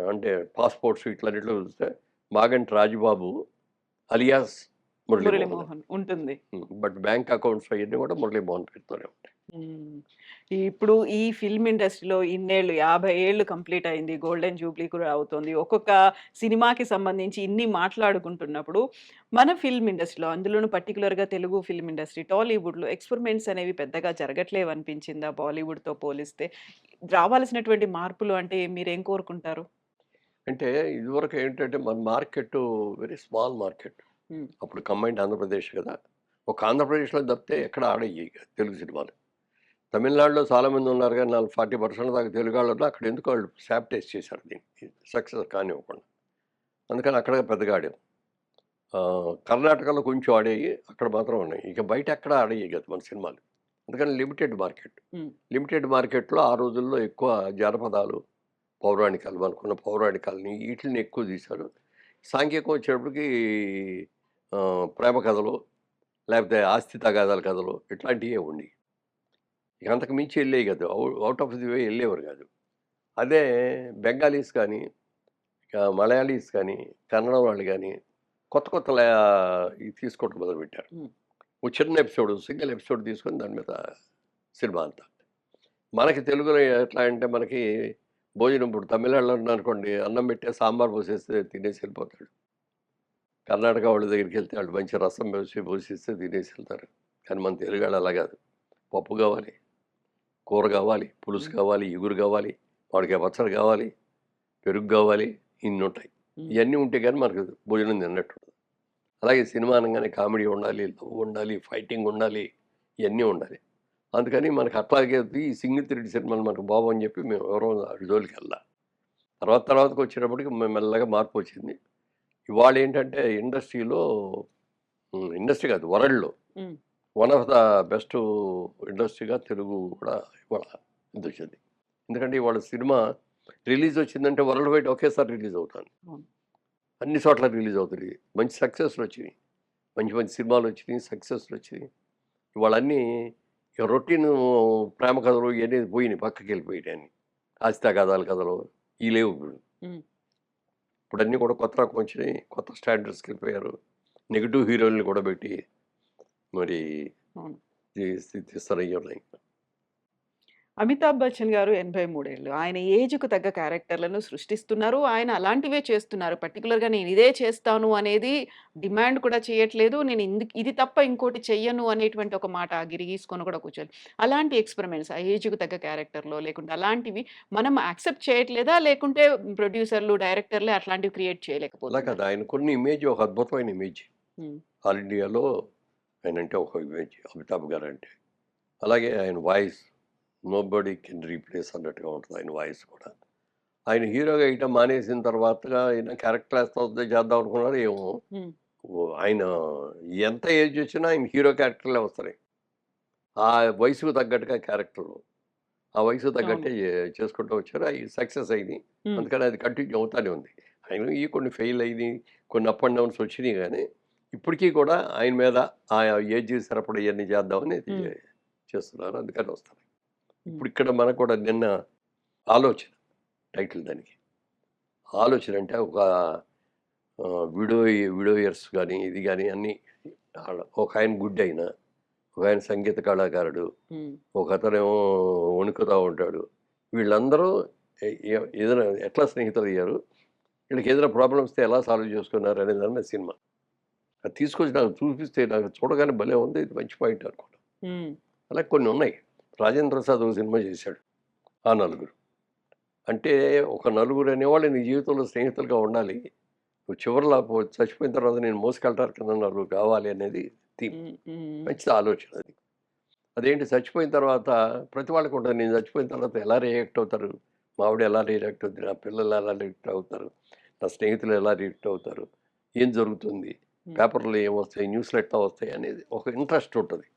అంటే పాస్‌పోర్ట్స్ ఇట్లన్నిట్లో చూస్తే మాగంటి రాజుబాబు అలియాస్ మురళీమోహన్. మురళీమోహన్ ఉంటుంది. బట్ బ్యాంక్ అకౌంట్స్ అయన్నీ కూడా మురళీమోహన్ పేరుతోనే ఉంటాయి. హ్మ్. ఇప్పుడు ఈ ఫిల్మ్ ఇండస్ట్రీలో ఇన్నేళ్ళు 50 ఏళ్ళు కంప్లీట్ అయింది. గోల్డెన్ జూబ్లీ కూడా అవుతోంది. ఒక్కొక్క సినిమాకి సంబంధించి ఇన్ని మాట్లాడుకుంటున్నప్పుడు, మన ఫిల్మ్ ఇండస్ట్రీలో అందులోనూ పర్టిక్యులర్‌గా తెలుగు ఫిల్మ్ ఇండస్ట్రీ, టాలీవుడ్‌లో ఎక్స్‌పెరిమెంట్స్ అనేవి పెద్దగా జరగట్లేవనిపించిందా బాలీవుడ్‌తో పోలిస్తే? రావాల్సినటువంటి మార్పులు అంటే మీరేం కోరుకుంటారు? అంటే ఇదివరకు ఏంటంటే మన మార్కెట్ వెరీ స్మాల్ మార్కెట్. హ్మ్. అప్పుడు కంబైన్డ్ ఆంధ్రప్రదేశ్ కదా! ఒక ఆంధ్రప్రదేశ్‌లో తప్పితే ఎక్కడ ఆడయ్యి తెలుగు సినిమాలు. తమిళనాడులో చాలామంది ఉన్నారు గానీ 40% దాకా తెలుగాళ్ళున్నా అక్కడ ఎందుకో వాళ్ళు సాబిటైజ్ చేశారు దీన్ని. సక్సెస్ కానివ్వకుండా. అందుకని అక్కడ పెద్దగా ఆడాం. కర్ణాటకలో కొంచెం ఆడాయి. అక్కడ మాత్రం ఉన్నాయి. ఇక బయట ఎక్కడ ఆడయ్యి కాదు మన సినిమాలు. అందుకని లిమిటెడ్ మార్కెట్. హ్మ్. లిమిటెడ్ మార్కెట్‌లో ఆ రోజుల్లో ఎక్కువ జానపదాలు, పౌరాణికాలు మనకున్న పౌరాణికాలని ఈటిలిని ఎక్కువ తీశారు. సాంఘికం వచ్చేటప్పటికి ప్రేమ కథలు, లేకపోతే ఆస్తి తగాదాల కథలు ఇట్లాంటియే ఉండేయి. ఇక అంతకు మించి ఎళ్ళేయి కాదు. ఔట్ ఆఫ్ ది వే ఎళ్ళేవారు కాదు. అదే బెంగాలీస్ కానీ, మలయాళీస్ కానీ, కన్నడం వాళ్ళు గానీ, కొత్త కొత్త ఇవి తీసుకోవడం మొదలుపెట్టారు. హ్మ్. ఓ చిన్న ఎపిసోడ్, సింగిల్ ఎపిసోడ్ తీసుకొని దాని మీద సినిమా అంతా. మనకి తెలుగులో ఎట్లా అంటే మనకి భోజనం ఇప్పుడు తమిళనాడులో ఉన్నారనుకోండి, అన్నం పెట్టే సాంబార్ పోసేస్తే తినేసి ఎళ్ళిపోతాడు. కర్ణాటక వాళ్ళ దగ్గరికెళ్తే ఆళ్ళు మంచి రసం పోసిస్తే తినేసి ఎళ్తారు. కానీ మన తెలుగాళ్ళు అలా కాదు. పప్పు కావాలి, కూర కావాలి, పులుసు హ్మ్. కావాలి, ఇగురు కావాలి, మామిడికాయ పచ్చడి కావాలి, పెరుగు కావాలి, ఇన్నుంటాయి. హ్మ్. ఇయన్నీ ఉంటే గానీ మనకు భోజనం తిన్నట్టుండదు. అలాగే సినిమా అనంగానే కామెడీ ఉండాలి, లవ్ ఉండాలి, ఫైటింగ్ ఉండాలి, ఇయన్నీ ఉండాలి. అందుకని మనకు అట్లాగే ఈ సింగిల్ త్రిడి సినిమాలు మనకు బాబని చెప్పి మేము ఎవరం ఆటి జోలికెళ్ళా. తర్వాతకొచ్చేటప్పటికి మెల్లగా మార్పొచ్చింది. ఇవాళేంటంటే ఇండస్ట్రీలో ఇండస్ట్రీ కాదు వరల్డ్‌లో hmm. One of the best ఇండస్ట్రీగా తెలుగు కూడా ఇవాళ ఇదొచ్చింది. ఎందుకంటే ఇవాళ సినిమా రిలీజ్ వచ్చిందంటే వరల్డ్ వైడ్ ఒకేసారి రిలీజ్ అవుతుంది. అవును. అన్ని చోట్ల రిలీజ్ అవుతుంది. మంచి సక్సెస్‌లొచ్చినియి. మంచి మంచి సినిమాలొచ్చినియి, సక్సెస్‌లొచ్చినియి. ఇవాళన్నీ ఇక రొటీను ప్రేమ కథలు ఇయన్నీ పోయినియి, పక్కకెళ్ళిపోయినాయి అన్నీ. ఆస్తి తగాదాల కథలు ఇయి లేవు ఇప్పుడు. హ్మ్. ఇప్పుడన్నీ కూడా కొత్త రకం వచ్చినియి. కొత్త స్టాండర్డ్స్‌కెళ్ళిపోయారు. నెగెటివ్ హీరోలని కూడా పెట్టి మరి అవును. తీస్తారు ఇయున్నాయి. అమితాబ్ బచ్చన్ గారు 83 ఏళ్ళు. ఆయన ఏజ్‌కు తగ్గ క్యారెక్టర్‌లను సృష్టిస్తున్నారు. ఆయన అలాంటివే చేస్తున్నారు. పర్టిక్యులర్‌గా నేను ఇదే చేస్తాను అనేది డిమాండ్ కూడా చేయట్లేదు. నేను ఇది తప్ప ఇంకోటి చెయ్యను అనేటువంటి ఒక మాట గిరిగీసుకొని కూడా కూర్చోలేదు. అలాంటి ఎక్స్‌పెరిమెంట్స్ ఆ ఏజ్‌కు తగ్గ క్యారెక్టర్‌లో లేకుంటే అలాంటివి మనం యాక్సెప్ట్ చేయట్లేదా? లేకుంటే ప్రొడ్యూసర్‌లు, డైరెక్టర్‌లే అట్లాంటివి క్రియేట్ అలా కాదు. చేయలేకపోతున్నారా? ఆయనకున్న ఇమేజ్ ఒక అద్భుతమైన ఇమేజ్. హ్మ్. ఆల్ ఇండియాలో ఆయనంటే ఒక ఇమేజ్ అమితాబ్ గారంటే. అలాగే ఆయన వాయిస్ నోబడీ కెన్ రీప్లేస్ అన్నట్టుగా ఉంటది ఆయన వాయిస్ కూడా. ఆయన హీరోగా ఎయటం మానేసిన తర్వాతగా ఆయన క్యారెక్టర్‌లెస్‌తో చేద్దాం అనుకున్నారో ఏమో! హ్మ్. ఆయన ఎంత ఏజ్ వచ్చినా ఆయన హీరో క్యారెక్టర్‌లే వస్తున్నాయి. ఆ వయసుకు తగ్గట్టుగా క్యారెక్టర్లు. ఆ వయసు అవును. తగ్గట్టే చేసుకుంటూ వచ్చారు. అయి సక్సెస్ అయినాయి. హ్మ్. అందుకని అది కంటిన్యూ అవుతానే ఉంది. అయినయి కొన్ని ఫెయిల్ అయినాయి. కొన్ని అప్ అండ్ డౌన్స్ వచ్చినాయి గానీ, ఇప్పటికీ కూడా ఆయన మీద ఆ ఏజ్ సరిపడా ఇయన్నీ చేద్దామని హ్మ్. చేస్తున్నారు. అందుకని వస్తున్నాయి. హ్మ్. ఇప్పుడు ఇక్కడ మనకు కూడా నిన్న ఆలోచన టైటిల్ దానికి. ఆలోచన అంటే ఒక విడోయర్స్ గానీ, ఇది గానీ అన్నీ ఒకాయన గుడ్డాయన, ఒకాయన సంగీత కళాకారుడు, హ్మ్. ఒకతనేమో వణుకుతా ఉంటాడు. వీళ్ళందరూ ఏదైనా ఎట్లా స్నేహితులయ్యారు? వీళ్ళకేదైనా ప్రాబ్లమ్ వస్తే ఎలా సాల్వ్ చేసుకున్నారు అనే దాని మీద సినిమా. అది తీసుకొచ్చి నాకు చూపిస్తే నాకు చూడగానే భలే ఉంది. ఇది మంచి పాయింట్ అనుకున్నా. హ్మ్. అలా కొన్ని ఉన్నాయి. రాజేంద్ర ప్రసాద్ ఒక సినిమా చేశాడు. ఆ నలుగురు. అంటే ఒక నలుగురు అనేవాళ్ళు నీ జీవితంలో స్నేహితులుగా ఉండాలి. నువ్వు చివరిలో చచ్చిపోయిన తర్వాత నేను మోసుకెళ్ళటానికి కింద నలుగురు కావాలి అనేది థీమ్. హ్మ్. హ్మ్. మంచి ఆలోచన అది. అదేంటి చచ్చిపోయిన తర్వాత ప్రతి వాళ్ళకి ఉంటుంది. నేను చచ్చిపోయిన తర్వాత ఎలా రియాక్ట్ అవుతారు? మా ఆవిడ ఎలా రియాక్ట్ అవుద్ది? నా పిల్లలు ఎలా రియాక్ట్ అవుతారు? నా స్నేహితులు ఎలా రియాక్ట్ అవుతారు? ఏం జరుగుతుంది? హ్మ్. పేపర్‌లో ఏమొస్తాయి? న్యూస్‌లో ఎట్లా వస్తాయి? అనేది ఒక ఇంట్రెస్ట్ ఉంటది.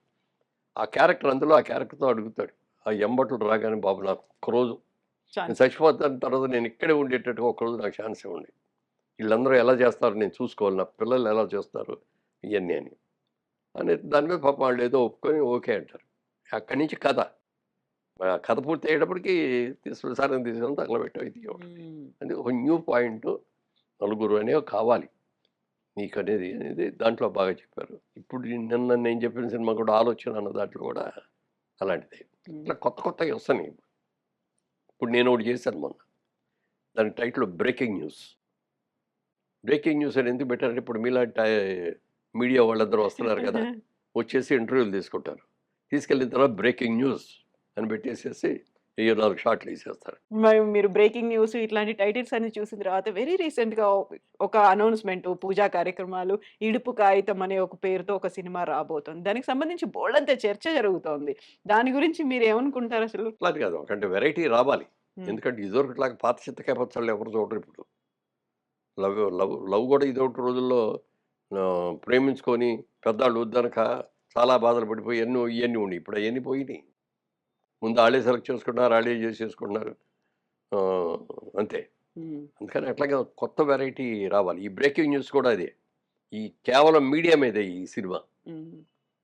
ఆ క్యారెక్టర్ అందులో ఆ క్యారెక్టర్‌తో అడుగుతాడు. ఆ ఎంబటుడు రాగానే బాబు నాకు ఒక్కరోజు నేను ఛాన్స్. చచ్చిపోతాను తర్వాత నేను ఇక్కడే ఉండేటట్టుగా ఒక్కరోజు నాకు ఛాన్స్ ఇవ్వండి. వీళ్ళందరూ ఎలా చేస్తారో నేను చూసుకోవాలి. నా పిల్లలు ఎలా చేస్తారు? ఇయన్నీ అని దాని మీద పాపం వాళ్ళేదో ఒప్పుకొని ఓకే అంటారు. అక్కడి నుంచి కథ. కథ పూర్తయ్యేటప్పటికి సుడిసారని తీసుకొని తగలబెట్టి అవి తీయకూడదు. హ్మ్. అంటే ఒక న్యూ పాయింట్ నలుగురు అనేవి కావాలి నీకనేది దాంట్లో బాగా చెప్పారు. ఇప్పుడు నిన్న నేను చెప్పిన సినిమా కూడా 'ఆలోచన' అన్న దాంట్లో కూడా అలాంటిదే. హ్మ్. ఇట్లా కొత్త కొత్తవి వస్తున్నాయి. ఇప్పుడు నేను ఒకటి చేశాను మొన్న. దాని title 'breaking news'. Breaking news అని ఎందుకు పెట్టారంటే ఇప్పుడు మీలాంటి మీడియా వాళ్ళందరూ వస్తున్నారు కదా! వచ్చేసి ఇంటర్వ్యూలు తీసుకుంటారు. తీసుకెళ్ళిన తర్వాత బ్రేకింగ్ న్యూస్ అని పెట్టేసేసి ఏయో 4 షాట్లు ఎసేస్తారు. మరి మీరు బ్రేకింగ్ న్యూస్ ఇట్లాంటి టైటిల్స్ అన్ని చూసిన తర్వాత వెరీ రీసెంట్‌గా ఒక అనౌన్స్‌మెంట్ పూజా కార్యక్రమాలు 'ఇడుపు కాగితం' అనే ఒక పేరుతో ఒక సినిమా రాబోతుంది. దానికి సంబంధించి బోలెడంత చర్చ జరుగుతోంది. దాని గురించి మీరేమనుకుంటారసలు? అట్లా అని కాదు. అంటే వెరైటీ రావాలి. హ్మ్. ఎందుకంటే ఇదివరకులాగా పాత చింతకాయ పచ్చళ్ళు ఎవరు చూడరు ఇప్పుడు. లవ్ లవ్ లవ్ కూడా ఇదివరకటి రోజుల్లో ప్రేమించుకొని పెద్దాళ్ళు వద్దనక చాలా బాధలు పడిపోయి ఇయన్నీ ఉన్నాయి. ఇప్పుడు అయన్నీ పోయినాయి. ముందు ఆళ్ళే సెలెక్ట్ చేసుకుంటున్నారు. ఆళ్ళే చేసేసుకుంటున్నారు. ఆహ్, అంతే. హ్మ్. అందుకని అట్లాగా కొత్త వెరైటీ రావాలి. ఈ బ్రేకింగ్ న్యూస్ కూడా అదే. ఈ కేవలం మీడియా మీదే ఈ సినిమా. హ్మ్.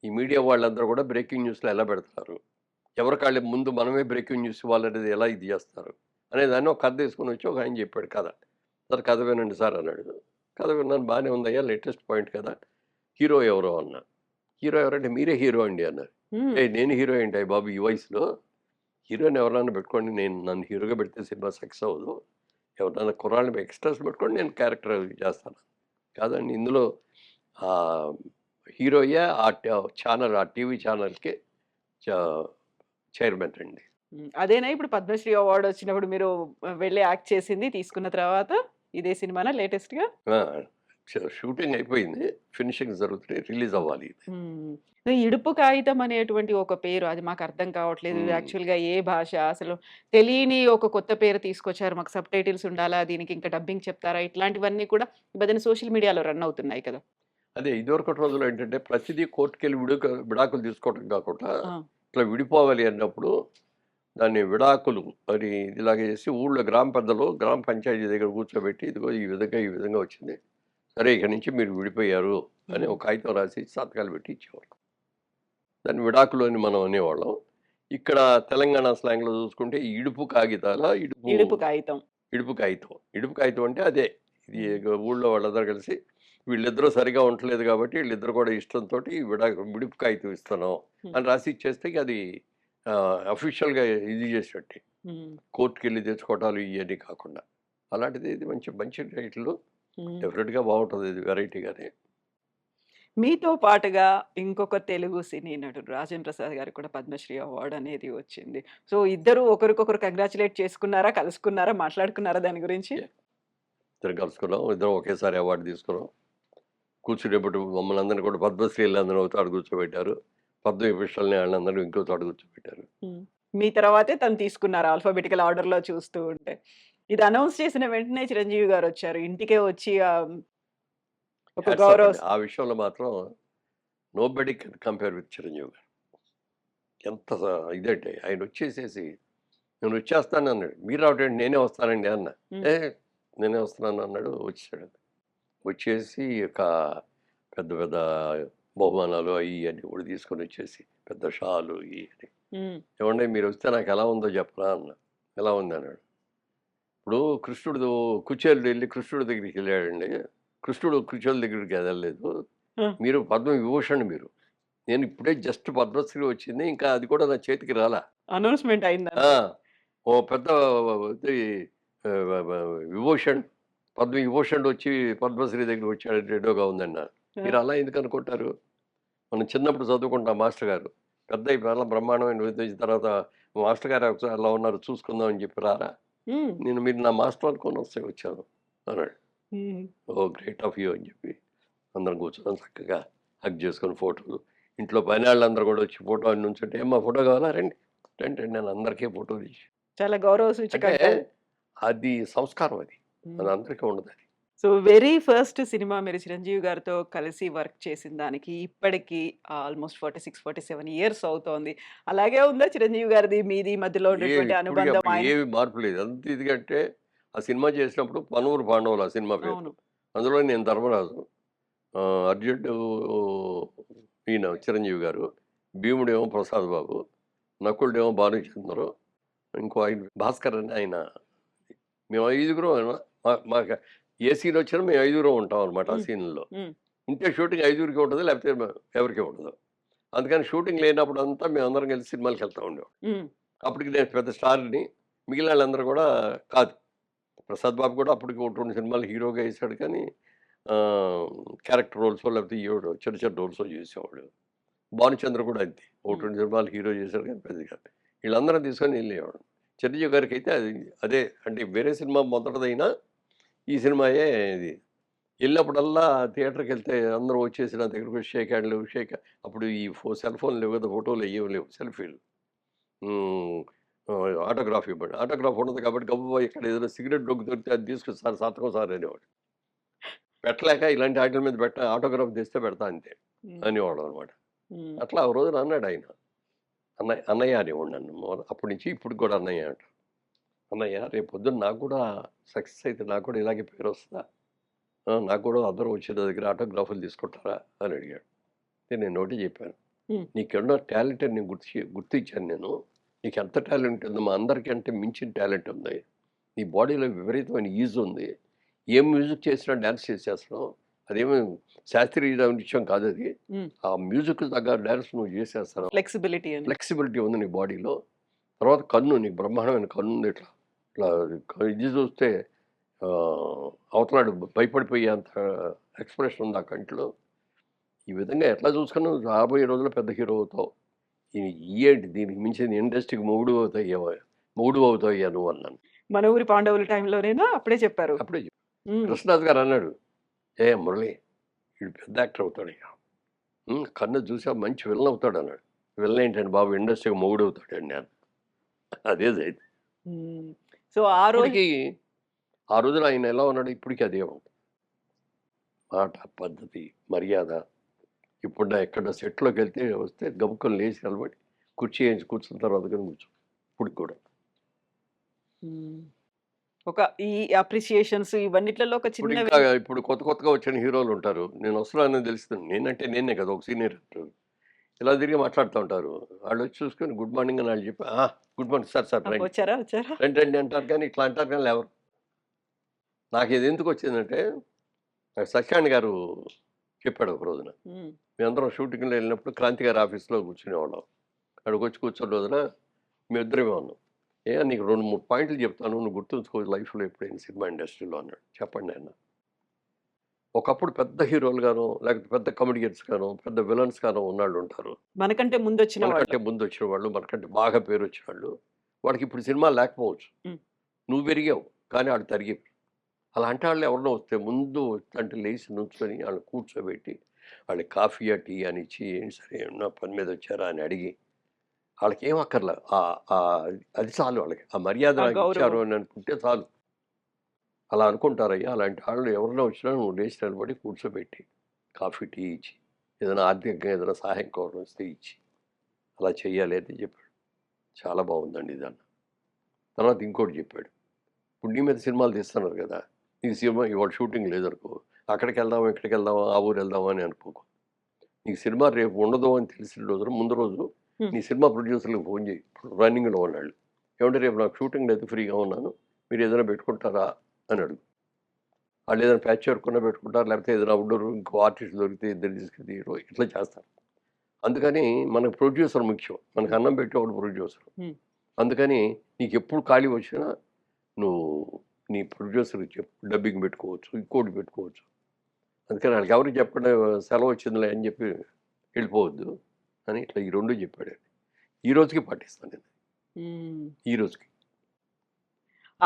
ఈ మీడియా వాళ్ళందరూ కూడా బ్రేకింగ్ న్యూస్‌లో ఎలా పెడతారు? ఎవరికాళ్ళే ముందు మనమే బ్రేకింగ్ న్యూస్ ఇవ్వాలనేది ఎలా ఇది జేస్తారు? అనేదాన్ని ఒక కథ తీసుకొనొచ్చి ఒకాయన చెప్పాడు కథ. సార్ కథ వినండి సార్ అన్నాడు. కథ విన్నాను బానే ఉందయ్యా లేటెస్ట్ పాయింట్ కదా! హీరో ఎవరు అన్నా. హీరో ఎవరంటే మీరే హీరో అండి అన్నారు. హ్మ్. ఏయ్! నేను హీరో ఏంటయ్య బాబు ఈ వయసులో? హీరోని ఎవరినైనా పెట్టుకోండి. నన్ను హీరోగా పెడితే సినిమా సక్సెస్ అవ్వదు. ఎవరినైనా కుర్రాళ్ళని ఎక్స్‌ట్రాస్ పెట్టుకొని నేను క్యారెక్టర్ చేస్తాను. కాదండి ఇందులో ఆహ్, హీరోయే ఛానల్ ఆ టీవీ ఛానల్‌కి చ చైర్మన్ అండి. హ్మ్. అదేనా ఇప్పుడు పద్మశ్రీ అవార్డ్ వచ్చినప్పుడు మీరు వెళ్లి యాక్ట్ చేసింది తీసుకున్న తర్వాత? ఇదే సినిమానా లేటెస్ట్‌గా? ఆ! షూటింగ్ అయిపోయింది. ఫినిషింగ్ జరుగుతున్నాయి. రిలీజ్ అవ్వాలి ఇది. హ్మ్. ఈ ఇడుపు కాగితం అనేటువంటి ఒక పేరు అది మాకర్థం కావట్లేదు. ఇది హ్మ్. యాక్చువల్‌గా ఏ భాష? అసలు తెలియని ఒక కొత్త పేరు తీసుకొచ్చారు. మాకు సబ్‌టైటిల్స్ ఉండాలా? దీనికి ఇంకా డబ్బింగ్ చెప్తారా? ఇట్లాంటివన్నీ కూడా ఈ మధ్యన సోషల్ మీడియాలో రన్ అవుతున్నాయి కదా! అదే ఇదివరకటి రోజుల్లో ఏంటంటే ప్రతిదీ కోర్ట్‌కెళ్ళి విడాకులు తీసుకోవడం కాకుండా ఆ! ఇట్లా విడిపోవాలి అన్నప్పుడు దాన్ని విడాకులు అని ఇలాగ చేసి ఊళ్ళో గ్రామ పెద్దలు గ్రామ పంచాయతీ దగ్గర కూర్చోబెట్టి ఇదిగో ఈ విధంగా వచ్చింది. సరే ఇక నుంచి మీరు విడిపోయారు అని హ్మ్. ఒక కాగితం రాసి సంతకాలు పెట్టి ఇచ్చేవారు. దాన్ని విడాకులు అని మనం అనేవాళ్ళం. ఇక్కడ తెలంగాణ స్లాంగ్‌లో చూసుకుంటే ఈ ఇడుపు కాగితాల ఇడుపు కాగితం. ఇడుపు కాగితం. ఇడుపు కాగితం అంటే అదే. ఇది హ్మ్. ఊళ్ళో వాళ్ళందరూ కలిసి వీళ్ళిద్దరూ సరిగ్గా ఉండట్లేదు కాబట్టి వీళ్ళిద్దరూ కూడా ఇష్టంతోటి విడుపు కాగితం ఇస్తున్నాం హ్మ్. అని రాసి ఇచ్చేస్తే ఇక అది అఫీషియల్‌గా ఇది చేసినట్టే. హ్మ్. కోర్ట్‌కెళ్ళి తెచ్చుకోవటాలు ఇయన్నీ కాకుండా. అలాంటిది ఇది మంచి మంచి టైటిలు. హ్మ్. డెఫినిట్‌గా బావుంటది ఇది వెరైటీగానే. మీతో పాటుగా ఇంకొక తెలుగు సినీ నటుడు 'రాజేంద్ర ప్రసాద్' గారికి కూడా పద్మశ్రీ అవార్డ్ అనేది వచ్చింది. సో, ఇద్దరు ఒకరికొకరు కంగ్రాచ్యులేట్ చేసుకున్నారా? కలుసుకున్నారా? మాట్లాడుకున్నారా దాని గురించి? యాహ్! ఇద్దరం కలుసుకున్నాం. ఇద్దరం ఒకేసారి అవార్డ్ తీసుకున్నాం. కూర్చునేప్పుడు మమ్మల్ని అందరిని కూడా పద్మశ్రీలందరిని ఒక చోట కూర్చోబెట్టారు. పద్మవిభూషణ్‌లని ఆళ్ళందరిని ఇంకో చోట కూర్చోబెట్టారు. హ్మ్. మీ తర్వాతే తను తీసుకున్నారు ఆల్ఫాబెటికల్ ఆర్డర్‌లో చూస్తూ ఉంటే. ఇది అనౌన్స్ చేసిన వెంటనే చిరంజీవి గారొచ్చారు. ఇంటికే వచ్చి ఒక హ్యాట్స్ ఆఫ్ గౌరవ అండి. ఆ విషయంలో మాత్రం nobody can compare with Chiranjeevi గారు. ఎంత ఇదంటే ఆయనొచ్చేసేసి నేను వచ్చేస్తాను అన్నాడు. మీరు రావటండి నేనే వస్తానండి అన్న. హ్మ్. ఏ నేనే వస్తున్నాను అన్నాడు. వచ్చేసాడు. వచ్చేసి ఒక పెద్ద పెద్ద బహుమానాలు అవి అన్నీ కూడా తీసుకొని వచ్చేసి పెద్ద షాలు ఇవి అని. హ్మ్. ఏమండి మీరు వస్తే నాకు ఎలా ఉందో చెప్పరా అన్న. ఎలా ఉంది అన్నాడు. ఇప్పుడు కృష్ణుడు కుచేలుడు వెళ్ళి కృష్ణుడి దగ్గరికి వెళ్ళాడండి. కృష్ణుడు కుచేల దగ్గరికి వెళ్ళలేదు. ఆ! మీరు పద్మ విభూషణ్ మీరు. నేను ఇప్పుడే జస్ట్ పద్మశ్రీ వచ్చింది. ఇంకా అది కూడా నా చేతికి రాలా. అనౌన్స్‌మెంట్ ఆ! అయిందంతే. ఓ పెద్ద ఇది విభూషణ్ పద్మ విభూషణ్ వచ్చి పద్మశ్రీ దగ్గరికి వచ్చాడంటే ఏదోగా ఉందన్నారు. ఆ! మీరు అలా ఎందుకు అనుకుంటారు? మనం చిన్నప్పుడు చదువుకుంటాం మాస్టర్ గారు. పెద్ద అయిపోయాక బ్రహ్మాండమైన విద్య వచ్చిన తర్వాత మాస్టర్ గారు ఒకసారి అలా ఉన్నారు చూసుకుందాం అని చెప్పి రారా? హ్మ్. మీరు నా మాస్టర్ అనుకోని వస్తే వచ్చాను అన్నాడు. హ్మ్. ఓహ్! గ్రేట్ ఆఫ్ యూ అని చెప్పి అందరం కూర్చున్నాం చక్కగా హగ్ చేసుకొని ఫోటోలు. ఇంట్లో పనాళ్ళందరూ కూడా వచ్చి ఫోటో అని నుంచుంటే "ఏమ్మా ఫోటో కావాలా? రండి." రండి నేను అందరికీ ఫోటో తీసి చాలా గౌరవ అంటే సూచకంగా. అది సంస్కారం అది. హ్మ్. అది అందరికీ ఉండదది. సో, వెరీ ఫస్ట్ సినిమా మీరు చిరంజీవి గారితో కలిసి వర్క్ చేసిన దానికి ఇప్పటికి ఆల్‌మోస్ట్ 46, 47 ఇయర్స్ అవుతోంది. అలాగే ఉందా చిరంజీవి గారిది, మీది మధ్యలో ఉన్నటువంటి ఇప్పటికి అనుబంధం అప్పటికి ఆయన? ఏమి మార్పు లేదు. ఎంత ఇదిగంటే ఆ సినిమా చేసినప్పుడు 'పనూరు పాండవులు' ఆ సినిమా పేరు. అవును. అందులో నేను ధర్మరాజు. అర్జునుడు ఈయన చిరంజీవి గారు. భీముడేమో ప్రసాద్ బాబు. నకులుడేమో భానుచంద్రు. ఇంకో ఆయన భాస్కర్ అని ఆయన. మేము ఐదుగురం మాకు ఏ సీన్ వచ్చినా మేము ఐదుగురం ఉంటాం అనమాట ఆ హ్మ్. సీన్‌లో. హ్మ్. ఉంటే షూటింగ్ ఐదుగురికి ఉంటది. లేకపోతే ఎవరికీ ఉండదు. అందుకని షూటింగ్ లేనప్పుడంతా మేమందరం కలిసి సినిమాలకెళ్తా ఉండేవాళ్ళం. హ్మ్. అప్పటికి నేను పెద్ద స్టార్‌ని. మిగిలిన వాళ్ళందరూ కూడా కాదు. ప్రసాద్ బాబు కూడా అప్పటికి ఒకటి 2 సినిమాలు హీరోగా ఏసాడు కానీ ఆహ్, క్యారెక్టర్ రోల్సో లేకపోతే ఈవోడు చిన్న చిన్న రోల్సో చేసేవాడు. భానుచంద్ర కూడా అంతే. ఒకటి హ్మ్. 2 సినిమాలు హీరో చేశాడు కానీ పెద్దగా. వీళ్ళందరం తీసుకొని వెళ్ళేవాడు. చిరంజీవి గారికైతే అది అదే అంటే వేరే సినిమా మొదటిదైనా ఈ సినిమాయే ఇది. ఎళ్ళినప్పుడల్లా థియేటర్‌కెళ్తే అందరూ వచ్చేసి నా దగ్గరకొచ్చి షేక్ హ్యాండ్‌లు అప్పుడు ఈ సెల్ ఫోన్‌లు లేవు కదా! ఫోటోలు అయ్యేవి లేవు. సెల్ఫీలు. హ్మ్. ఆటోగ్రాఫ్ ఇవ్వండి. ఆటోగ్రాఫ్ ఉండదు కాబట్టి గబగబా ఇక్కడ ఏదైనా సిగరెట్ డొంకు దొరికితే అది తీసుకొని సార్ సంతకం సార్ అనేవాడు. పెట్టలేక ఇలాంటి ఆటిల మీద ఆటోగ్రాఫ్ తెస్తే పెడతా అంతే హ్మ్. అనేవాళ్ళం అనమాట. హ్మ్. అట్లా ఒక రోజున అన్నాడాయన. అన్నయ్య అనేవాడిని నన్ను. అప్పటి నుంచి ఇప్పటికి కూడా అన్నయ్య అంట. అన్నయ్య రేపు పొద్దున్న నాకు కూడా సక్సెస్ అయితే నాకు కూడా ఇలాగే పేరొస్తదా? నాకు కూడా అందరూ వచ్చి నా దగ్గర ఆటోగ్రాఫ్‌లు తీసుకుంటారా? అని అడిగాడు. అయితే నేను ఒకటే చెప్పాను. హ్మ్. నీకున్న టాలెంట్ అని నేను గుర్తించాను నేను. నీకెంత టాలెంట్ ఉందో మా అందరికంటే మించిన టాలెంట్ ఉంది. నీ బాడీలో విపరీతమైన ఈజ్ ఉంది. ఏం మ్యూజిక్ చేసినా డాన్స్ చేసేస్తున్నావు. అదేమి శాస్త్రీయ నృత్యం కాదది. హ్మ్. ఆ మ్యూజిక్‌కి తగ్గ డాన్స్ నువ్వు చేసేస్తున్నావు. ఫ్లెక్సిబిలిటీ అని. ఫ్లెక్సిబిలిటీ ఉంది నీ బాడీలో. తర్వాత కన్ను నీకు బ్రహ్మాండమైన కన్నుంది ఇట్లా. ఇట్లా ఇది చూస్తే అవతలాడు భయపడిపోయేంత ఎక్స్‌ప్రెషన్ ఉంది ఆ కంట్లో. ఈ విధంగా ఎట్లా చూసుకున్నా నువ్వు రాబోయే రోజుల్లో పెద్ద హీరో అవుతావు. ఇయేంటి దీనికి మించిన ఇండస్ట్రీకి మొగుడువవుతావయ్యా నువ్వు అన్నాను. 'మన ఊరి పాండవులు' టైంలోనేనా? అప్పుడే చెప్పారు. అప్పుడే చెప్పా. హ్మ్. కృష్ణరాజు గారు అన్నాడు, "ఏ మురళి వీడు పెద్ద యాక్టర్ అవుతాడయ్యా. కన్ను చూసావా మంచి విలన్ అవుతాడన్నాడు." విలన్ ఏంటండి బాబు ఇండస్ట్రీకి మొగుడవుతాడండి అన్నా. అదే జరిగింది. హ్మ్. సో, ఆ రోజు ఇప్పటికి ఆ రోజున ఆయన ఎలా ఉన్నాడో ఇప్పటికి అదే ఉంది. మాట, పద్ధతి, మర్యాద. ఇప్పుడు నా ఎక్కడ సెట్‌లోకెళ్తే వస్తే గబుక్కన లేచి నిలబడి కుర్చీ ఏయించి కూర్చున్న తర్వాత గాని కూర్చో. ఇప్పటికి కూడా. హ్మ్. ఒక ఈ అప్రిషియేషన్స్ ఇవన్నిట్లలో ఒక ఇప్పుడు చిన్న ఇంకా ఇప్పుడు కొత్త కొత్తగా వచ్చిన హీరోలుంటారు. నేను వస్తున్నానని తెలుస్తుంది. నేనంటే నేనే కదా! ఒక సీనియర్ యాక్టర్. ఇలా తిరిగి మాట్లాడుతా ఉంటారు. ఆళ్ళొచ్చి చూసుకొని గుడ్ మార్నింగ్ అని ఆళ్ళు చెప్పి, గుడ్ మార్నింగ్ సార్, సార్ రండి. వచ్చారా? వచ్చారా? రండి, రండి అంటారు కానీ ఇట్లా అంటారు కానీ లేవరు. నాకిది ఎందుకొచ్చిందంటే సత్యనారాయణ గారు చెప్పాడు ఒక రోజున. హ్మ్. మేమందరం షూటింగ్‌లో ఎళ్ళినప్పుడు క్రాంతి గారి ఆఫీస్‌లో కూర్చునేవాళ్ళం. అక్కడికొచ్చి కూర్చున్న రోజున మేమిద్దరమే ఉన్నాం. నీకు 2, 3 పాయింట్లు చెప్తాను. నువ్వు గుర్తుంచుకో లైఫ్‌లో ఎప్పుడైనా సినిమా ఇండస్ట్రీలో అన్నాడు. చెప్పండి అన్నా. ఒకప్పుడు పెద్ద హీరోలుగానో, లేకపోతే పెద్ద కమెడియన్స్ గానో, పెద్ద విలన్స్ గానో ఉన్నాళ్ళుంటారు. మనకంటే ముందొచ్చిన వాళ్ళు. మనకంటే ముందొచ్చిన వాళ్ళు, మనకంటే బాగా పేరొచ్చినోళ్ళు. వాళ్ళకిప్పుడు సినిమాలు లేకపోవచ్చు. హ్మ్. నువ్వు పెరిగావు. కానీ ఆళ్ళు తరిగిపోయారు. అలాంటి వాళ్ళు ఎవరైనా వస్తే ముందు అంటే లేసి నుంచొని ఆళ్ళని కూర్చోబెట్టి, వాళ్ళకి కాఫీయా, టీ అని ఇచ్చి, "ఏంటి సార్ ఏమన్నా పని మీద వచ్చారా?" అని అడిగి, ఆళ్ళకేం అక్కర్లా. అది చాలు వాళ్ళకి. ఆ మర్యాద ఆ నాకిచ్చారు గౌరవం. అని అనుకుంటే చాలు. అలా అనుకుంటారయ్యా. అలాంటి వాళ్ళు ఎవరైనా వచ్చినా నువ్వు లేచి నిలబడి కూర్చోబెట్టి, కాఫీ, టీ ఇచ్చి, ఏదైనా ఆర్థికంగా ఏదైనా సహాయం కావాల్సొస్తే ఇచ్చి, అలా చేయాలి అని చెప్పాడు. చాలా బావుందండి ఇదన్నా. తర్వాత ఇంకోటి చెప్పాడు, ఇప్పుడు నీ మీద సినిమాలు తీస్తున్నారు కదా, నీకు సినిమా ఇవాళ షూటింగ్ లేదనుకో, అక్కడికి వెళ్దామా ఇక్కడికి వెళ్దామా ఆ ఊరు వెళ్దామా అని అనుకోకు. నీకు సినిమా రేపు ఉండదు అని తెలిసిన రోజున ముందు రోజు నీ సినిమా ప్రొడ్యూసర్లకు ఫోన్ చేయి, రన్నింగ్లో ఉన్నాళ్ళు, ఏమంటే రేపు నాకు షూటింగ్ లేదు ఫ్రీగా ఉన్నాను మీరు ఏదైనా పెట్టుకుంటారా అని అడుగు. వాళ్ళు ఏదైనా ప్యాచ్ వర్క్ ఉన్నా పెట్టుకుంటారు, లేకపోతే ఏదైనా అవుట్డోర్ ఇంకో ఆర్టిస్ట్ దొరికితే ఇద్దరు తీసుకెళ్ళి ఇట్లా చేస్తారు. అందుకని మనకు ప్రొడ్యూసర్ ముఖ్యం, మనకు అన్నం పెట్టేవాడు ప్రొడ్యూసర్. అందుకని నీకు ఎప్పుడు ఖాళీ వచ్చినా నువ్వు నీ ప్రొడ్యూసర్కి చెప్పు, డబ్బింగ్ పెట్టుకోవచ్చు, ఇంకోటి పెట్టుకోవచ్చు. అందుకని వాళ్ళకి ఎవరికి చెప్పండి సెలవు వచ్చిందిలే అని చెప్పి వెళ్ళిపోవద్దు అని ఇట్లా ఈ రెండు చెప్పాడు. ఈ రోజుకి పాటిస్తాను నేను, ఈ రోజుకి.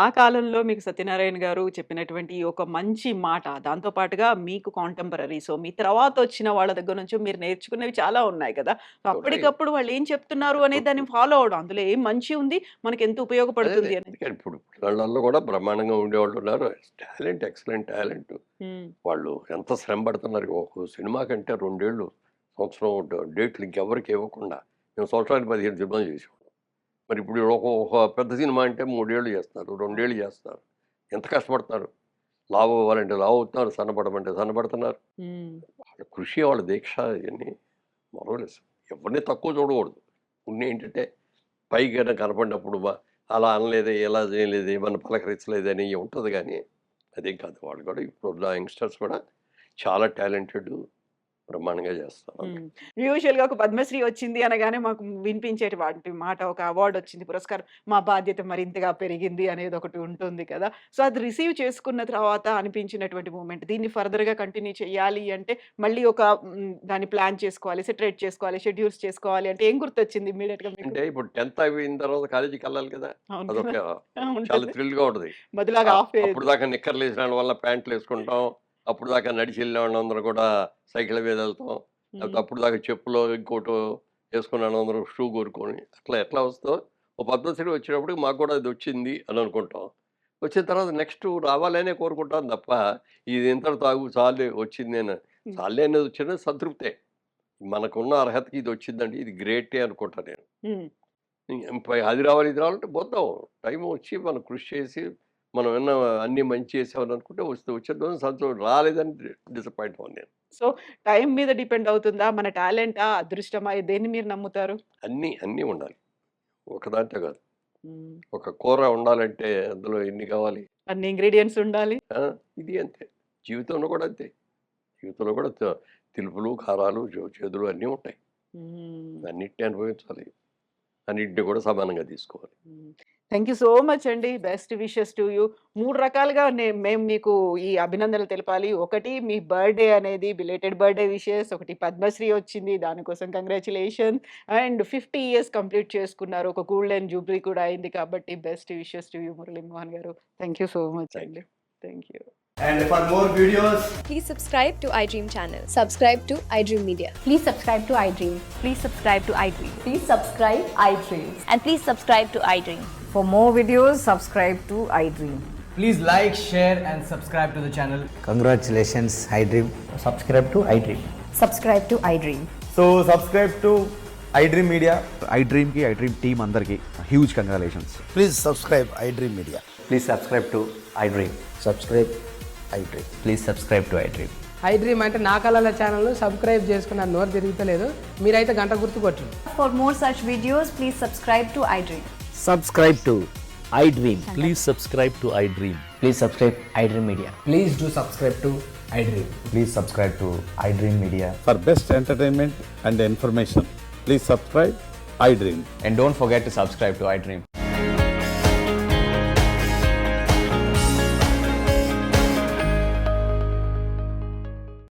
ఆ కాలంలో మీకు సత్యనారాయణ గారు చెప్పినటువంటి ఈ ఒక మంచి మాట, దాంతో పాటుగా మీకు కాంటెంపరరీ, సో మీ తర్వాత వచ్చిన వాళ్ళ దగ్గర నుంచి మీరు నేర్చుకునేవి చాలా ఉన్నాయి కదా. సో అప్పటికప్పుడు వాళ్ళు ఏం చెప్తున్నారు అనేది దాన్ని ఫాలో అవడం, అందులో ఏం మంచి ఉంది, మనకి ఎంత ఉపయోగపడుతుంది అని. అందుకని ఇప్పుడు పిల్లల్లో కూడా బ్రహ్మాండంగా ఉండేవాళ్ళు ఉన్నారు, టాలెంట్, ఎక్సలెంట్ టాలెంట్. వాళ్ళు ఎంత శ్రమ పడుతున్నారు. ఒక సినిమా కంటే 2 ఏళ్ళు సంవత్సరం డేట్లు ఇంకెవరికి ఇవ్వకుండా మేము సంవత్సరానికి 15 సినిమాలు చేసాం. మరి ఇప్పుడు ఒక పెద్ద సినిమా అంటే 3 ఏళ్ళు చేస్తున్నారు, 2 ఏళ్ళు చేస్తున్నారు. ఎంత కష్టపడతారు. లావు అవ్వాలంటే లావు అవుతున్నారు, సన్నపడమంటే సన్నపడుతున్నారు. వాళ్ళ కృషి, వాళ్ళ దీక్ష ఇవన్నీ మరవలేదు. ఎవరిని తక్కువ చూడకూడదు. కొన్ని ఏంటంటే పైగా కనపడినప్పుడు అలా అనలేదే, ఎలా చేయలేదే, మన పలకరించలేదని ఉంటుంది, కానీ అదేం కాదు. వాళ్ళు కూడా ఇప్పుడు యంగ్స్టర్స్ కూడా చాలా టాలెంటెడ్, బ్రహ్మాండంగా చేస్తారు. యూజువల్ గా ఒక పద్మశ్రీ వచ్చింది అనగానే మాకు వినిపించేటి వాటి మాట, ఒక అవార్డు వచ్చింది, పురస్కారం, మా బాధ్యత మరింతగా పెరిగింది అనేది ఒకటి ఉంటుంది కదా. సో అది రిసీవ్ చేసుకున్న తర్వాత అనిపించినటువంటి మూమెంట్, దీన్ని ఫర్దర్ గా కంటిన్యూ చేయాలి అంటే మళ్ళీ ఒక దాన్ని ప్లాన్ చేసుకోవాలి, సెటరేట్ చేసుకోవాలి, షెడ్యూల్స్ చేసుకోవాలి అంటే ఏం గుర్తొచ్చింది ఇమీడియట్ గా మీకు? అంటే ఇప్పుడు 10th అయిపోయిన తర్వాత కాలేజీకి వెళ్ళాలి కదా, అదొక చాలా థ్రిల్ గా ఉంటుంది. మొదలాగా అప్పుడు దాకా నిక్కర్లు వేసిన వల్ల ప్యాంట్లు వేసుకుంటాం, అప్పుడు దాకా నడిచి వెళ్ళిన వాళ్ళందరూ కూడా సైకిల్ మీద వెళ్తాం, లేకపోతే అప్పుడు దాకా చెప్పులో ఇంకోటో వేసుకున్న వాళ్ళందరూ షూ కోరుకొని అట్లా ఎట్లా వస్తాం. ఓ పద్మశ్రీ వచ్చినప్పుడు మాకు కూడా అది వచ్చింది అని అనుకుంటాం. వచ్చిన తర్వాత నెక్స్ట్ రావాలనే కోరుకుంటాం తప్ప ఇది ఇంత తాగు చాలే వచ్చింది నేను చాలే అనేది వచ్చిన సంతృప్తే. మనకున్న అర్హతకి ఇది వచ్చిందంటే ఇది గ్రేటే అనుకుంటాను నేను. అది రావాలి ఇది రావాలంటే పోతాం, టైం వచ్చి మనం కృషి చేసి మనం విన్న అన్ని మంచి చేసామని అనుకుంటే వచ్చేద్దాం, సంతోషం. రాలేదని డిసప్పాయింట్ అవ్వను నేను. సో టైం మీద డిపెండ్ అవుతుందా, మన టాలెంటా, అదృష్టమా, దేన్ని మీరు నమ్ముతారు? అన్నీ ఉండాలి, ఒకదాంటే కాదు. ఒక కూర ఉండాలంటే అందులో ఎన్ని కావాలి, అన్ని ఇంగ్రీడియంట్స్ ఉండాలి. ఇది అంతే, జీవితంలో కూడా అంతే. జీవితంలో కూడా తెలుపులు, కారాలు, చేదులు అన్నీ ఉంటాయి. అన్నిటిని అనుభవించాలి, అన్నింటినీ కూడా సమానంగా తీసుకోవాలి. థ్యాంక్ యూ సో మచ్ అండి. Best wishes to you. 3 రకాలుగా మేము మీకు ఈ అభినందనలు తెలపాలి. ఒకటి మీ బర్త్డే అనేది బిలేటెడ్ బర్త్డే విషెస్, ఒకటి పద్మశ్రీ వచ్చింది దానికోసం కంగ్రాచులేషన్స్, అండ్ 50 ఇయర్స్ కంప్లీట్ చేసుకున్నారు, ఒక గోల్డెన్ జూబ్లీ కూడా అయింది. కాబట్టి best wishes to you Murali Mohan గారు. థ్యాంక్ యూ సో మచ్ అండి. Thank you. And for more videos, please subscribe to iDream channel. Subscribe to iDream Media. Please subscribe to iDream. Please subscribe to iDream. Please subscribe iDream. And please subscribe to iDream. For more videos, subscribe to iDream. please like, share and subscribe to the channel. Congratulations, iDream. Subscribe to iDream. Subscribe to iDream. So subscribe to iDream Media. iDream ki iDream team andarki huge congratulations. Please subscribe iDream Media. Please subscribe to iDream. Subscribe iDream. Please subscribe to iDream. iDream అంటే నా కళల channel subscribe చేసుకున్న నోరు తిరుగుతలేదు, మీరైతే గంట గుర్తు కొట్టండి. For more such videos, please subscribe to iDream. Subscribe to iDream. Please subscribe to iDream. Please subscribe iDream Media. Please do subscribe to iDream. Please subscribe to iDream Media. For best entertainment and information, please subscribe iDream. And don't forget to subscribe to iDream.